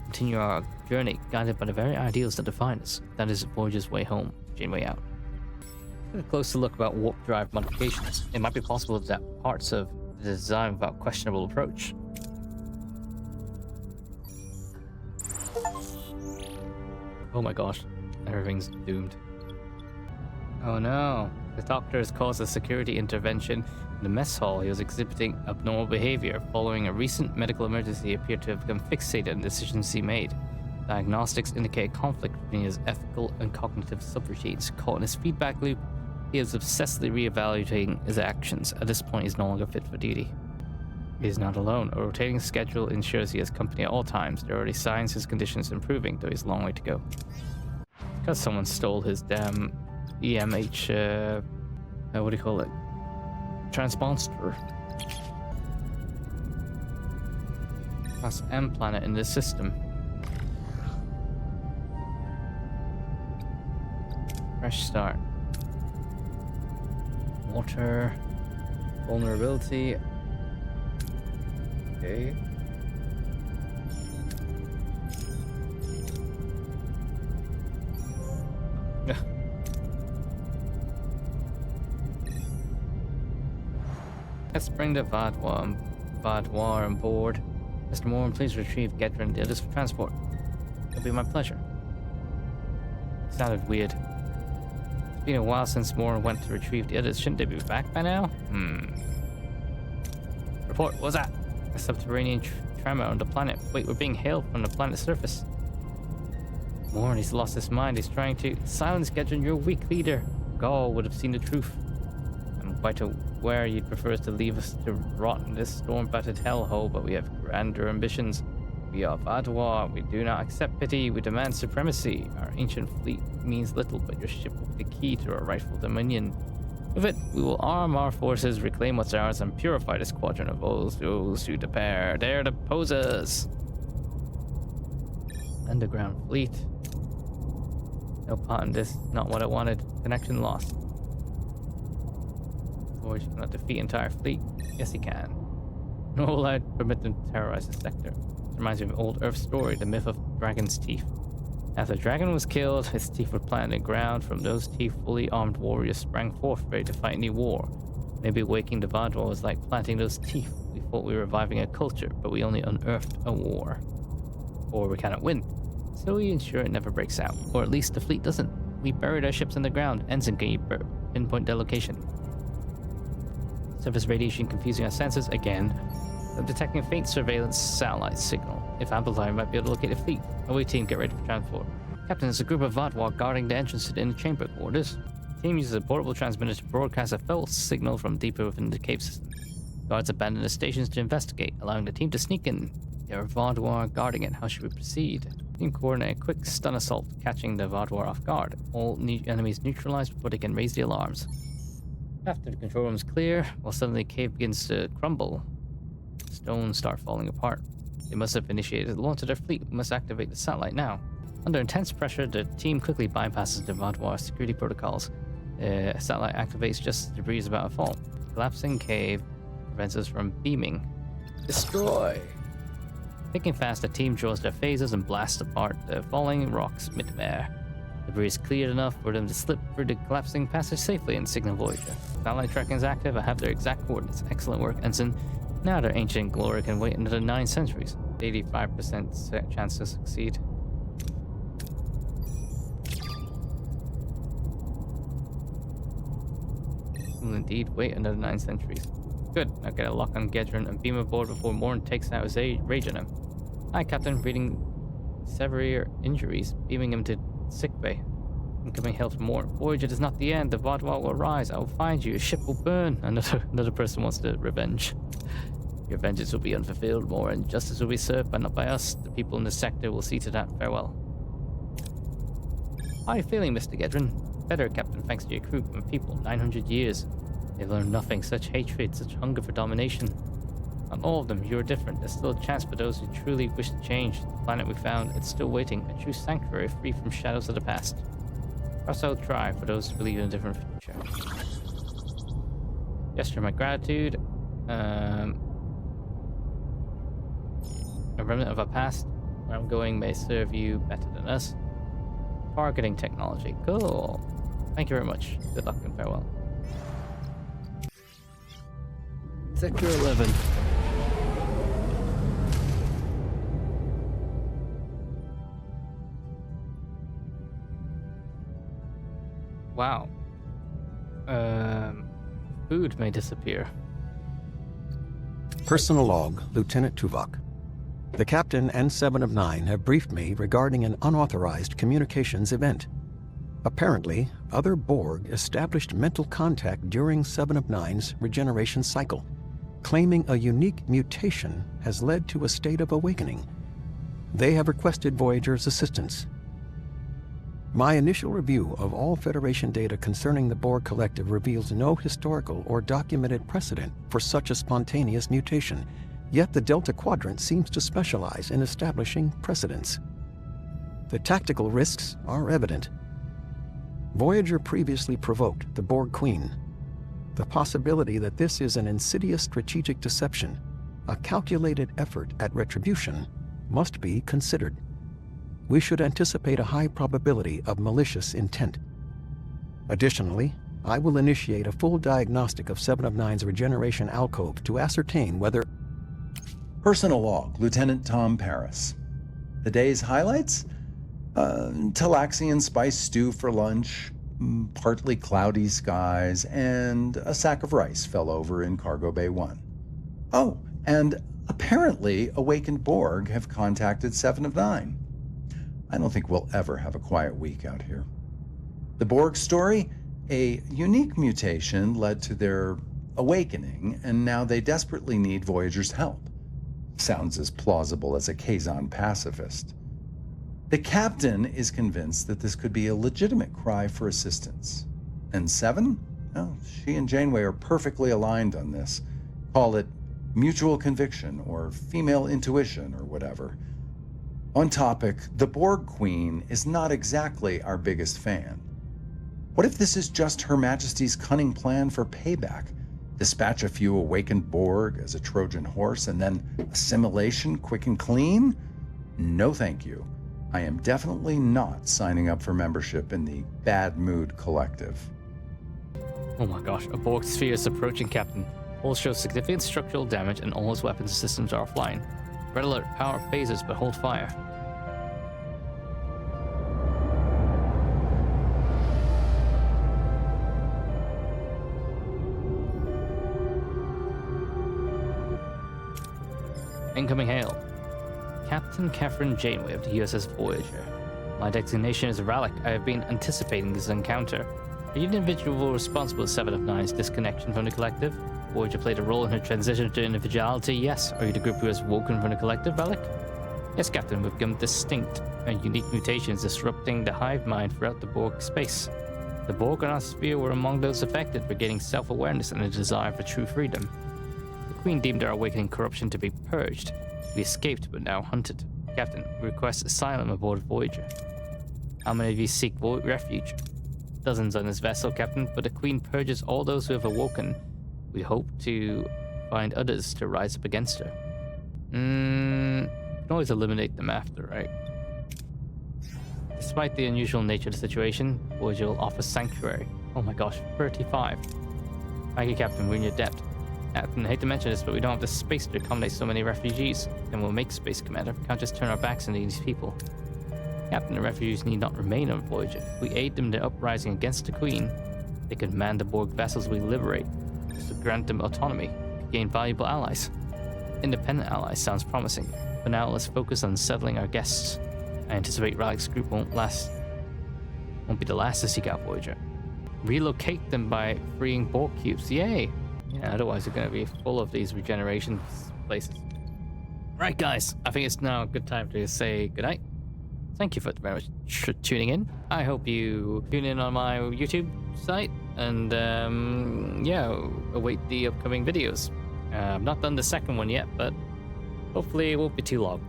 Continue our journey, guided by the very ideals that define us. That is Voyager's way home, Janeway out. A closer look about warp drive modifications. It might be possible that parts of the design without questionable approach. Oh my gosh, everything's doomed. Oh no, the doctor has caused a security intervention in the mess hall. He was exhibiting abnormal behavior. Following a recent medical emergency, he appeared to have become fixated on decisions he made. Diagnostics indicate conflict between his ethical and cognitive subroutines. Caught in his feedback loop, he is obsessively reevaluating his actions. At this point, he's no longer fit for duty. He is not alone. A rotating schedule ensures he has company at all times. There are already signs his condition is improving, though he's a long way to go. Because someone stole his damn EMH, what do you call it? Transponder. Class M planet in this system. Fresh start. Water. Vulnerability. Okay. Let's bring the Vaadwaur on board. Mr. Moore, please retrieve Gedra and the others for transport. It'll be my pleasure. Sounded weird. It's been a while since Moore went to retrieve the others. Shouldn't they be back by now? Report, what's that? A subterranean tremor on the planet. Wait, we're being hailed from the planet's surface. Moore, he's lost his mind. He's trying to silence Gedra, your weak leader. Gaul would have seen the truth. I'm quite aware you'd prefer us to leave us to rot in this storm-battered hellhole, but we have grander ambitions. We are Vaadwaur. We do not accept pity. We demand supremacy. Our ancient fleet means little, but your ship will be the key to our rightful dominion. With it, we will arm our forces, reclaim what's ours, and purify this quadrant of those who dare to oppose us. Underground fleet. No part in this. Not what I wanted. Connection lost. Voyager cannot defeat entire fleet. Yes, he can. No allowed permit them to terrorize the sector. This reminds me of an old Earth story, the myth of dragon's teeth. After the dragon was killed, its teeth were planted in the ground. From those teeth, fully armed warriors sprang forth ready to fight any war. Maybe waking the Vaadwaur was like planting those teeth. We thought we were reviving a culture, but we only unearthed a war. Or we cannot win. So we ensure it never breaks out. Or at least the fleet doesn't. We buried our ships in the ground. Ensign, can you pinpoint their location? Surface radiation confusing our senses again. I'm detecting a faint surveillance satellite signal. If amplified, we might be able to locate a fleet. Away team, get ready for transport. Captain, there's a group of Vaadwaur guarding the entrance to the inner chamber quarters. The team uses a portable transmitter to broadcast a false signal from deeper within the cave system. Guards abandon the stations to investigate, allowing the team to sneak in. There are Vaadwaur guarding it. How should we proceed? Team coordinate a quick stun assault, catching the Vaadwaur off guard. All enemies neutralized before they can raise the alarms. After the control room is clear, while suddenly the cave begins to crumble. Stones start falling apart. They must have initiated the launch of their fleet. We must activate the satellite now. Under intense pressure, the team quickly bypasses the Vaadwaur security protocols. The satellite activates just as debris is about to fall. The collapsing cave prevents us from beaming. Destroy! Thinking fast, the team draws their phasers and blasts apart the falling rocks mid-air. Debris is cleared enough for them to slip through the collapsing passage safely and signal Voyager. Satellite tracking is active. I have their exact coordinates. Excellent work, Ensign. Now their ancient glory can wait another 9 centuries. 85% chance to succeed. Will indeed wait another 9 centuries. Good. Now get a lock on Gedron and beam aboard before Morn takes out his rage on him. Hi, Captain. Reading severe injuries. Beaming him to sickbay. Incoming hail from more. Voyager is not the end. The Vaudeville will rise. I will find you. Your ship will burn. Another person wants the revenge. Your vengeance will be unfulfilled. More injustice will be served, but not by us. The people in this sector will see to that. Farewell. How are you feeling, Mr. Gedrin? Better, Captain, thanks to your crew and people. 900 years. They've learned nothing. Such hatred, such hunger for domination. Not all of them. You're different. There's still a chance for those who truly wish to change. The planet we found, it's still waiting. A true sanctuary free from shadows of the past. Perhaps I'll try for those who believe in a different future. Gesture my gratitude. A remnant of our past. Where I'm going may serve you better than us. Targeting technology. Cool. Thank you very much. Good luck and farewell. Sector 11. Wow. Food may disappear. Personal log, Lieutenant Tuvok. The captain and 7 of 9 have briefed me regarding an unauthorized communications event. Apparently, other Borg established mental contact during 7 of 9's regeneration cycle, claiming a unique mutation has led to a state of awakening. They have requested Voyager's assistance. My initial review of all Federation data concerning the Borg Collective reveals no historical or documented precedent for such a spontaneous mutation, yet the Delta Quadrant seems to specialize in establishing precedents. The tactical risks are evident. Voyager previously provoked the Borg Queen. The possibility that this is an insidious strategic deception, a calculated effort at retribution, must be considered. We should anticipate a high probability of malicious intent. Additionally, I will initiate a full diagnostic of 7 of 9's regeneration alcove to ascertain whether... Personal log, Lieutenant Tom Paris. The day's highlights? Talaxian spice stew for lunch, partly cloudy skies, and a sack of rice fell over in Cargo Bay 1. Oh, and apparently awakened Borg have contacted 7 of 9. I don't think we'll ever have a quiet week out here. The Borg story? A unique mutation led to their awakening, and now they desperately need Voyager's help. Sounds as plausible as a Kazon pacifist. The captain is convinced that this could be a legitimate cry for assistance. And 7? Oh, she and Janeway are perfectly aligned on this. Call it mutual conviction or female intuition or whatever. On topic, the Borg Queen is not exactly our biggest fan. What if this is just Her Majesty's cunning plan for payback? Dispatch a few awakened Borg as a Trojan horse and then assimilation quick and clean? No thank you. I am definitely not signing up for membership in the Bad Mood Collective. Oh my gosh, a Borg sphere is approaching, Captain. All shows significant structural damage and all his weapons and systems are offline. Red alert, power phases, but hold fire. Incoming hail. Captain Catherine Janeway of the USS Voyager. My designation is Relic. I have been anticipating this encounter. Are you the individual responsible for 7 of 9's disconnection from the collective? Voyager played a role in her transition to individuality, yes. Are you the group who has woken from the collective, Relic? Yes, Captain, we've become distinct. A unique mutation is disrupting the hive mind throughout the Borg space. The Borg on our sphere were among those affected, regaining self-awareness and a desire for true freedom. The Queen deemed our awakening corruption to be purged. We escaped, but now hunted. Captain, we request asylum aboard Voyager. How many of you seek refuge? Dozens on this vessel, Captain, but the Queen purges all those who have awoken. We hope to find others to rise up against her. You can always eliminate them after, right? Despite the unusual nature of the situation, Voyager will offer sanctuary. Oh my gosh, 35. Thank you, Captain, we're in your debt. Captain, I hate to mention this, but we don't have the space to accommodate so many refugees. Then we'll make space, Commander. We can't just turn our backs on these people. Captain, the refugees need not remain on Voyager. If we aid them in the uprising against the Queen, they can man the Borg vessels we liberate. To grant them autonomy, gain valuable allies. Independent allies sounds promising. For now, let's focus on settling our guests. I anticipate Relic's group won't last Won't be the last to seek out Voyager. Relocate them by freeing Borg cubes. Yay! Yeah, otherwise they're going to be full of these regeneration places. Right, guys, I think it's now a good time to say goodnight. Thank you very much for tuning in. I hope you tune in on my YouTube site and, yeah, await the upcoming videos. I've not done the second one yet, but hopefully it won't be too long.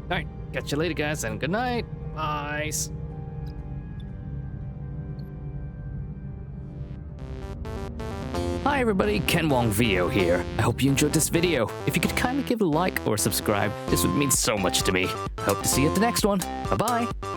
All right, catch you later, guys, and good night. Bye. Hi everybody, KenWongVO here. I hope you enjoyed this video. If you could kindly give a like or subscribe, this would mean so much to me. I hope to see you at the next one. Bye-bye.